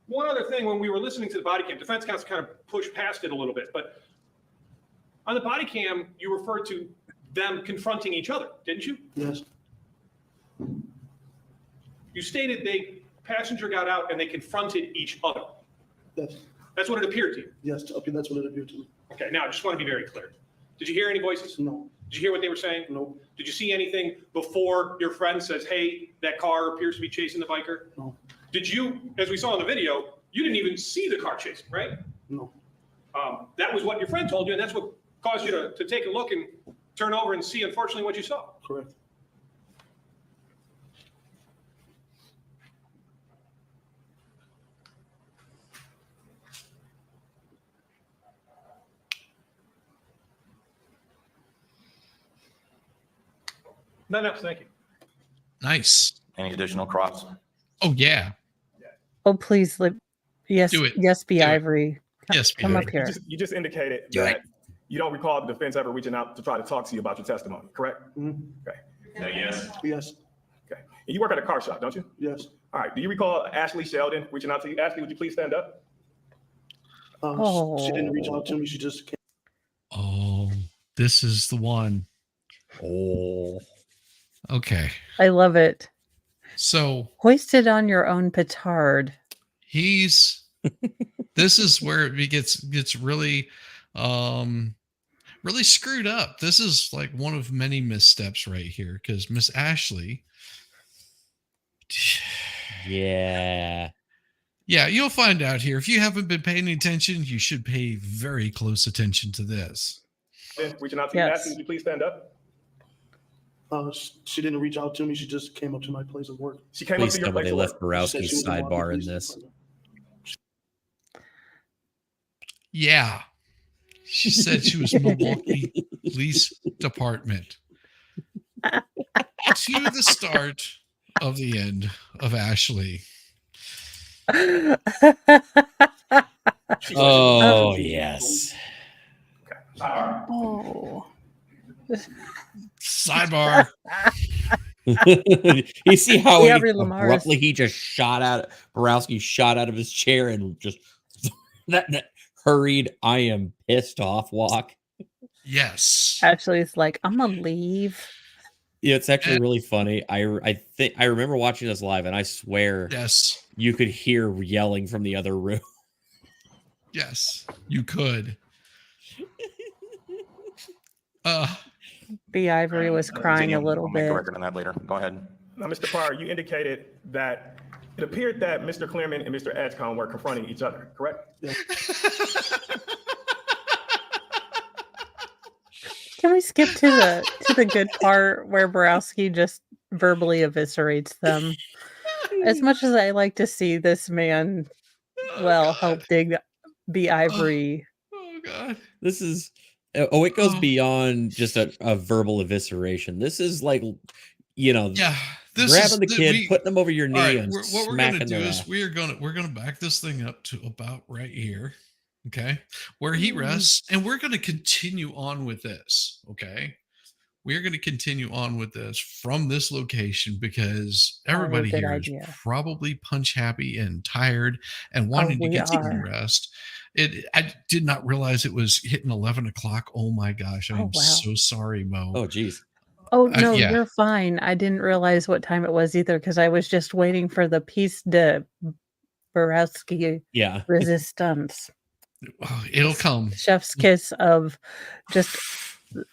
One other thing, when we were listening to the body cam, defense counsel kind of pushed past it a little bit, but on the body cam, you referred to them confronting each other, didn't you? Yes. You stated passenger got out and they confronted each other. Yes. That's what it appeared to you. Yes. Okay, that's what it appeared to me. Okay, now I just want to be very clear. Did you hear any voices? No. Did you hear what they were saying? No. Did you see anything before your friend says, hey, that car appears to be chasing the biker? No. Did you, as we saw in the video, you didn't even see the car chasing, right? No. That was what your friend told you, and that's what caused you to take a look and turn over and see, unfortunately, what you saw. Correct. Nothing else, thank you. Nice. Any additional cross? Oh yeah. Oh, please. Yes. Do it. Yes, B. Do it. Ivory. Yes, Come up Ivory. here. You just indicated You're that right. you don't recall the defense ever reaching out to try to talk to you about your testimony, correct? Mhm. Okay. Yes. Yes. Okay. And you work at a car shop, don't you? Yes. All right. Do you recall Ashley Sheldon reaching out to you? Ashley, would you please stand up? She didn't reach out to me. She just came. Oh, this is the one. Oh. Okay. I love it. So Hoist it on your own petard. this is where it gets really really screwed up. This is like one of many missteps right here, because Miss Ashley, Yeah. you'll find out here. If you haven't been paying attention, you should pay very close attention to this. Reaching out to you, Yes. Ashley, would you please stand up? She didn't reach out to me. She just came up to my place of work. She came Please up to your tell me place they of left work. She said she Borowski's was gonna walk sidebar me in to the this. department. Yeah. She said she was Milwaukee Police Department. To the start of the end of Ashley. Oh, yes. Oh. Sidebar. You see how Yeah, Lamar is- abruptly he just Borowski shot out of his chair and just that hurried, I am pissed off walk. Yes. Ashley's like, I'm gonna leave. Yeah, it's actually really funny. I think I remember watching this live, and I swear, yes, you could hear yelling from the other room. Yes, you could. B. Ivory was crying a little I'll make bit. a record on that later. Go ahead. Now, Mr. Parr, you indicated that it appeared that Mr. Cleereman and Mr. Edgecomb were confronting each other, correct? skip to the good part where Borowski just verbally eviscerates them. As much as I like to see this man, help dig the ivory. Oh God. This is it goes beyond just a verbal evisceration. This is like, grabbing the kid, putting them over your knee, and what we're gonna do is ass. we're gonna back this thing up to about right here, okay, where he rests, and we're gonna continue on with this. Okay, we're gonna continue on with this from this location because everybody good here idea. is probably punch happy and tired and wanting to we get some are. rest. I did not realize it was hitting 11 o'clock. Oh my gosh, I'm wow. so sorry, Mo. Oh geez. Oh no, yeah. you're fine. I didn't realize what time it was either because I was just waiting for the piece de Borowski resistance. Oh, it'll come. Chef's kiss of just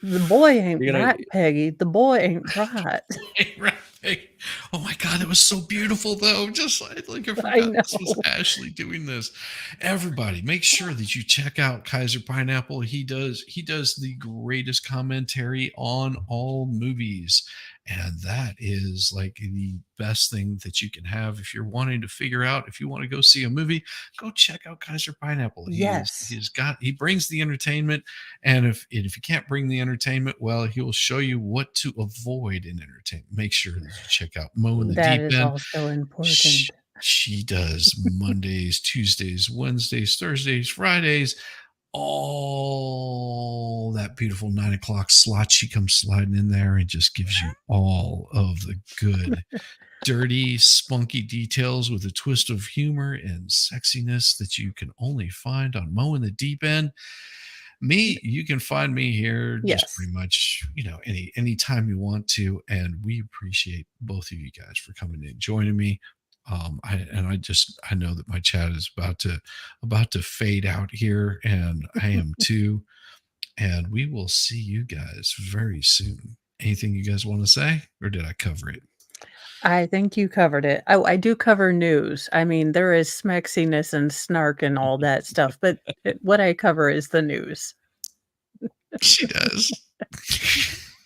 the boy ain't You're gonna- right, Peggy. The boy ain't right. Oh my God, it was so beautiful though. Just like I forgot this was Ashley doing this. Everybody, make sure that you check out Kaiser Pineapple. He does the greatest commentary on all movies. And that is like the best thing that you can have if you're wanting to figure out if you want to go see a movie. Go check out Kaiser Pineapple. He brings the entertainment, and if you can't bring the entertainment, well, he will show you what to avoid in entertainment. Make sure that you check out Mo in the That Deep is End. also important. She does Mondays, Tuesdays, Wednesdays, Thursdays, Fridays. All that beautiful 9 o'clock slot. She comes sliding in there and just gives you all of the good, dirty, spunky details with a twist of humor and sexiness that you can only find on Mo in the Deep End. Me, you can find me here just pretty much, anytime you want to. And we appreciate both of you guys for coming in, joining me. I know that my chat is about to fade out here, and I am too. And we will see you guys very soon. Anything you guys want to say, or did I cover it? I think you covered it. Oh, I do cover news. I mean, there is smexiness and snark and all that stuff, but what I cover is the news. She does.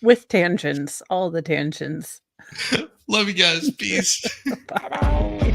With tangents, all the tangents. Love you guys. Peace. Bye-bye.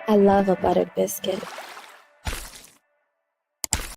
I love a buttered biscuit.